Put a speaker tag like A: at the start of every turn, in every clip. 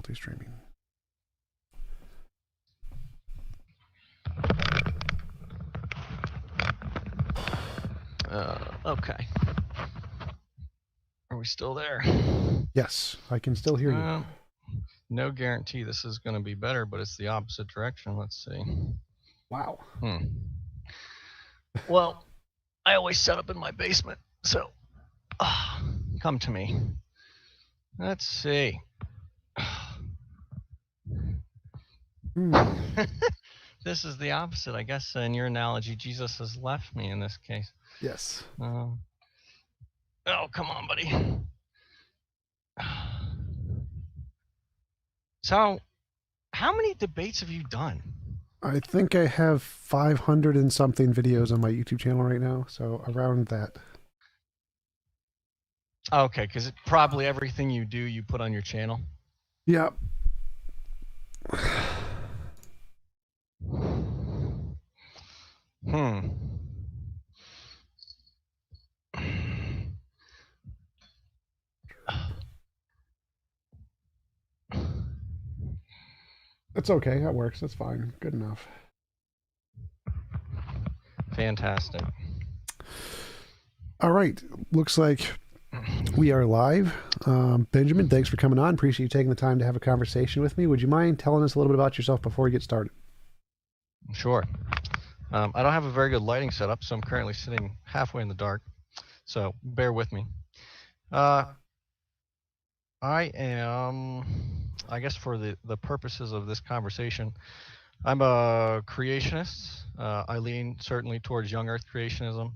A: difficulty streaming.
B: Okay. Are we still there?
A: Yes, I can still hear you.
B: No guarantee this is going to be better, but it's the opposite direction. Let's see.
A: Wow.
B: Well, I always set up in my basement, so come to me. Let's see. This is the opposite. I guess in your analogy, Jesus has left me in this case.
A: Yes.
B: Oh, come on, buddy. So, how many debates have you done?
A: I think I have 500 and something videos on my YouTube channel right now, so around that.
B: Okay, because probably everything you do, you put on your channel.
A: Yeah. It's okay. That works. That's fine. Good enough.
B: Fantastic.
A: All right. Looks like we are live. Benjamin, thanks for coming on. Appreciate you taking the time to have a conversation with me. Would you mind telling us a little bit about yourself before we get started?
B: Sure. I don't have a very good lighting setup, so I'm currently sitting halfway in the dark. So bear with me. I am, I guess for the purposes of this conversation, I'm a creationist. I lean certainly towards young earth creationism.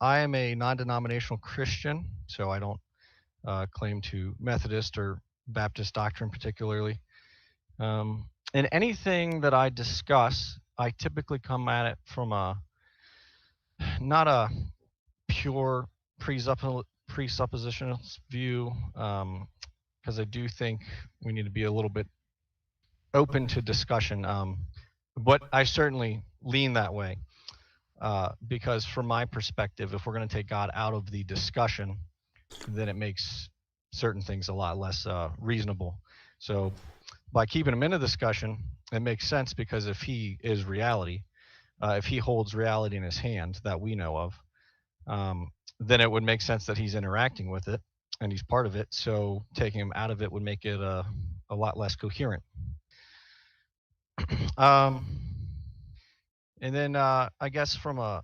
B: I am a non-denominational Christian, so I don't claim to Methodist or Baptist doctrine particularly. And anything that I discuss, I typically come at it from not a pure presuppositional view, because I do think we need to be a little bit open to discussion. But I certainly lean that way, because from my perspective, if we're going to take God out of the discussion, then it makes certain things a lot less reasonable. So by keeping him in the discussion, it makes sense, because if he is reality, if he holds reality in his hand that we know of, then it would make sense that he's interacting with it and he's part of it. So taking him out of it would make it a lot less coherent. And then I guess from a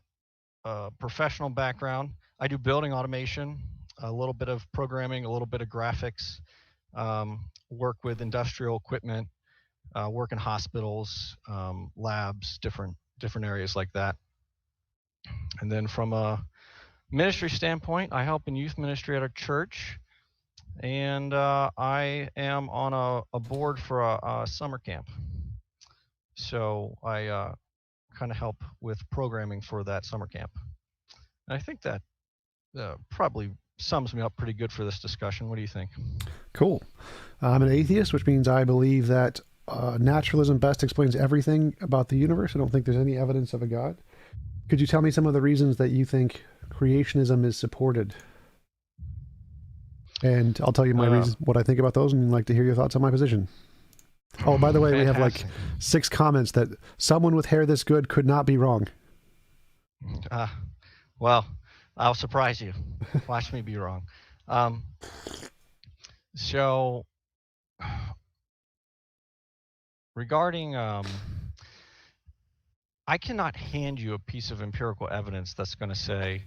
B: professional background, I do building automation, a little bit of programming, a little bit of graphics, work with industrial equipment, work in hospitals, labs, different areas like that. And then from a ministry standpoint, I help in youth ministry at our church, and I am on a board for a summer camp. So I kind of help with programming for that summer camp. And I think that probably sums me up pretty good for this discussion. What do you think?
A: Cool. I'm an atheist, which means I believe that naturalism best explains everything about the universe. I don't think there's any evidence of a God. Could you tell me some of the reasons that you think creationism is supported? And I'll tell you my reasons, what I think about those, and I'd like to hear your thoughts on my position. Oh, by the way, we have like 6 comments that someone with hair this good could not be wrong.
B: Well, I'll surprise you. Watch me be wrong. So regarding, I cannot hand you a piece of empirical evidence that's going to say,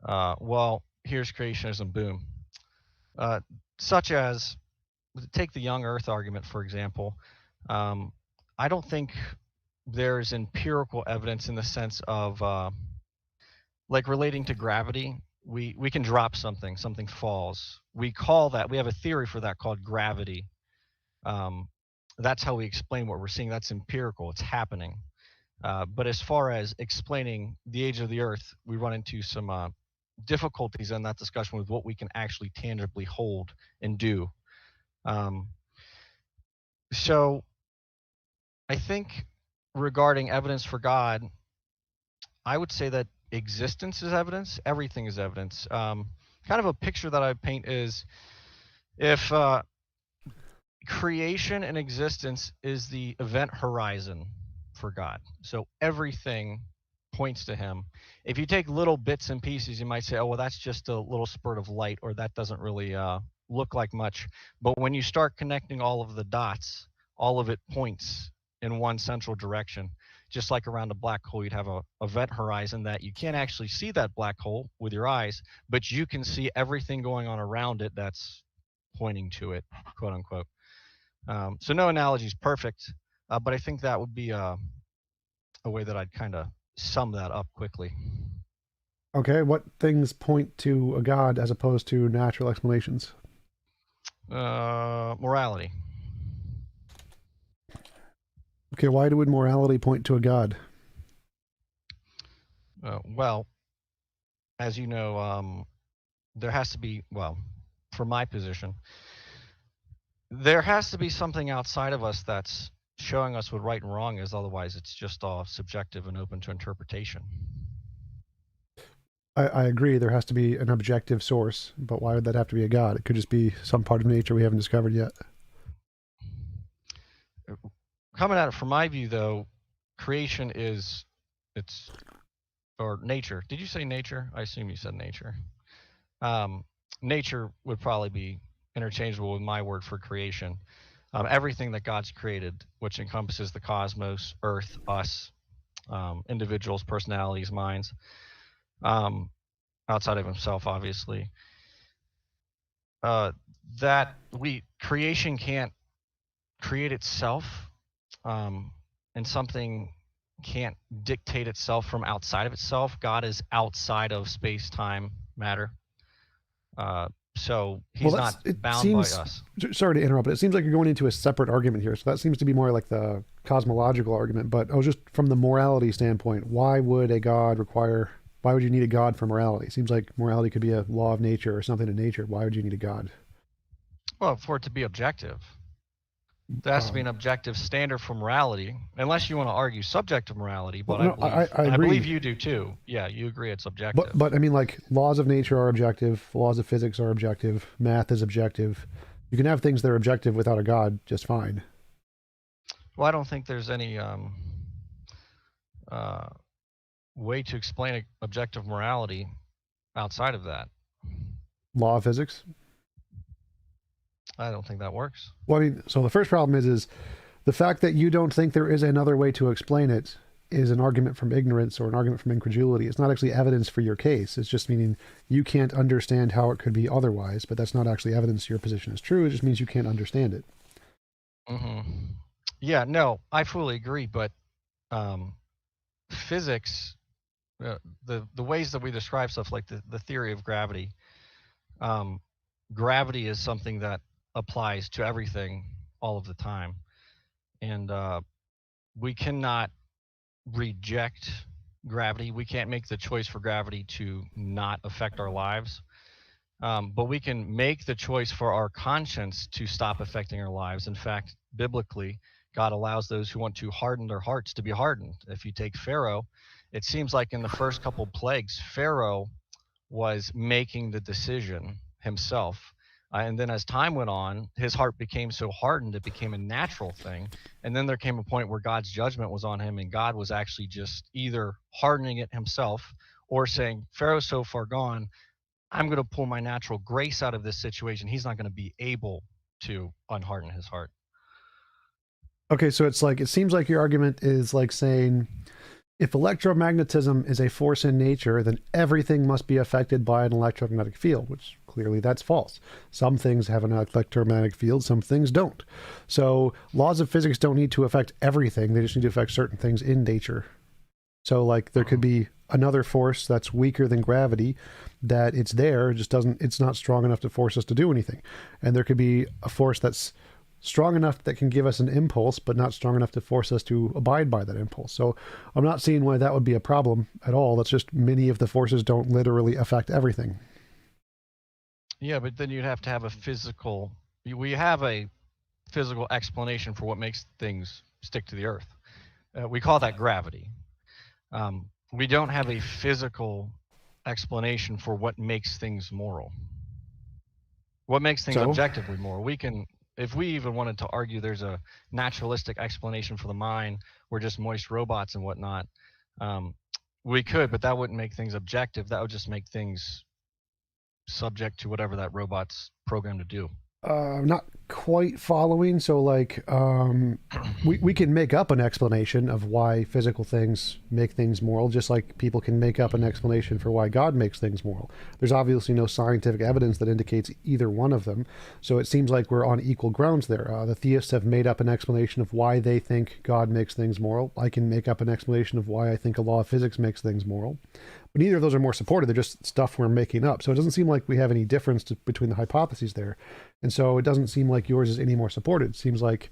B: well, here's creationism, boom. Such as, take the young earth argument, for example. I don't think there's empirical evidence in the sense of, like relating to gravity. We can drop something falls. We have a theory for that called gravity. That's how we explain what we're seeing. That's empirical, it's happening. But as far as explaining the age of the earth, we run into some difficulties in that discussion with what we can actually tangibly hold and do. So I think regarding evidence for God, I would say that existence is evidence. Everything is evidence. Kind of a picture that I paint is, if creation and existence is the event horizon for God. So everything points to him. If you take little bits and pieces, you might say, oh, well, that's just a little spurt of light, or that doesn't really look like much. But when you start connecting all of the dots, all of it points in one central direction. Just like around a black hole, you'd have a event horizon that you can't actually see that black hole with your eyes, but you can see everything going on around it that's pointing to it, quote unquote. So no analogy is perfect, but I think that would be a way that I'd kind of sum that up quickly.
A: Okay, what things point to a god as opposed to natural explanations?
B: Morality.
A: Okay, why would morality point to a god?
B: Well, as you know, there has to be, well, for my position, there has to be something outside of us that's showing us what right and wrong is. Otherwise, it's just all subjective and open to interpretation.
A: I agree there has to be an objective source, but why would that have to be a god? It could just be some part of nature we haven't discovered yet.
B: Coming at it from my view, though, creation is it's or nature. Did you say nature? I assume you said nature. Nature would probably be interchangeable with my word for creation. Everything that God's created, which encompasses the cosmos, Earth, us, individuals, personalities, minds, outside of himself, obviously. That creation can't create itself, and something can't dictate itself from outside of itself. God is outside of space, time, matter. So
A: Well,
B: he's not
A: it
B: bound by
A: seems.
B: us.
A: Sorry to interrupt, but it seems like you're going into a separate argument here. So that seems to be more like the cosmological argument. But I was just from the morality standpoint. Why would a god require? Why would you need a god for morality? It seems like morality could be a law of nature or something in nature. Why would you need a god?
B: Well, for it to be objective, there has to be an objective standard for morality, unless you want to argue subjective morality. But
A: Well, no, I
B: and I
A: agree.
B: believe you do too. Yeah, you agree it's objective.
A: But I mean, like laws of nature are objective. Laws of physics are objective. Math is objective. You can have things that are objective without a god just fine.
B: Well, I don't think there's any way to explain objective morality outside of that.
A: Law of physics.
B: I don't think that works.
A: Well, I mean, so the first problem is the fact that you don't think there is another way to explain it is an argument from ignorance or an argument from incredulity. It's not actually evidence for your case. It's just meaning you can't understand how it could be otherwise, but that's not actually evidence your position is true. It just means you can't understand it.
B: Mm-hmm. Yeah, no, I fully agree. But physics, the ways that we describe stuff like the theory of gravity, gravity is something that applies to everything all of the time. And we cannot reject gravity. We can't make the choice for gravity to not affect our lives. But we can make the choice for our conscience to stop affecting our lives. In fact, biblically, God allows those who want to harden their hearts to be hardened. If you take Pharaoh, it seems like in the first couple plagues, Pharaoh was making the decision himself. And then as time went on, his heart became so hardened, it became a natural thing. And then there came a point where God's judgment was on him, and God was actually just either hardening it himself or saying, Pharaoh's so far gone, I'm going to pull my natural grace out of this situation. He's not going to be able to unharden his heart.
A: Okay, so it's like it seems like your argument is like saying if electromagnetism is a force in nature, then everything must be affected by an electromagnetic field, which clearly that's false. Some things have an electromagnetic field, some things don't. So laws of physics don't need to affect everything, they just need to affect certain things in nature. So like there could be another force that's weaker than gravity that it's there, just doesn't it's not strong enough to force us to do anything. And there could be a force that's strong enough that can give us an impulse, but not strong enough to force us to abide by that impulse. So I'm not seeing why that would be a problem at all. That's just many of the forces don't literally affect everything.
B: Yeah, but then you'd have to have a physical, we have a physical explanation for what makes things stick to the earth. We call that gravity. We don't have a physical explanation for what makes things moral. What makes things objectively moral? We can if we even wanted to argue there's a naturalistic explanation for the mind, we're just moist robots and whatnot, um, we could, but that wouldn't make things objective. That would just make things subject to whatever that robot's programmed to do.
A: Not quite following. So, like, we can make up an explanation of why physical things make things moral, just like people can make up an explanation for why God makes things moral. There's obviously no scientific evidence that indicates either one of them. So it seems like we're on equal grounds there. The theists have made up an explanation of why they think God makes things moral. I can make up an explanation of why I think a law of physics makes things moral. But neither of those are more supported. They're just stuff we're making up. So it doesn't seem like we have any difference between the hypotheses there. And so it doesn't seem like yours is any more supported. It seems like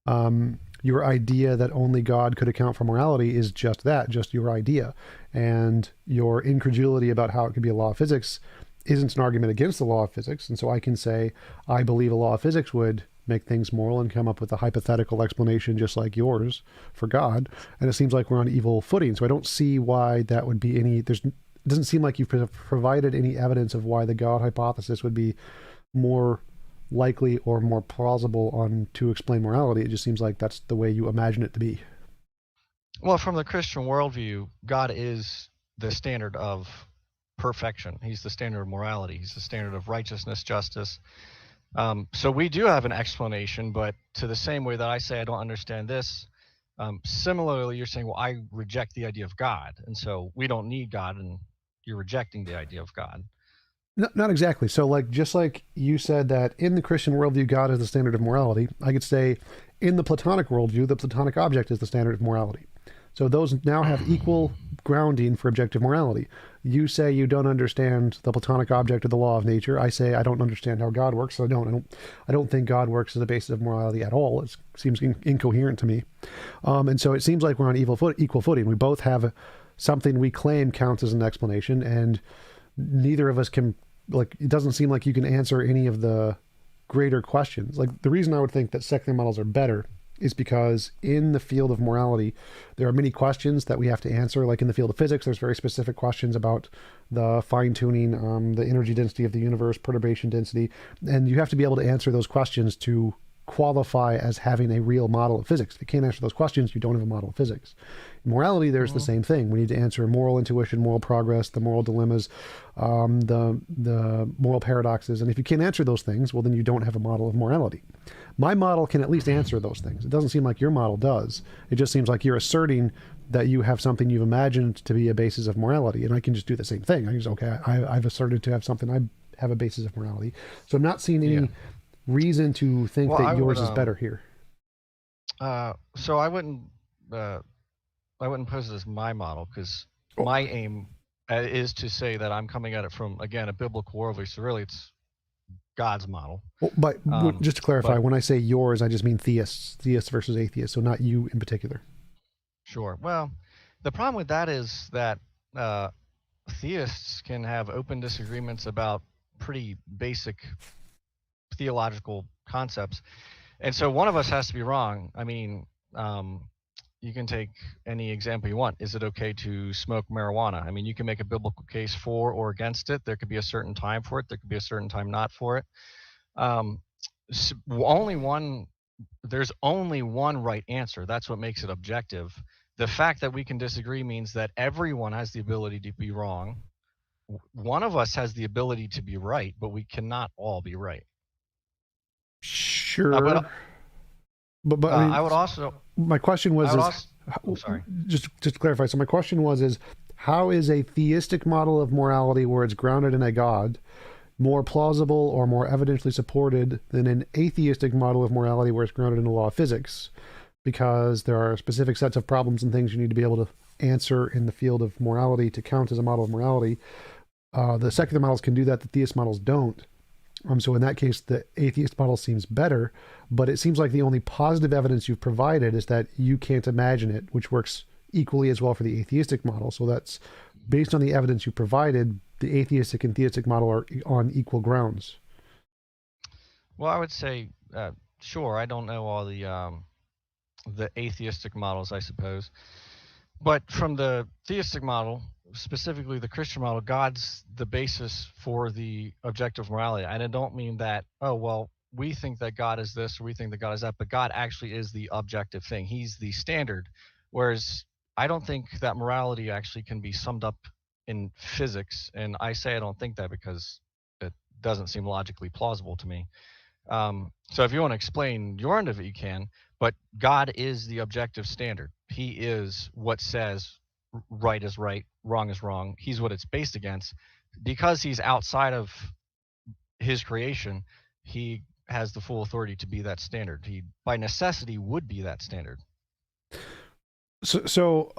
A: your idea that only God could account for morality is just that, just your idea. And your incredulity about how it could be a law of physics isn't an argument against the law of physics. And so I can say, I believe a law of physics would make things moral and come up with a hypothetical explanation just like yours for God. And it seems like we're on evil footing. So I don't see why that would be any, it doesn't seem like you've provided any evidence of why the God hypothesis would be more likely or more plausible on to explain morality. It just seems like that's the way you imagine it to be.
B: Well, from the Christian worldview, God is the standard of perfection. He's the standard of morality. He's the standard of righteousness, justice. So we do have an explanation, but to the same way that I say I don't understand this, similarly, you're saying, well, I reject the idea of God, and so we don't need God, and you're rejecting the idea of God.
A: Not exactly. So, like, just like you said that in the Christian worldview, God is the standard of morality, I could say in the Platonic worldview, the Platonic object is the standard of morality. So those now have equal grounding for objective morality. You say you don't understand the Platonic object of the law of nature. I say I don't understand how God works. So I don't think God works as a basis of morality at all. It seems incoherent to me. And so it seems like we're on equal footing. We both have something we claim counts as an explanation, and neither of us can, like, it doesn't seem like you can answer any of the greater questions. Like, the reason I would think that secular models are better is because in the field of morality, there are many questions that we have to answer. Like in the field of physics, there's very specific questions about the fine-tuning, the energy density of the universe, perturbation density, and you have to be able to answer those questions to qualify as having a real model of physics. If you can't answer those questions, you don't have a model of physics. In morality, there's the same thing. We need to answer moral intuition, moral progress, the moral dilemmas, the moral paradoxes. And if you can't answer those things, well, then you don't have a model of morality. My model can at least answer those things. It doesn't seem like your model does. It just seems like you're asserting that you have something you've imagined to be a basis of morality. And I can just do the same thing. I can just, okay, I've asserted to have something, I have a basis of morality. So I'm not seeing any reason to think
B: Well,
A: that yours is better here.
B: So I wouldn't pose it as my model, because my aim is to say that I'm coming at it from, again, a biblical worldview. So really, it's God's model.
A: Well, but just to clarify, when I say yours, I just mean theists versus atheists, so not you in particular.
B: Sure. Well, the problem with that is that theists can have open disagreements about pretty basic theological concepts, and so one of us has to be wrong. I mean, you can take any example you want. Is it okay to smoke marijuana? I mean, you can make a biblical case for or against it. There could be a certain time for it. There could be a certain time not for it. There's only one right answer. That's what makes it objective. The fact that we can disagree means that everyone has the ability to be wrong. One of us has the ability to be right, but we cannot all be right.
A: Sure. But I mean,
B: I would also.
A: My question was,
B: sorry.
A: Just to clarify. So my question was, how is a theistic model of morality where it's grounded in a God more plausible or more evidently supported than an atheistic model of morality where it's grounded in the law of physics? Because there are specific sets of problems and things you need to be able to answer in the field of morality to count as a model of morality. The secular models can do that. The theist models don't. So in that case, the atheist model seems better, but it seems like the only positive evidence you've provided is that you can't imagine it, which works equally as well for the atheistic model. So that's based on the evidence you provided, the atheistic and theistic model are on equal grounds.
B: Well, I would say, sure, I don't know all the atheistic models, I suppose. But from the theistic model, specifically the Christian model, God's the basis for the objective morality. And I don't mean that, oh, well, we think that God is this or we think that God is that, but God actually is the objective thing. He's the standard. Whereas I don't think that morality actually can be summed up in physics. And I say I don't think that because it doesn't seem logically plausible to me. So if you want to explain your end of it, you can, but God is the objective standard. He is what says right is right, wrong is wrong. He's what it's based against. Because he's outside of his creation, he has the full authority to be that standard. He, by necessity, would be that standard.
A: So,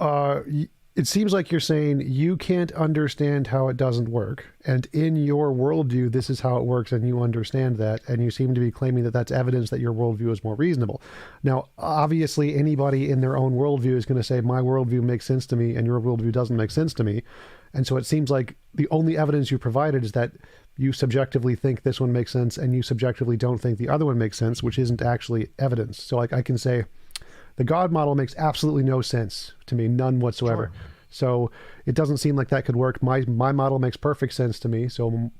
A: it seems like you're saying you can't understand how it doesn't work, and in your worldview, this is how it works, and you understand that, and you seem to be claiming that that's evidence that your worldview is more reasonable. Now, obviously, anybody in their own worldview is going to say, my worldview makes sense to me, and your worldview doesn't make sense to me. And so it seems like the only evidence you provided is that you subjectively think this one makes sense, and you subjectively don't think the other one makes sense, which isn't actually evidence. So, like, I can say, the God model makes absolutely no sense to me, none whatsoever.
B: Sure.
A: So it doesn't seem like that could work. My model makes perfect sense to me. So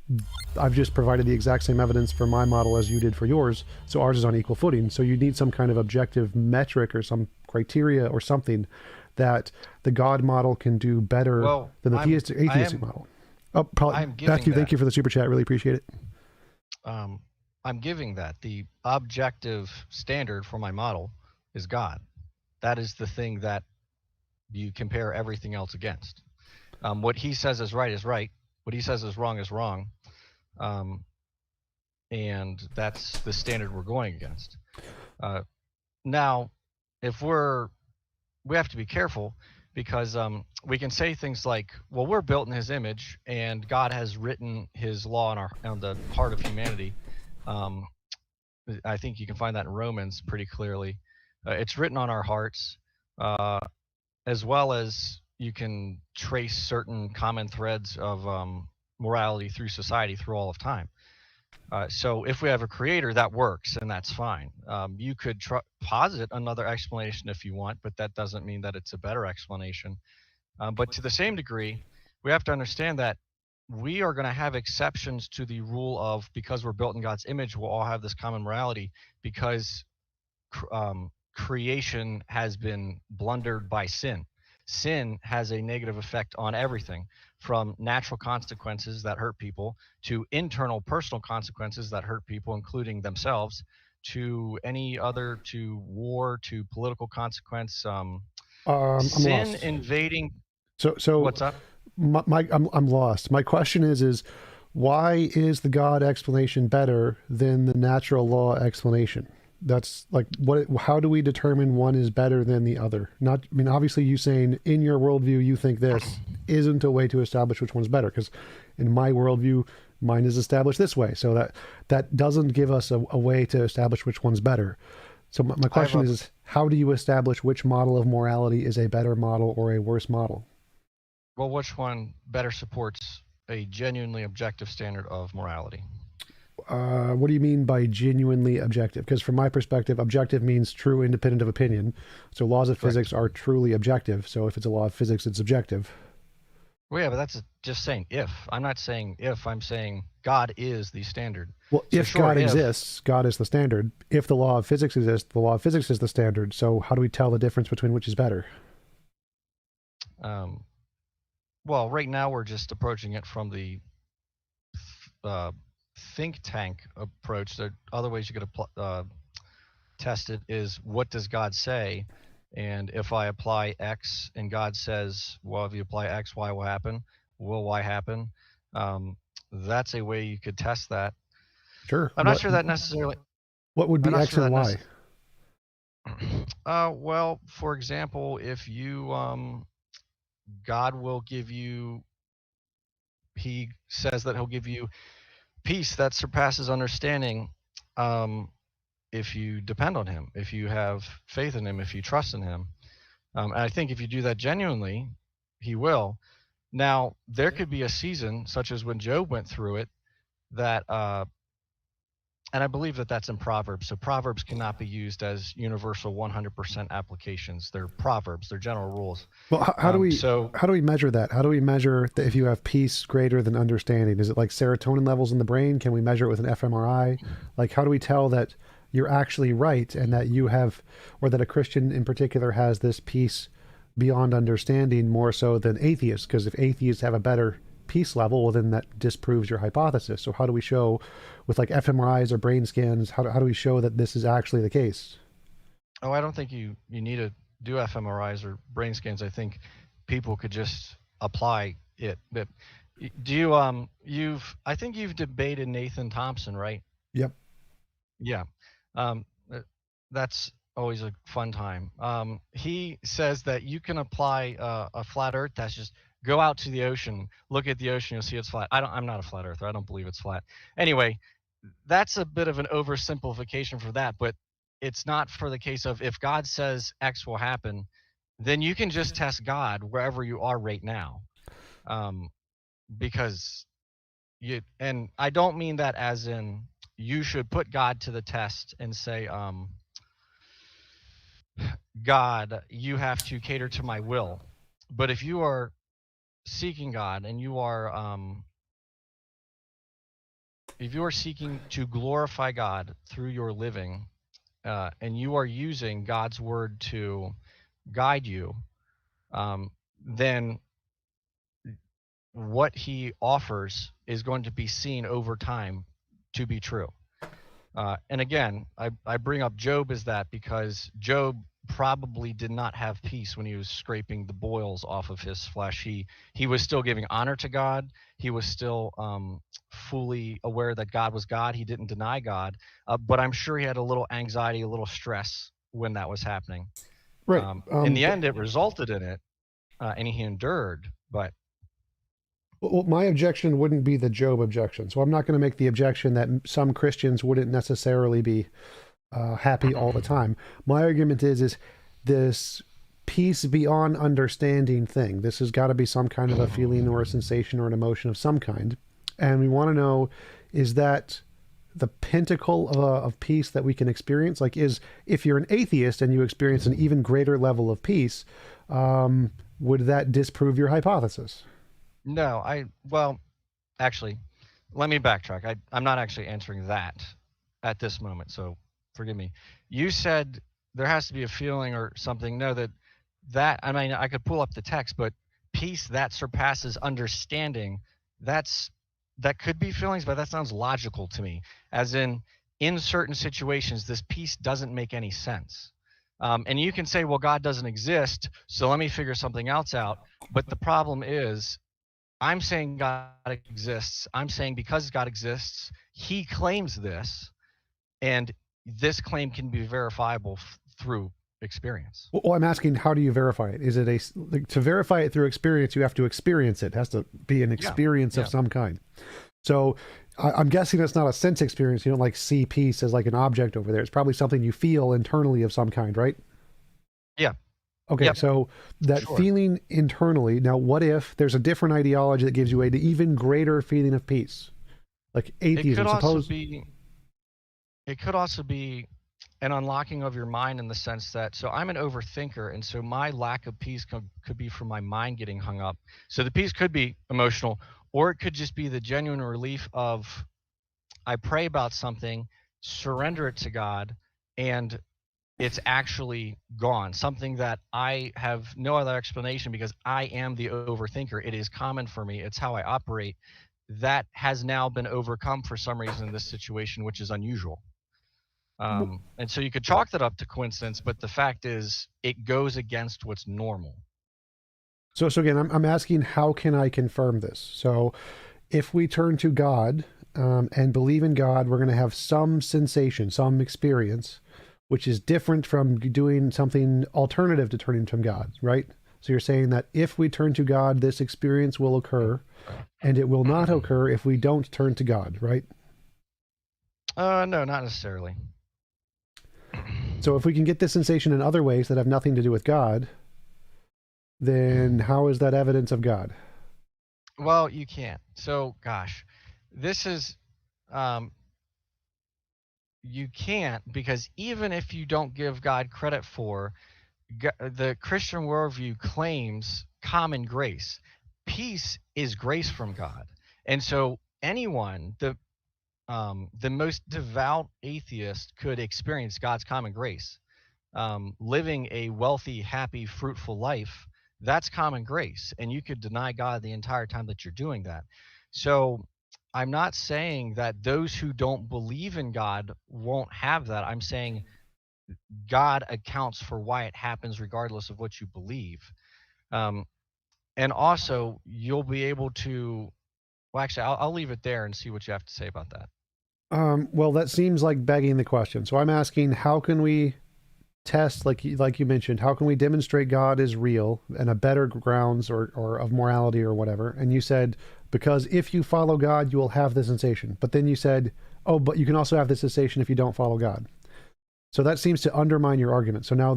A: I've just provided the exact same evidence for my model as you did for yours. So ours is on equal footing. So you need some kind of objective metric or some criteria or something that the God model can do better
B: Well,
A: than the atheistic model. Oh, probably.
B: I'm giving
A: Matthew, thank
B: that.
A: you for the super chat. Really appreciate it.
B: I'm giving that. The objective standard for my model is God. That is the thing that you compare everything else against. What he says is right is right. What he says is wrong. Um, and that's the standard we're going against. Now, if we have to be careful because we can say things like, well, we're built in his image and God has written his law on the heart of humanity. I think you can find that in Romans pretty clearly. It's written on our hearts, as well as you can trace certain common threads of morality through society through all of time. So if we have a creator, that works, and that's fine. You could posit another explanation if you want, but that doesn't mean that it's a better explanation. But to the same degree, we have to understand that we are going to have exceptions to the rule of because we're built in God's image, we'll all have this common morality because creation has been blundered by sin. Sin has a negative effect on everything, from natural consequences that hurt people to internal personal consequences that hurt people, including themselves, to any other, to war, to political consequence.
A: I'm
B: Sin
A: lost.
B: invading.
A: So
B: What's up?
A: I'm lost. My question is why is the God explanation better than the natural law explanation? That's like how do we determine one is better than the other? Not, I mean, obviously you saying in your worldview you think this isn't a way to establish which one's better, because in my worldview mine is established this way. So that doesn't give us a way to establish which one's better. So my question is, how do you establish which model of morality is a better model or a worse model?
B: Well, which one better supports a genuinely objective standard of morality?
A: What do you mean by genuinely objective? Because from my perspective, objective means true, independent of opinion. So laws of physics are truly objective. So if it's a law of physics, it's objective.
B: Well, yeah, but that's just saying if. I'm not saying if. I'm saying God is the standard.
A: Well,
B: So
A: if God exists, God is the standard. If the law of physics exists, the law of physics is the standard. So how do we tell the difference between which is better?
B: Well, right now we're just approaching it from the think tank approach. There are other ways you could test it is, what does God say? And if I apply X and God says, well, if you apply X, Y will happen. Will Y happen? That's a way you could test that.
A: Sure.
B: I'm not sure that necessarily.
A: What would be
B: I'm not
A: X
B: sure
A: and
B: that
A: Y?
B: Well, for example, if you God will give you, he says that he'll give you peace that surpasses understanding, if you depend on him, if you have faith in him, if you trust in him. And I think if you do that genuinely, he will. Now, there could be a season, such as when Job went through it, that And I believe that that's in Proverbs. So Proverbs cannot be used as universal 100% applications. They're proverbs. They're general rules.
A: Well,
B: So
A: how do we measure that? How do we measure that if you have peace greater than understanding? Is it like serotonin levels in the brain? Can we measure it with an fMRI? Like, how do we tell that you're actually right and that you have, or that a Christian in particular has this peace beyond understanding more so than atheists? Because if atheists have a better peace level, well, then that disproves your hypothesis. So how do we show with like fMRIs or brain scans, how do we show that this is actually the case?
B: Oh, I don't think you need to do fMRIs or brain scans. I think people could just apply it. But do you I think you've debated Nathan Thompson, right?
A: Yep.
B: Yeah. Um, that's always a fun time. He says that you can apply a flat Earth test. Just go out to the ocean, look at the ocean, you'll see it's flat. I'm not a flat earther. I don't believe it's flat. Anyway, that's a bit of an oversimplification for that, but it's not for the case of if God says X will happen, then you can just test God wherever you are right now. Um, because and I don't mean that as in you should put God to the test and say, God, you have to cater to my will. But if you are seeking God and you are if you are seeking to glorify God through your living, and you are using God's word to guide you, then what He offers is going to be seen over time to be true. And again, I bring up Job as that because Job probably did not have peace when he was scraping the boils off of his flesh. He was still giving honor to God. He was still fully aware that God was God. He didn't deny God, but I'm sure he had a little anxiety, a little stress when that was happening.
A: Right.
B: In the end, it resulted in it, and he endured. But
A: Well, my objection wouldn't be the Job objection. So I'm not going to make the objection that some Christians wouldn't necessarily be happy all the time. My argument is this peace beyond understanding thing. This has got to be some kind of a feeling or a sensation or an emotion of some kind. And we want to know, is that the pinnacle of peace that we can experience? Like, is if you're an atheist and you experience an even greater level of peace, would that disprove your hypothesis?
B: no, well, actually, let me backtrack. I'm not actually answering that at this moment, so forgive me. You said there has to be a feeling or something. No, that I mean, I could pull up the text, but peace that surpasses understanding, that's that could be feelings, but that sounds logical to me. As in certain situations, this peace doesn't make any sense. And you can say, well, God doesn't exist, so let me figure something else out. But the problem is I'm saying God exists. I'm saying because God exists, He claims this, and this claim can be verifiable through experience.
A: Well, I'm asking, how do you verify it? Is it to verify it through experience? You have to experience it. It has to be an
B: Yeah,
A: experience of
B: yeah,
A: some kind. So I'm guessing it's not a sense experience. You don't like see peace as like an object over there. It's probably something you feel internally of some kind, right?
B: yeah,
A: Okay,
B: yep,
A: so that
B: sure.
A: feeling internally. Now, what if there's a different ideology that gives you an even greater feeling of peace, like
B: It could
A: atheism?
B: also
A: Suppose.
B: be it could also be an unlocking of your mind in the sense that so I'm an overthinker, and so my lack of peace could be from my mind getting hung up. So the peace could be emotional, or it could just be the genuine relief of I pray about something, surrender it to God, and it's actually gone. Something that I have no other explanation because I am the overthinker. It is common for me. It's how I operate. That has now been overcome for some reason in this situation, which is unusual. And so you could chalk that up to coincidence, but the fact is, it goes against what's normal.
A: So again, I'm asking, how can I confirm this? So if we turn to God and believe in God, we're going to have some sensation, some experience, which is different from doing something alternative to turning from God, right? So you're saying that if we turn to God, this experience will occur, and it will not occur if we don't turn to God, right?
B: No, not necessarily.
A: So if we can get this sensation in other ways that have nothing to do with God, then how is that evidence of God?
B: Well, you can't. So, gosh, this is um, you can't, because even if you don't give God credit for, the Christian worldview claims common grace. Peace is grace from God. And so anyone, the most devout atheist could experience God's common grace. Living a wealthy, happy, fruitful life, that's common grace. And you could deny God the entire time that you're doing that. So I'm not saying that those who don't believe in God won't have that. I'm saying God accounts for why it happens regardless of what you believe. Um, and also, you'll be able to. Well, actually, I'll leave it there and see what you have to say about that.
A: Well, that seems like begging the question. So I'm asking, how can we test, like you mentioned, how can we demonstrate God is real and a better grounds or of morality or whatever? And you said, because if you follow God, you will have the sensation. But then you said, oh, but you can also have the sensation if you don't follow God. So that seems to undermine your argument. So now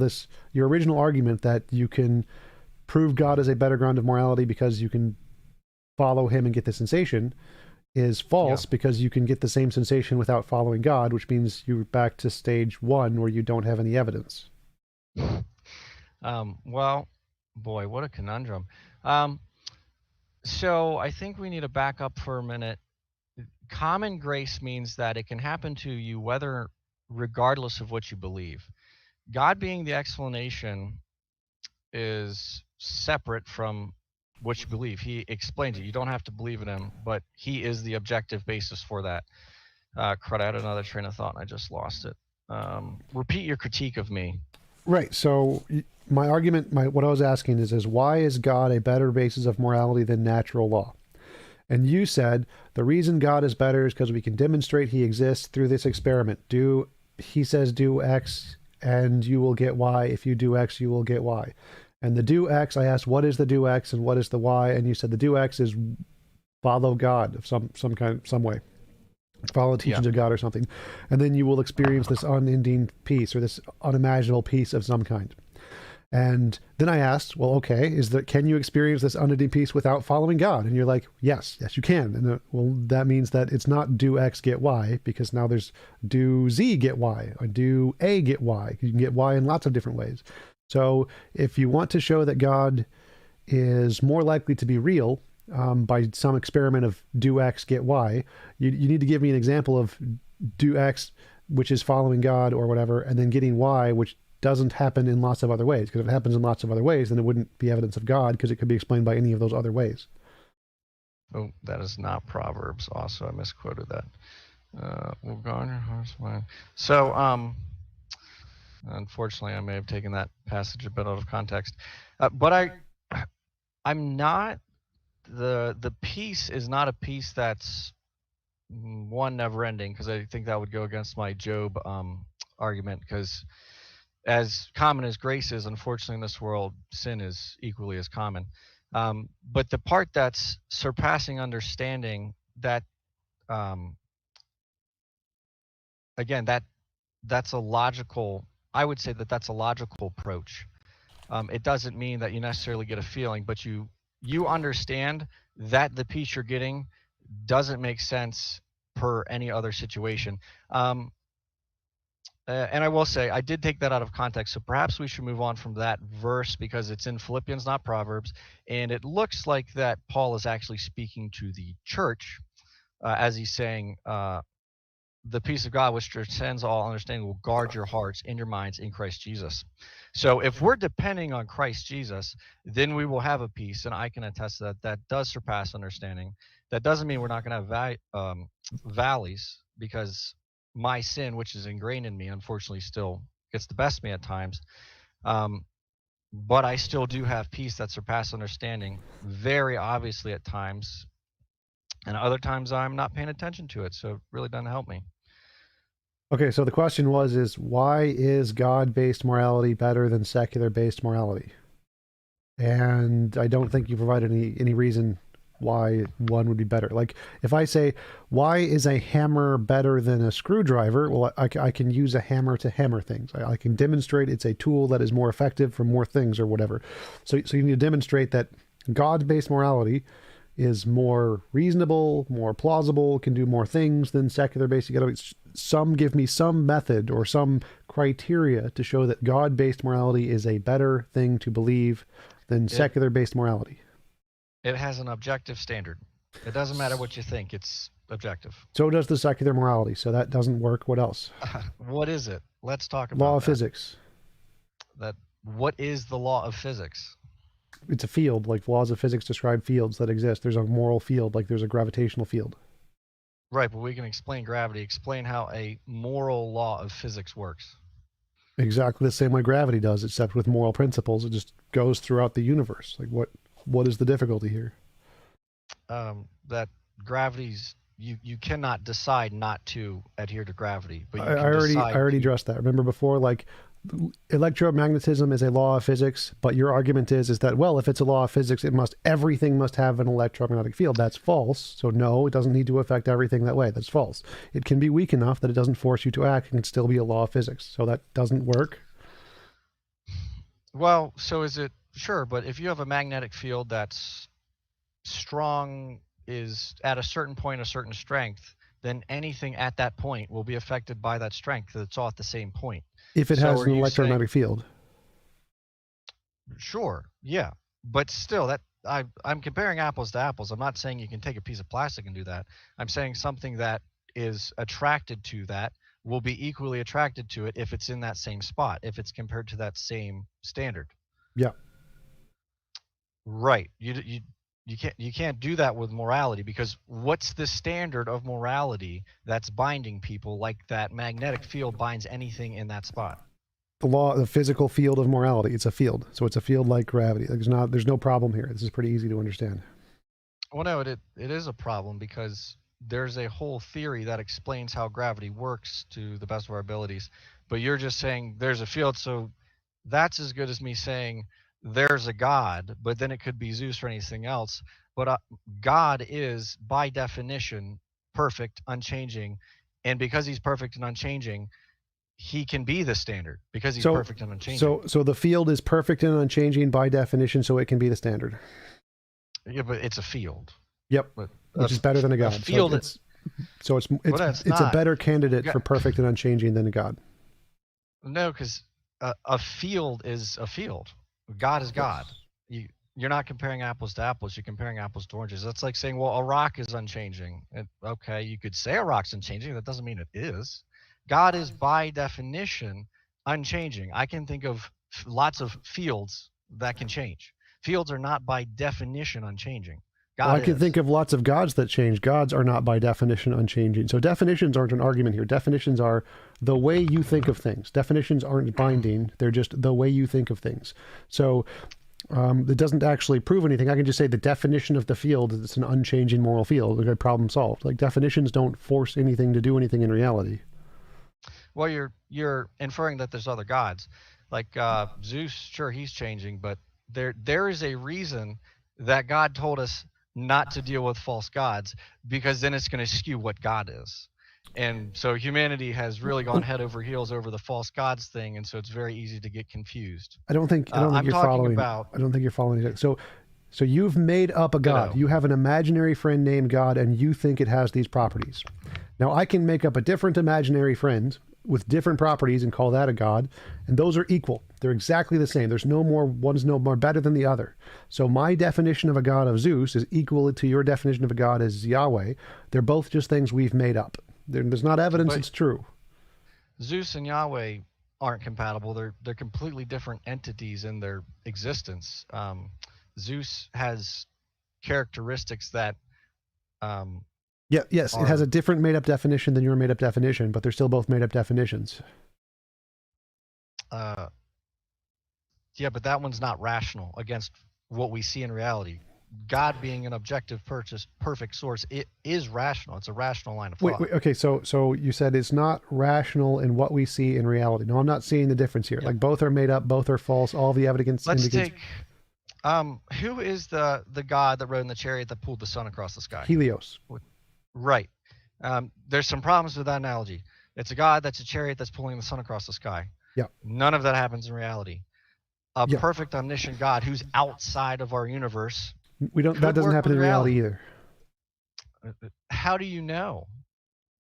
A: your original argument that you can prove God is a better ground of morality because you can follow him and get the sensation is
B: Yeah.
A: false, because you can get the same sensation without following God, which means you're back to stage one where you don't have any evidence.
B: Well, boy, what a conundrum. Um, so I think we need to back up for a minute. Common grace means that it can happen to you regardless of what you believe. God being the explanation is separate from what you believe. He explains it. You don't have to believe in him, but he is the objective basis for that. Crud, I had another train of thought and I just lost it. Repeat your critique of me.
A: Right. So my argument, what I was asking is why is God a better basis of morality than natural law? And you said the reason God is better is because we can demonstrate he exists through this experiment. He says do X and you will get Y. If you do X, you will get Y. And the do X, I asked, what is the do X and what is the Y? And you said the do X is follow God of some way. Follow the teachings
B: Yeah.
A: of God or something. And then you will experience this unending peace or this unimaginable peace of some kind. And then I asked, well, okay, can you experience this unending peace without following God? And you're like, yes, you can. And well, that means that it's not do X get Y, because now there's do Z get Y or do A get Y. You can get Y in lots of different ways. So if you want to show that God is more likely to be real by some experiment of do X get Y, you need to give me an example of do X, which is following God or whatever, and then getting Y, which doesn't happen in lots of other ways. Because if it happens in lots of other ways, then it wouldn't be evidence of God, because it could be explained by any of those other ways.
B: Oh, that is not Proverbs. Also, I misquoted that. Will guard your heart's mind. So, unfortunately, I may have taken that passage a bit out of context. But I'm not the peace is not a peace that's one never ending, because I think that would go against my Job argument, because as common as grace is, unfortunately in this world, sin is equally as common. But the part that's surpassing understanding, that um, again, that's a logical. I would say that that's a logical approach. It doesn't mean that you necessarily get a feeling, but you understand that the peace you're getting doesn't make sense per any other situation. And I will say, I did take that out of context, so perhaps we should move on from that verse, because it's in Philippians, not Proverbs, and it looks like that Paul is actually speaking to the church, as he's saying, the peace of God, which transcends all understanding, will guard your hearts and your minds in Christ Jesus. So if we're depending on Christ Jesus, then we will have a peace, and I can attest to that. That does surpass understanding. That doesn't mean we're not going to have valleys, because my sin, which is ingrained in me, unfortunately still gets the best of me at times. But I still do have peace that surpasses understanding, very obviously at times, and other times I'm not paying attention to it, so it really doesn't help me.
A: Okay, so the question is why is God-based morality better than secular-based morality? And I don't think you provided any reason why one would be better. Like, if I say, why is a hammer better than a screwdriver? Well, I can use a hammer to hammer things. I can demonstrate it's a tool that is more effective for more things or whatever. So you need to demonstrate that God-based morality is more reasonable, more plausible, can do more things than secular basic ethics. Some give me some method or some criteria to show that God-based morality is a better thing to believe than
B: It
A: secular-based morality.
B: it has an objective standard. It doesn't matter what you think; it's objective.
A: So does the secular morality. So that doesn't work. What else?
B: What is it? Let's talk
A: Law
B: about
A: of
B: that.
A: physics.
B: That what is the law of physics?
A: It's a field. Like laws of physics describe fields that exist. There's a moral field, like there's a gravitational field.
B: Right, but we can explain gravity. Explain how a moral law of physics works.
A: Exactly the same way gravity does, except with moral principles. It just goes throughout the universe. Like what is the difficulty here?
B: That gravity's you cannot decide not to adhere to gravity, but
A: I,
B: you
A: I
B: can
A: already I
B: decide
A: already
B: to.
A: addressed that. Remember before, like electromagnetism is a law of physics, but your argument is that, well, if it's a law of physics, everything must have an electromagnetic field. That's false. So no, it doesn't need to affect everything that way. That's false. It can be weak enough that it doesn't force you to act and still be a law of physics. So that doesn't work.
B: Well, so is it sure? But if you have a magnetic field that's strong, is at a certain point a certain strength, then anything at that point will be affected by that strength. It's all at the same point.
A: If it
B: So
A: has
B: are
A: an
B: you saying
A: electromagnetic field.
B: sure, yeah, but still that I'm comparing apples to apples. I'm not saying you can take a piece of plastic and do that. I'm saying something that is attracted to that will be equally attracted to it if it's in that same spot, if it's compared to that same standard.
A: Yeah.
B: Right. You can't do that with morality, because what's the standard of morality that's binding people like that magnetic field binds anything in that spot?
A: The physical field of morality. It's a field. So it's a field like gravity. There's no problem here. This is pretty easy to understand.
B: Well, no, it is a problem because there's a whole theory that explains how gravity works to the best of our abilities, but you're just saying there's a field, so that's as good as me saying there's a God, but then it could be Zeus or anything else. But God is, by definition, perfect, unchanging, and because he's perfect and unchanging, he can be the standard because he's
A: So
B: perfect and unchanging.
A: so the field is perfect and unchanging by definition, so it can be the standard.
B: Yeah, but it's a field.
A: Yep.
B: But
A: Which is better than a
B: a
A: god.
B: field, but it's
A: it's a
B: not.
A: better candidate for perfect and unchanging than a god.
B: No, because a field is a field. God is God.
A: Yes.
B: You're not comparing apples to apples. You're comparing apples to oranges. That's like saying, well, a rock is unchanging. Okay, you could say a rock's unchanging. That doesn't mean it is. God is by definition unchanging. I can think of lots of fields that can change. Fields are not by definition unchanging.
A: Well,
B: God
A: I can think
B: is.
A: of lots of gods that change. Gods are not by definition unchanging. So definitions aren't an argument here. Definitions are the way you think of things. Definitions aren't binding. They're just the way you think of things. So it doesn't actually prove anything. I can just say the definition of the field is it's an unchanging moral field. Okay, problem solved. Like definitions don't force anything to do anything in reality.
B: Well, you're inferring that there's other gods, like Zeus. Sure, he's changing, but there is a reason that God told us not to deal with false gods, because then it's going to skew what God is. And so humanity has really gone head over heels over the false gods thing, and so it's very easy to get confused.
A: I don't think
B: I'm
A: you're
B: talking
A: following.
B: about
A: I don't think you're following it. So you've made up a god.
B: ditto.
A: You have an imaginary friend named God, and you think it has these properties. Now I can make up a different imaginary friend with different properties and call that a god, and those are equal. They're exactly the same. There's no more, one's no more better than the other. So my definition of a god of Zeus is equal to your definition of a god as Yahweh. They're both just things we've made up. There's not evidence
B: But
A: it's true.
B: Zeus and Yahweh aren't compatible. They're completely different entities in their existence. Zeus has characteristics that
A: Yeah, yes, it has
B: are
A: a different made up definition than your made up definition, but they're still both made up definitions.
B: uh, yeah, but that one's not rational against what we see in reality. God being an objective, perfect source, it is rational. It's a rational line of thought.
A: Wait, okay, so you said it's not rational in what we see in reality. No, I'm not seeing the difference here.
B: Yep.
A: Like both are made up, both are false. All the evidence
B: Let's
A: indicates
B: take who is the god that rode in the chariot that pulled the sun across the sky?
A: Helios.
B: Right. There's some problems with that analogy. It's a god that's a chariot that's pulling the sun across the sky.
A: Yeah.
B: None of that happens in reality. A
A: Yeah.
B: perfect omniscient God who's outside of our universe
A: We don't. That
B: Could
A: doesn't
B: work
A: happen
B: with
A: in reality
B: reality.
A: either.
B: How do you know?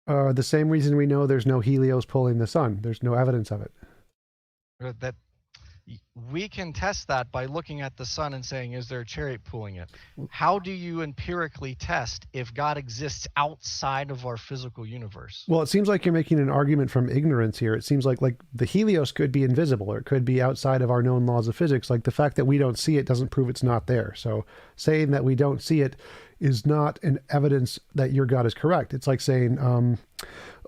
A: The same reason we know there's no Helios pulling the sun. There's no evidence of it.
B: That we can test that by looking at the sun and saying, is there a chariot pulling it? How do you empirically test if God exists outside of our physical universe?
A: Well, it seems like you're making an argument from ignorance here. It seems like the Helios could be invisible, or it could be outside of our known laws of physics. Like the fact that we don't see it doesn't prove it's not there. So saying that we don't see it is not an evidence that your God is correct. It's like saying,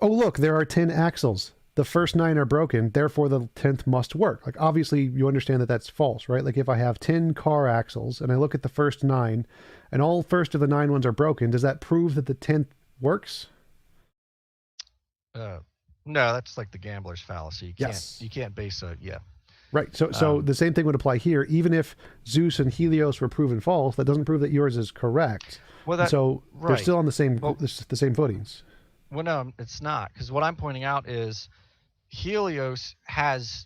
A: oh, look, there are 10 axles. The first 9 are broken, therefore the 10th must work. Like, obviously, you understand that that's false, right? Like, if I have 10 car axles and I look at the first 9 and all first of the 9 ones are broken, does that prove that the 10th works?
B: No, that's like the gambler's fallacy.
A: Yes.
B: You can't base a, yeah.
A: Right. So the same thing would apply here. Even if Zeus and Helios were proven false, that doesn't prove that yours is correct.
B: Well,
A: And so they're
B: right.
A: still on the same
B: Well,
A: the same footings.
B: Well, no, it's not. Because what I'm pointing out is Helios has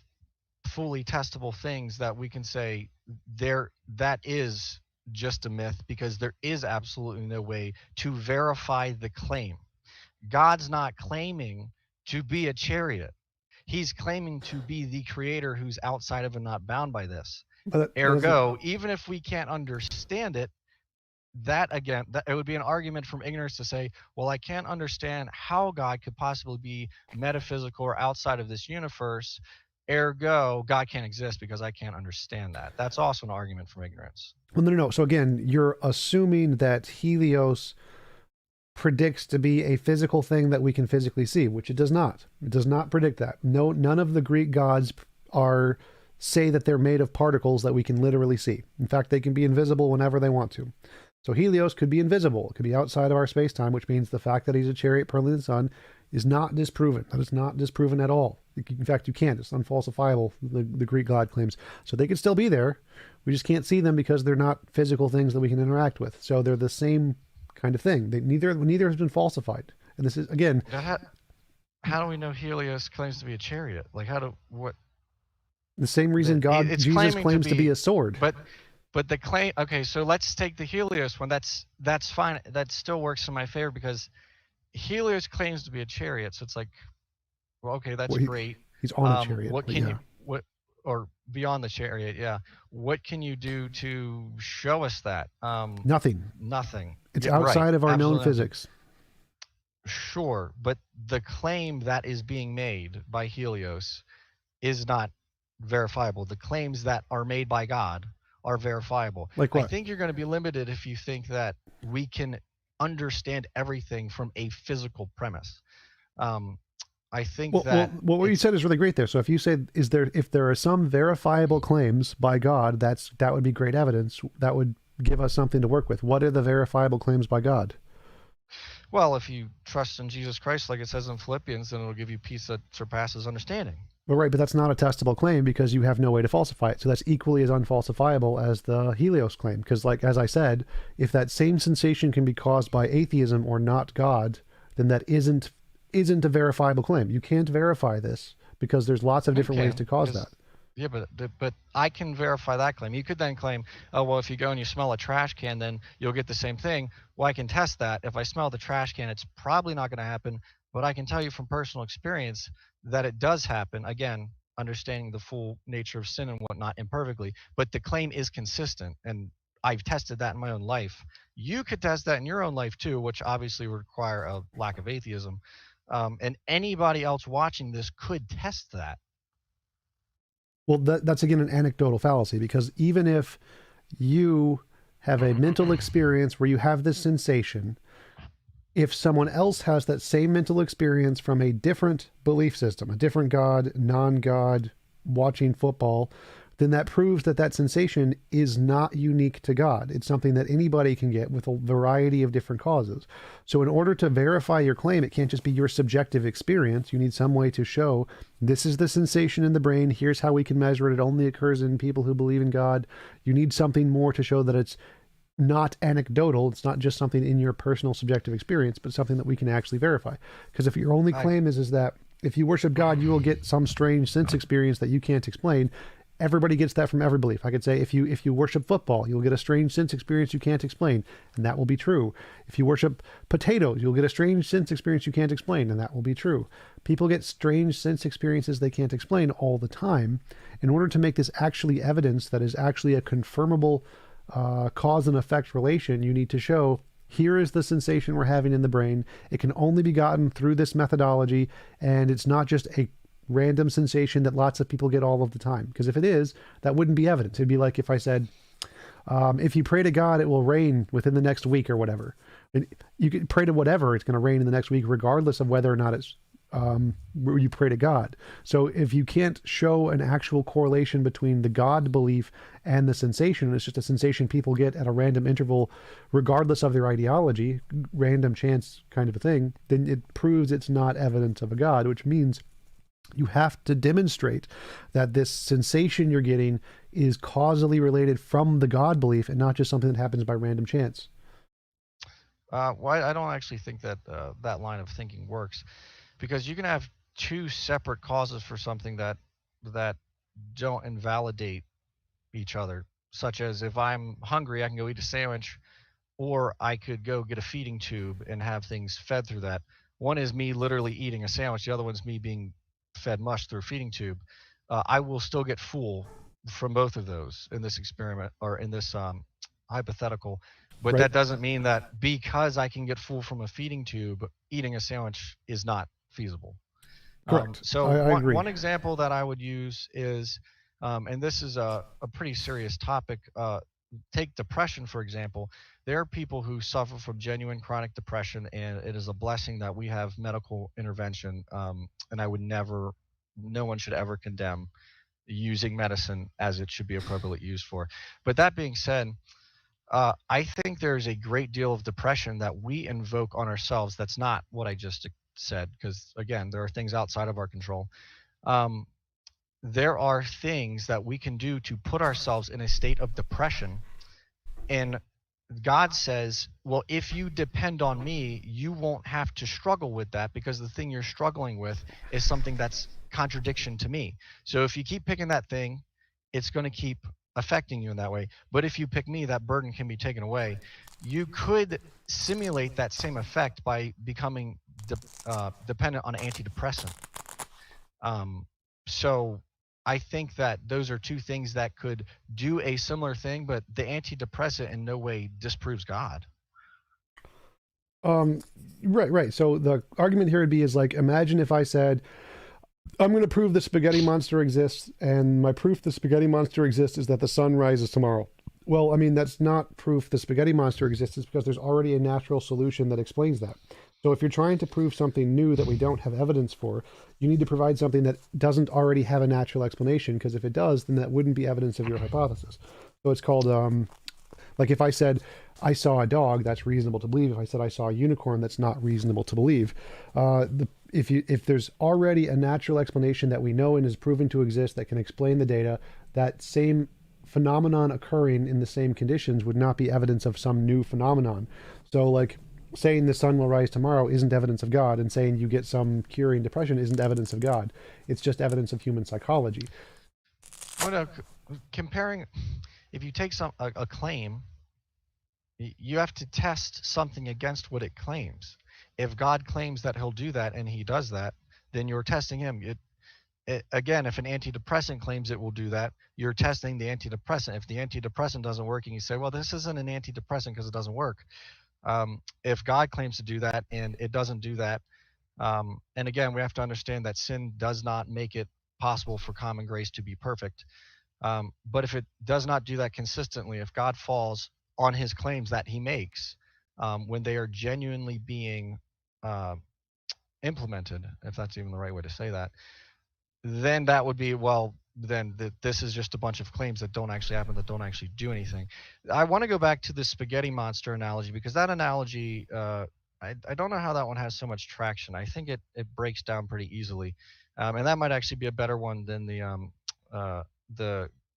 B: fully testable things that we can say that is just a myth, because there is absolutely no way to verify the claim. God's not claiming to be a chariot. He's claiming to be the creator who's outside of and not bound by this.
A: But
B: Ergo, even if we can't understand it, that again, it would be an argument from ignorance to say, well, I can't understand how God could possibly be metaphysical or outside of this universe. Ergo, God can't exist because I can't understand that. That's also an argument from ignorance.
A: well, no. So again, you're assuming that Helios predicts to be a physical thing that we can physically see, which it does not. It does not predict that. No, none of the Greek gods say that they're made of particles that we can literally see. In fact, they can be invisible whenever they want to. So Helios could be invisible. It could be outside of our space-time, which means the fact that he's a chariot pulling the sun is not disproven. That is not disproven at all. In fact, you can't. It's unfalsifiable, the Greek god claims. So they could still be there. We just can't see them because they're not physical things that we can interact with. So they're the same kind of thing. Neither has been falsified. And this is, again...
B: How do we know Helios claims to be a chariot? Like,
A: the same reason Jesus claims to be a sword.
B: But the claim, okay, so let's take the Helios one. That's fine. That still works in my favor because Helios claims to be a chariot. So it's like, well, okay, that's great.
A: He's on a chariot.
B: What can you, or beyond the chariot, yeah. What can you do to show us that?
A: Nothing.
B: Nothing.
A: It's outside of our known physics.
B: Sure, but the claim that is being made by Helios is not verifiable. The claims that are made by God are verifiable.
A: Like what?
B: I think you're going to be limited if you think that we can understand everything from a physical premise. I think
A: what you said is really great there. So if you say, if there are some verifiable claims by God, that would be great evidence. That would give us something to work with. What are the verifiable claims by God?
B: Well, if you trust in Jesus Christ, like it says in Philippians, then it'll give you peace that surpasses understanding.
A: Well, right, but that's not a testable claim because you have no way to falsify it. So that's equally as unfalsifiable as the Helios claim. Because, like as I said, if that same sensation can be caused by atheism or not God, then that isn't a verifiable claim. You can't verify this because there's lots of different ways to cause that.
B: Yeah, but I can verify that claim. You could then claim, oh, well, if you go and you smell a trash can, then you'll get the same thing. Well, I can test that. If I smell the trash can, it's probably not going to happen. But I can tell you from personal experience that it does happen. Again, understanding the full nature of sin and whatnot imperfectly. But the claim is consistent, and I've tested that in my own life. You could test that in your own life too, which obviously would require a lack of atheism. And anybody else watching this could test that.
A: Well, that's again an anecdotal fallacy, because even if you have a mental experience where you have this sensation, if someone else has that same mental experience from a different belief system, a different God, non-God, watching football, then that proves that sensation is not unique to God. It's something that anybody can get with a variety of different causes. So in order to verify your claim, it can't just be your subjective experience. You need some way to show this is the sensation in the brain. Here's how we can measure it. It only occurs in people who believe in God. You need something more to show that it's not anecdotal. It's not just something in your personal subjective experience, but something that we can actually verify. Because if your only claim is that if you worship God, you will get some strange sense experience that you can't explain, everybody gets that from every belief. I could say if you worship football, you'll get a strange sense experience you can't explain, and that will be true. If you worship potatoes, you'll get a strange sense experience you can't explain, and that will be true. People get strange sense experiences they can't explain all the time. In order to make this actually evidence that is actually a confirmable cause and effect relation, you need to show here is the sensation we're having in the brain. It can only be gotten through this methodology, and it's not just a random sensation that lots of people get all of the time. Because if it is, that wouldn't be evidence. It'd be like if I said, if you pray to God, it will rain within the next week or whatever. And you could pray to whatever, it's going to rain in the next week, regardless of whether or not it's you pray to God. So if you can't show an actual correlation between the God belief and the sensation, it's just a sensation people get at a random interval, regardless of their ideology, random chance kind of a thing, then it proves it's not evidence of a God, which means you have to demonstrate that this sensation you're getting is causally related from the God belief and not just something that happens by random chance.
B: Well, I don't actually think that that line of thinking works, because you can have two separate causes for something that don't invalidate each other. Such as if I'm hungry, I can go eat a sandwich, or I could go get a feeding tube and have things fed through that. One is me literally eating a sandwich. The other one's me being fed mush through a feeding tube. I will still get full from both of those in this experiment, or in this hypothetical. But
A: Right?
B: that doesn't mean that because I can get full from a feeding tube, eating a sandwich is not feasible.
A: Correct.
B: So
A: I
B: one,
A: agree.
B: one example that I would use is, and this is a pretty serious topic. Take depression, for example. There are people who suffer from genuine chronic depression, and it is a blessing that we have medical intervention. And I would never, no one should ever condemn using medicine as it should be appropriately used for. But that being said, I think there's a great deal of depression that we invoke on ourselves. That's not what I just said, because again, there are things outside of our control. Um, there are things that we can do to put ourselves in a state of depression, and God says, well, if you depend on me, you won't have to struggle with that, because the thing you're struggling with is something that's contradiction to me. So if you keep picking that thing, it's going to keep affecting you in that way. But if you pick me, that burden can be taken away. You could simulate that same effect by becoming dependent on antidepressant. Um, so I think that those are two things that could do a similar thing, but the antidepressant in no way disproves God.
A: Um, right. So the argument here would be is like, imagine if I said, I'm going to prove the spaghetti monster exists, and my proof the spaghetti monster exists is that the sun rises tomorrow. Well, I mean, that's not proof the spaghetti monster exists, because there's already a natural solution that explains that. So if you're trying to prove something new that we don't have evidence for, you need to provide something that doesn't already have a natural explanation, because if it does, then that wouldn't be evidence of your hypothesis. So it's called, like if I said, I saw a dog, that's reasonable to believe. If I said I saw a unicorn, that's not reasonable to believe. If there's already a natural explanation that we know and is proven to exist that can explain the data, that same phenomenon occurring in the same conditions would not be evidence of some new phenomenon. So like saying the sun will rise tomorrow isn't evidence of God, and saying you get some curing depression isn't evidence of God. It's just evidence of human psychology.
B: What comparing, if you take a claim, you have to test something against what it claims. If God claims that he'll do that and he does that, then you're testing him. Again, if an antidepressant claims it will do that, you're testing the antidepressant. If the antidepressant doesn't work and you say, well, this isn't an antidepressant because it doesn't work. If God claims to do that and it doesn't do that, and again, we have to understand that sin does not make it possible for common grace to be perfect. But if it does not do that consistently, if God falls on his claims that he makes, when they are genuinely being uh, implemented, if that's even the right way to say that, then that would be, well, then this is just a bunch of claims that don't actually happen, that don't actually do anything. I want to go back to the spaghetti monster analogy, because that analogy, I don't know how that one has so much traction. I think it breaks down pretty easily. And that might actually be a better one than the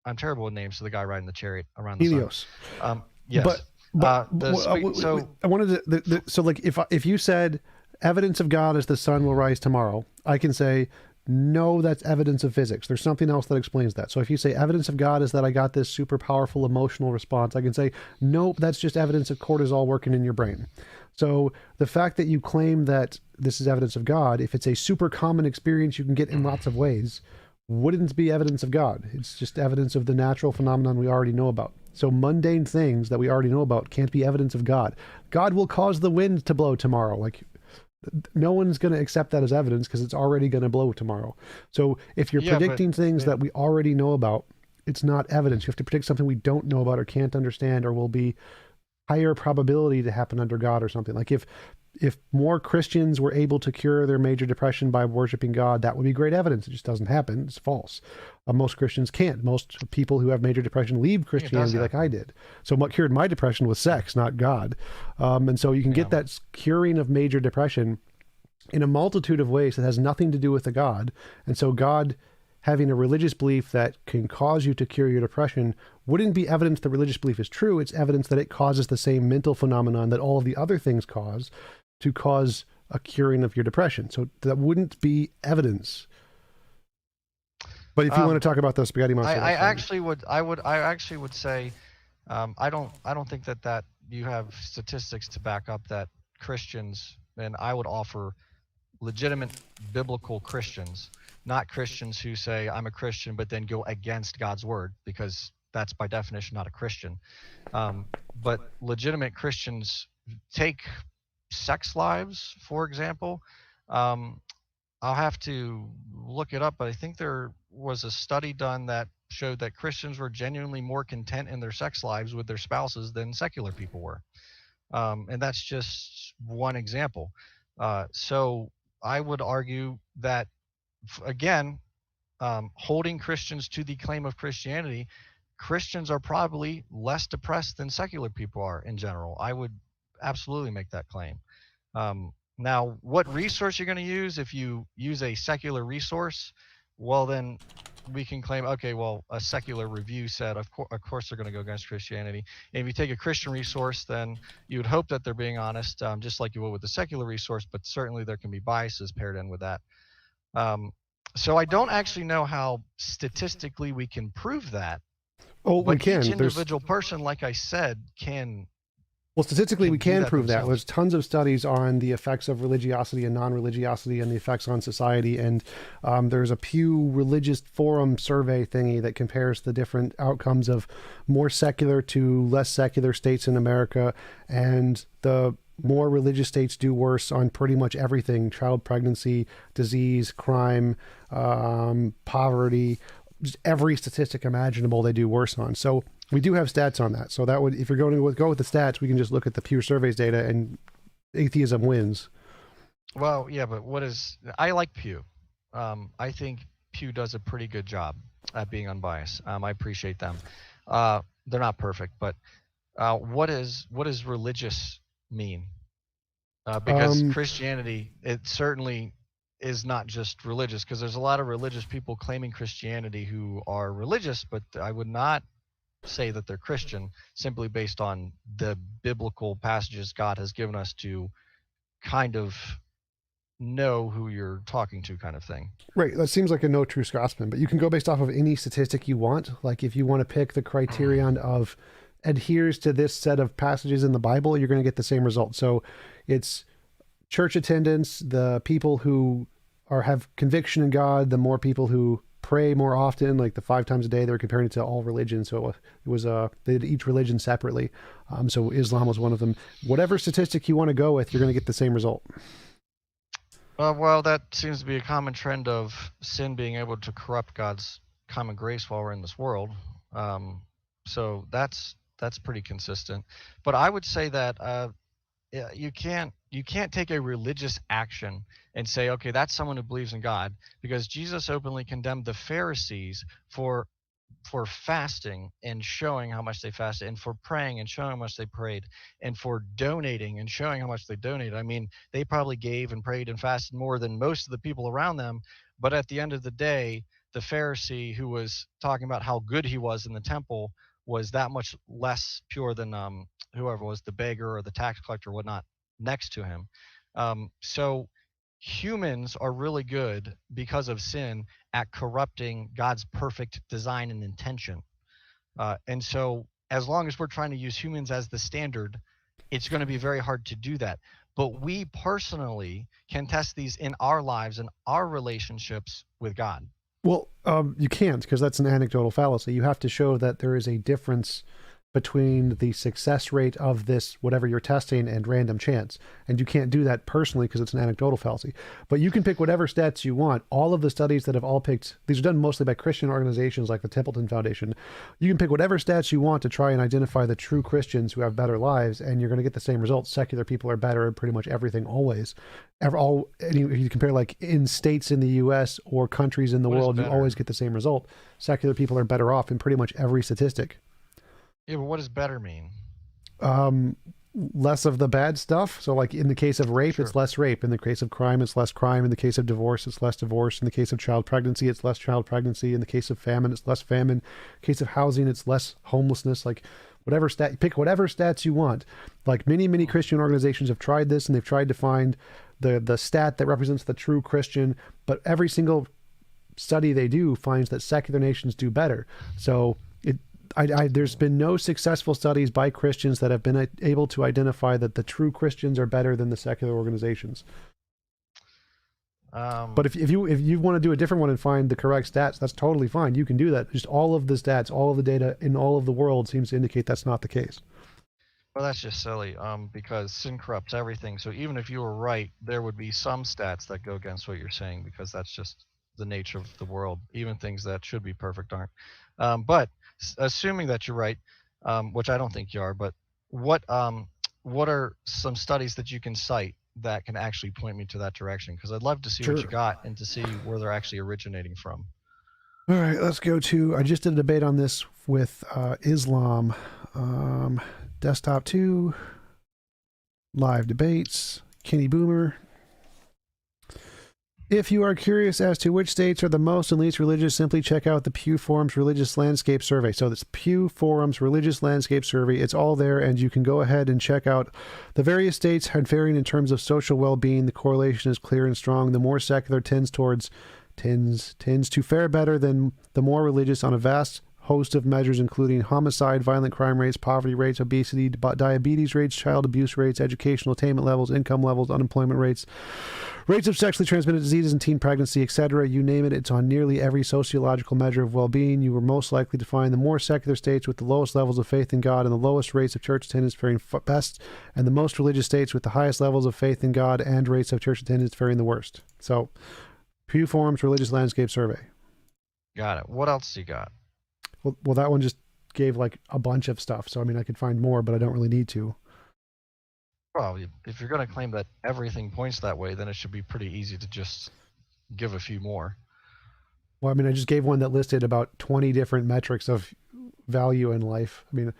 B: I'm terrible with names, so the guy riding the chariot around the sun.
A: Helios.
B: Yes.
A: But
B: So
A: I wanted to so like if you said evidence of God is the sun will rise tomorrow, I can say no, that's evidence of physics. There's something else that explains that. So if you say evidence of God is that I got this super powerful emotional response, I can say, nope, that's just evidence of cortisol working in your brain. So the fact that you claim that this is evidence of God, if it's a super common experience you can get in lots of ways, wouldn't be evidence of God. It's just evidence of the natural phenomenon we already know about. So mundane things that we already know about can't be evidence of God. God will cause the wind to blow tomorrow. Like, no one's going to accept that as evidence because it's already going to blow tomorrow. So if you're
B: Yeah, but
A: predicting things
B: it,
A: that we already know about, it's not evidence. You have to predict something we don't know about or can't understand or will be higher probability to happen under God or something. Like if more Christians were able to cure their major depression by worshiping God, that would be great evidence. It just doesn't happen. It's false. Most Christians can't. Most people who have major depression leave
B: I think it does
A: Christianity like I
B: happen.
A: did. So what cured my depression was sex, not God. And so you can
B: Yeah.
A: get that curing of major depression in a multitude of ways that has nothing to do with the God. And so God having a religious belief that can cause you to cure your depression wouldn't be evidence the religious belief is true. It's evidence that it causes the same mental phenomenon that all of the other things cause to cause a curing of your depression. So that wouldn't be evidence. But if you want
B: Um,
A: to talk about the spaghetti monster,
B: I
A: that's fine.
B: actually would say I don't think that you have statistics to back up that Christians, and I would offer legitimate biblical Christians, not Christians who say I'm a Christian but then go against God's word, because that's by definition not a Christian. But legitimate Christians take sex lives, for example. Um, I'll have to look it up, but I think there was a study done that showed that Christians were genuinely more content in their sex lives with their spouses than secular people were. And that's just one example. So I would argue that, again, holding Christians to the claim of Christianity, Christians are probably less depressed than secular people are in general. I would absolutely make that claim. Now, what resource you're going to use? If you use a secular resource, well, then we can claim, okay, well, a secular review said, of course, they're going to go against Christianity. And if you take a Christian resource, then you would hope that they're being honest, just like you would with a secular resource, but certainly there can be biases paired in with that. Um, so I don't actually know how statistically we can prove that,
A: Oh, we
B: but each
A: can. There's
B: individual person, like I said,
A: Well, statistically, we
B: can do
A: can
B: that
A: prove that. There's
B: themselves.
A: tons of studies on the effects of religiosity and non-religiosity and the effects on society. And there's a Pew Religious Forum survey thingy that compares the different outcomes of more secular to less secular states in America. And the more religious states do worse on pretty much everything: child pregnancy, disease, crime, poverty, just every statistic imaginable they do worse on. So we do have stats on that. So that would, if you're going to go with the stats, we can just look at the Pew Surveys data and atheism wins.
B: Well, yeah, but I like Pew. I think Pew does a pretty good job at being unbiased. I appreciate them. They're not perfect, but what does religious mean? Because
A: Um,
B: Christianity, it certainly is not just religious, because there's a lot of religious people claiming Christianity who are religious, but I would not say that they're Christian simply based on the biblical passages God has given us to kind of know who you're talking to, kind of thing.
A: right. That seems like a no true Scotsman, but you can go based off of any statistic you want. Like if you want to pick the criterion of adheres to this set of passages in the Bible, you're going to get the same result. So it's church attendance, the people who have conviction in God, the more people who pray more often, like the 5 times a day. They were comparing it to all religions, so it was they did each religion separately. So Islam was one of them. Whatever statistic you want to go with, you're going to get the same result.
B: Well, that seems to be a common trend of sin being able to corrupt God's common grace while we're in this world. Um, so that's pretty consistent. But I would say that yeah, you can't take a religious action and say, okay, that's someone who believes in God, because Jesus openly condemned the Pharisees for fasting and showing how much they fasted, and for praying and showing how much they prayed, and for donating and showing how much they donated. I mean, they probably gave and prayed and fasted more than most of the people around them, but at the end of the day, the Pharisee who was talking about how good he was in the temple was that much less pure than whoever was the beggar or the tax collector or whatnot next to him. So humans are really good because of sin at corrupting God's perfect design and intention. And so, as long as we're trying to use humans as the standard, it's going to be very hard to do that. But we personally can test these in our lives and our relationships with God.
A: Well, you can't, because that's an anecdotal fallacy. You have to show that there is a difference between the success rate of this, whatever you're testing, and random chance. And you can't do that personally because it's an anecdotal fallacy. But you can pick whatever stats you want. All of the studies that have all picked, these are done mostly by Christian organizations like the Templeton Foundation. You can pick whatever stats you want to try and identify the true Christians who have better lives, and you're going to get the same results. Secular people are better at pretty much everything always. If you compare like in states in the U.S. or countries in the world, you always get the same result. Secular people are better off in pretty much every statistic.
B: Yeah, but what does better mean?
A: Less of the bad stuff. So like in the case of rape,
B: Sure.
A: it's less rape. In the case of crime, it's less crime. In the case of divorce, it's less divorce. In the case of child pregnancy, it's less child pregnancy. In the case of famine, it's less famine. In the case of housing, it's less homelessness. Like whatever stat, pick whatever stats you want. Like many Christian organizations have tried this, and they've tried to find the stat that represents the true Christian, but every single study they do finds that secular nations do better. So there's been no successful studies by Christians that have been able to identify that the true Christians are better than the secular organizations. But if you want to do a different one and find the correct stats, that's totally fine. You can do that. Just all of the stats, all of the data in all of the world seems to indicate that's not the case.
B: Well, that's just silly, because sin corrupts everything. So even if you were right, there would be some stats that go against what you're saying, because that's just the nature of the world. Even things that should be perfect aren't. But assuming that you're right, which I don't think you are, but what are some studies that you can cite that can actually point me to that direction? Because I'd love to see what you got and to see where they're actually originating from.
A: All right, let's go to, I just did a debate on this with Islam. Desktop 2, live debates, Kenny Boomer. If you are curious as to which states are the most and least religious, simply check out the Pew Forum's Religious Landscape Survey. So that's Pew Forum's Religious Landscape Survey. It's all there, and you can go ahead and check out the various states varying in terms of social well-being. The correlation is clear and strong. The more secular tends to fare better than the more religious on a vast host of measures, including homicide, violent crime rates, poverty rates, obesity, diabetes rates, child abuse rates, educational attainment levels, income levels, unemployment rates, rates of sexually transmitted diseases and teen pregnancy, etc. You name it, it's on nearly every sociological measure of well-being. You are most likely to find the more secular states with the lowest levels of faith in God and the lowest rates of church attendance faring best, and the most religious states with the highest levels of faith in God and rates of church attendance faring the worst. So, Pew Forum's Religious Landscape Survey.
B: Got it. What else you got?
A: Well, that one just gave like a bunch of stuff. So, I mean, I could find more, but I don't really need to.
B: Well, if you're going to claim that everything points that way, then it should be pretty easy to just give a few more.
A: Well, I mean, I just gave one that listed about 20 different metrics of value in life. I mean,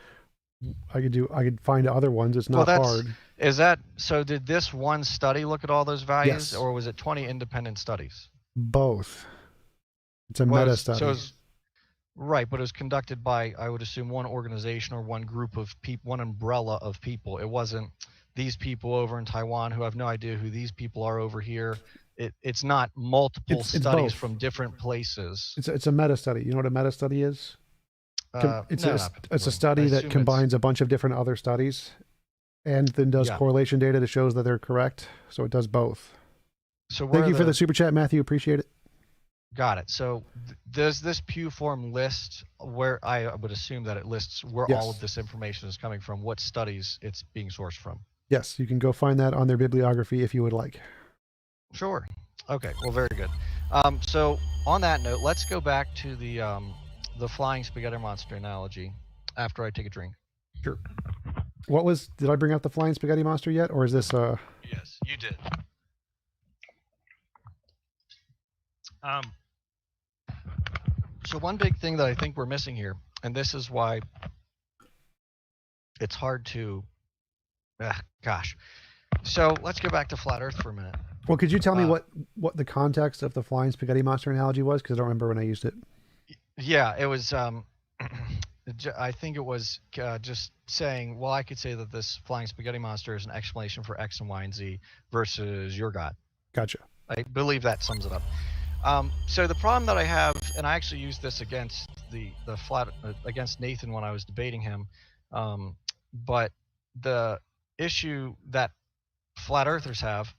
A: I could find other ones. It's not hard.
B: Is that, so did this one study look at all those values?
A: Yes.
B: Or was it 20 independent studies?
A: Both. It's a meta study.
B: Right, but it was conducted by, I would assume, one organization or one group of people, one umbrella of people. It wasn't these people over in Taiwan who have no idea who these people are over here. It's not multiple studies from different places.
A: It's a meta study. You know what a meta study is? It's a study that combines a bunch of different other studies and then does correlation data that shows that they're correct. So it does both. So thank you for the super chat, Matthew. Appreciate it.
B: Got it. So does this Pew Forum list where, I would assume that it lists where all of this information is coming from, what studies it's being sourced from?
A: Yes, you can go find that on their bibliography if you would like.
B: Sure. Okay, well, very good. So on that note, let's go back to the flying spaghetti monster analogy after I take a drink.
A: Sure. Did I bring out the flying spaghetti monster yet, or is this
B: Yes, you did. So one big thing that I think we're missing here, and this is why it's hard to, So let's go back to flat Earth for a minute.
A: Well, could you tell me what the context of the flying spaghetti monster analogy was? Because I don't remember when I used it.
B: Yeah, it was, I think it was just saying, well, I could say that this flying spaghetti monster is an explanation for X and Y and Z versus your God.
A: Gotcha.
B: I believe that sums it up. So the problem that I have, and I actually used this against the flat against Nathan when I was debating him, but the issue that flat earthers have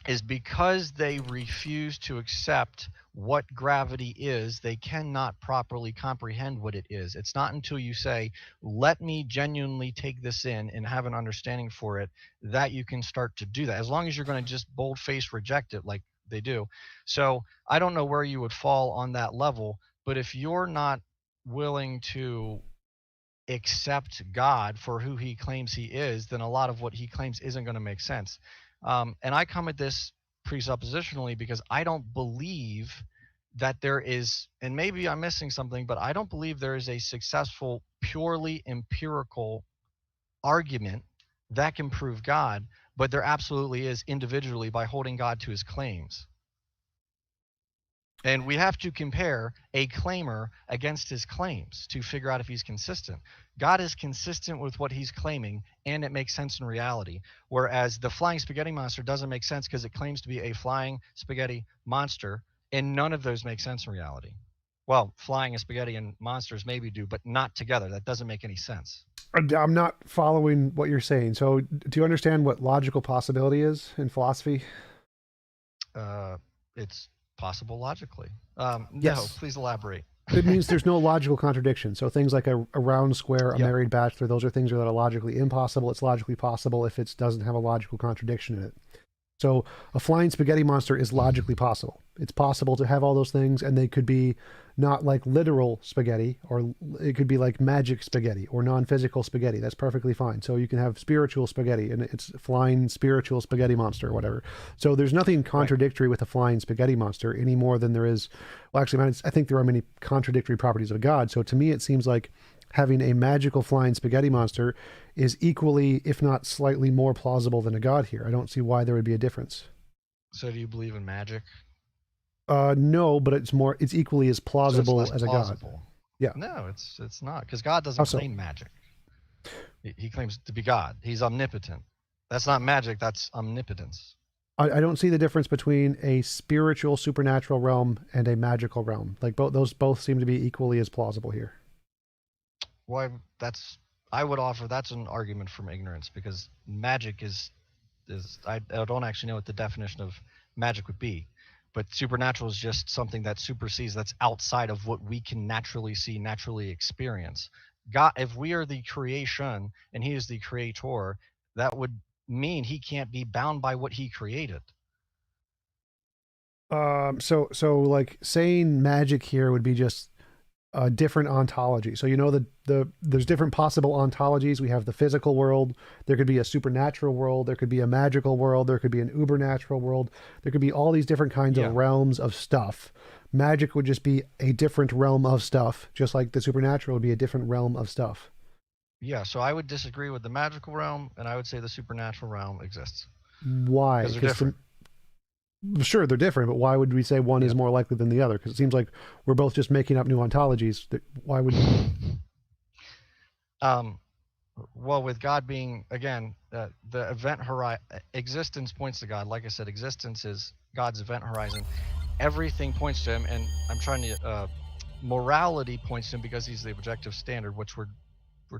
B: is because they refuse to accept what gravity is, they cannot properly comprehend what it is. It's not until you say, let me genuinely take this in and have an understanding for it, that you can start to do that. As long as you're going to just bold face reject it like they do. So I don't know where you would fall on that level, but if you're not willing to accept God for who he claims he is, then a lot of what he claims isn't going to make sense. And I come at this presuppositionally because I don't believe that there is, and maybe I'm missing something, but I don't believe there is a successful, purely empirical argument that can prove God, but there absolutely is individually by holding God to his claims. And we have to compare a claimer against his claims to figure out if he's consistent. God is consistent with what he's claiming, and it makes sense in reality. Whereas the flying spaghetti monster doesn't make sense because it claims to be a flying spaghetti monster, and none of those make sense in reality. Well, flying a spaghetti and monsters maybe do, but not together. That doesn't make any sense.
A: I'm not following what you're saying. So, do you understand what logical possibility is in philosophy?
B: It's possible logically. No,
A: Yes.
B: please elaborate.
A: It means there's no logical contradiction. So things like a round square, a
B: Yep.
A: married bachelor, those are things that are logically impossible. It's logically possible if it doesn't have a logical contradiction in it. So a flying spaghetti monster is logically possible. It's possible to have all those things, and they could be not like literal spaghetti, or it could be like magic spaghetti or non-physical spaghetti. That's perfectly fine. So you can have spiritual spaghetti, and it's flying spiritual spaghetti monster or whatever. So there's nothing contradictory with a flying spaghetti monster any more than there is. Well, actually, I think there are many contradictory properties of God. So to me, it seems like having a magical flying spaghetti monster is equally, if not slightly more plausible than a god here. I don't see why there would be a difference.
B: So do you believe in magic?
A: No, but it's equally as
B: So it's
A: plausible
B: less
A: as a god.
B: plausible.
A: Yeah.
B: No, it's not, because God
A: How
B: doesn't
A: so?
B: claim magic. He claims to be God. He's omnipotent. That's not magic. That's omnipotence.
A: I don't see the difference between a spiritual supernatural realm and a magical realm. Like those both seem to be equally as plausible here.
B: Why? That's I would offer that's an argument from ignorance, because magic is I don't actually know what the definition of magic would be, but supernatural is just something that supersedes, that's outside of what we can naturally see, naturally experience. God, if we are the creation and he is the creator, that would mean he can't be bound by what he created.
A: So like saying magic here would be just a different ontology. So you know there's different possible ontologies. We have the physical world. There could be a supernatural world. There could be a magical world. There could be an ubernatural world. There could be all these different kinds
B: Yeah.
A: of realms of stuff. Magic would just be a different realm of stuff, just like the supernatural would be a different realm of stuff.
B: Yeah, so I would disagree with the magical realm, and I would say the supernatural realm exists
A: Why?
B: because they're
A: Because
B: different.
A: sure, they're different, but why would we say one is
B: Yep.
A: more likely than the other? Because it seems like we're both just making up new ontologies. Why would?
B: Um, well, with God being, again, the event horizon, existence points to God. Like I said, existence is God's event horizon. Everything points to him, and I'm trying to morality points to him because he's the objective standard, which we're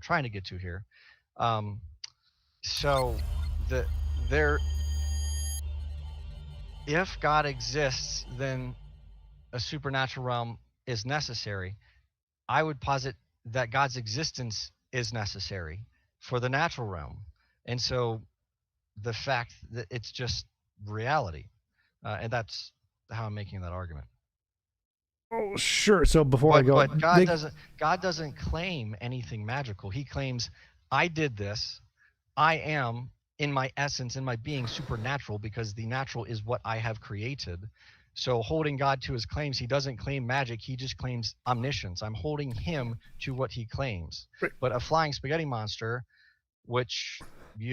B: trying to get to here. Um, so the there, if God exists, then a supernatural realm is necessary. I would posit that God's existence is necessary for the natural realm. And so the fact that it's just reality, and that's how I'm making that argument.
A: Oh, sure. So before I go,
B: But God doesn't claim anything magical. He claims, I did this. I am in my essence, in my being, supernatural, because the natural is what I have created. So holding God to his claims, he doesn't claim magic, he just claims omniscience. I'm holding him to what he claims. But a flying spaghetti monster, which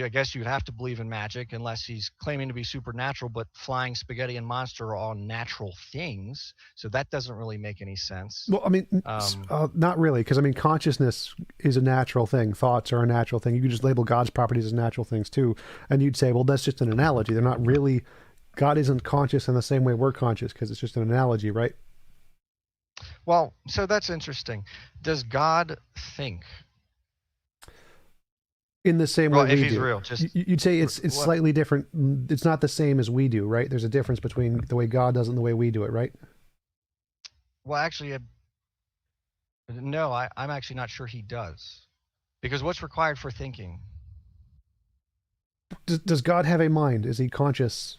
B: I guess you'd have to believe in magic unless he's claiming to be supernatural, but flying spaghetti and monster are all natural things. So that doesn't really make any sense.
A: well, I mean, not really, because I mean, consciousness is a natural thing. Thoughts are a natural thing. You could just label God's properties as natural things too, and you'd say, well, that's just an analogy. They're not really God isn't conscious in the same way we're conscious because it's just an analogy, right?
B: Well, so that's interesting. Does God think?
A: In the same way
B: Well, if
A: we
B: he's
A: do.
B: real, just
A: You'd say it's
B: what?
A: slightly different. It's not the same as we do, right? There's a difference between the way God does it and the way we do it, right?
B: Well, actually, no. I'm actually not sure he does, because what's required for thinking?
A: Does God have a mind? Is he conscious?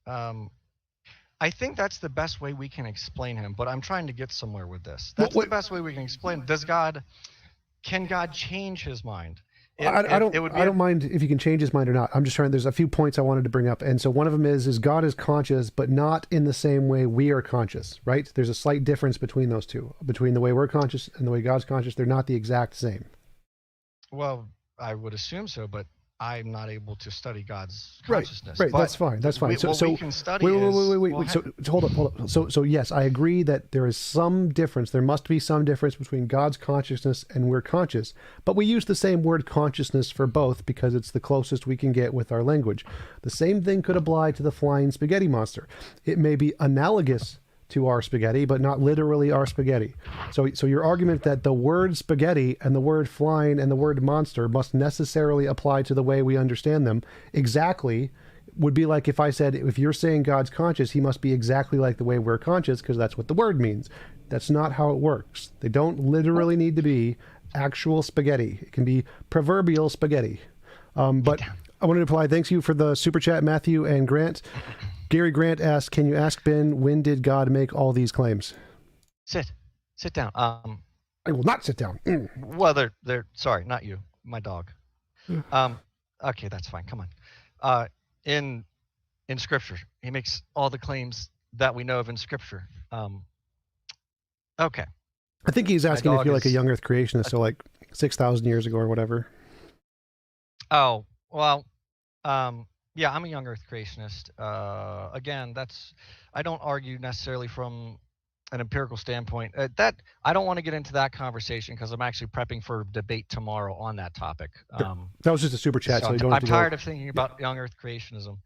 B: Um, I think that's the best way we can explain him. But I'm trying to get somewhere with this.
A: What,
B: That's the
A: what,
B: best way we can explain. Can God change his mind?
A: I
B: It
A: don't
B: would
A: I
B: be a
A: don't mind if you can change his mind or not. I'm just trying. There's a few points I wanted to bring up, and so one of them is God is conscious, but not in the same way we are conscious. Right? There's a slight difference between those two, between the way we're conscious and the way God's conscious. They're not the exact same.
B: well, I would assume so, but I'm not able to study God's
A: Right,
B: consciousness.
A: right. That's
B: But
A: fine. That's fine. So,
B: what we
A: so
B: can study
A: wait, wait, wait,
B: is
A: wait, wait,
B: well,
A: wait. So, hold up. So, yes, I agree that there is some difference. There must be some difference between God's consciousness and we're conscious. But we use the same word consciousness for both because it's the closest we can get with our language. The same thing could apply to the flying spaghetti monster. It may be analogous to our spaghetti, but not literally our spaghetti. So your argument that the word spaghetti and the word flying and the word monster must necessarily apply to the way we understand them exactly would be like if I said, if you're saying God's conscious, he must be exactly like the way we're conscious because that's what the word means. That's not how it works. They don't literally need to be actual spaghetti. It can be proverbial spaghetti. But I wanted to apply. Thanks you for the super chat, Matthew and Grant. Gary Grant asked, "Can you ask Ben when did God make all these claims?"
B: sit down.
A: I will not sit down.
B: Well, they're sorry, not you, my dog. Um, okay, that's fine. Come on. In Scripture, he makes all the claims that we know of in Scripture. Okay,
A: I think he's
B: my
A: asking if
B: dog
A: you're like a
B: is.
A: young Earth creationist, so like 6,000 years ago or whatever.
B: Oh well, yeah, I'm a young Earth creationist. Again, I don't argue necessarily from an empirical standpoint. That I don't want to get into that conversation because I'm actually prepping for debate tomorrow on that topic.
A: Sure. That was just a super chat, so you don't have
B: I'm
A: to go.
B: tired of thinking about young Earth creationism.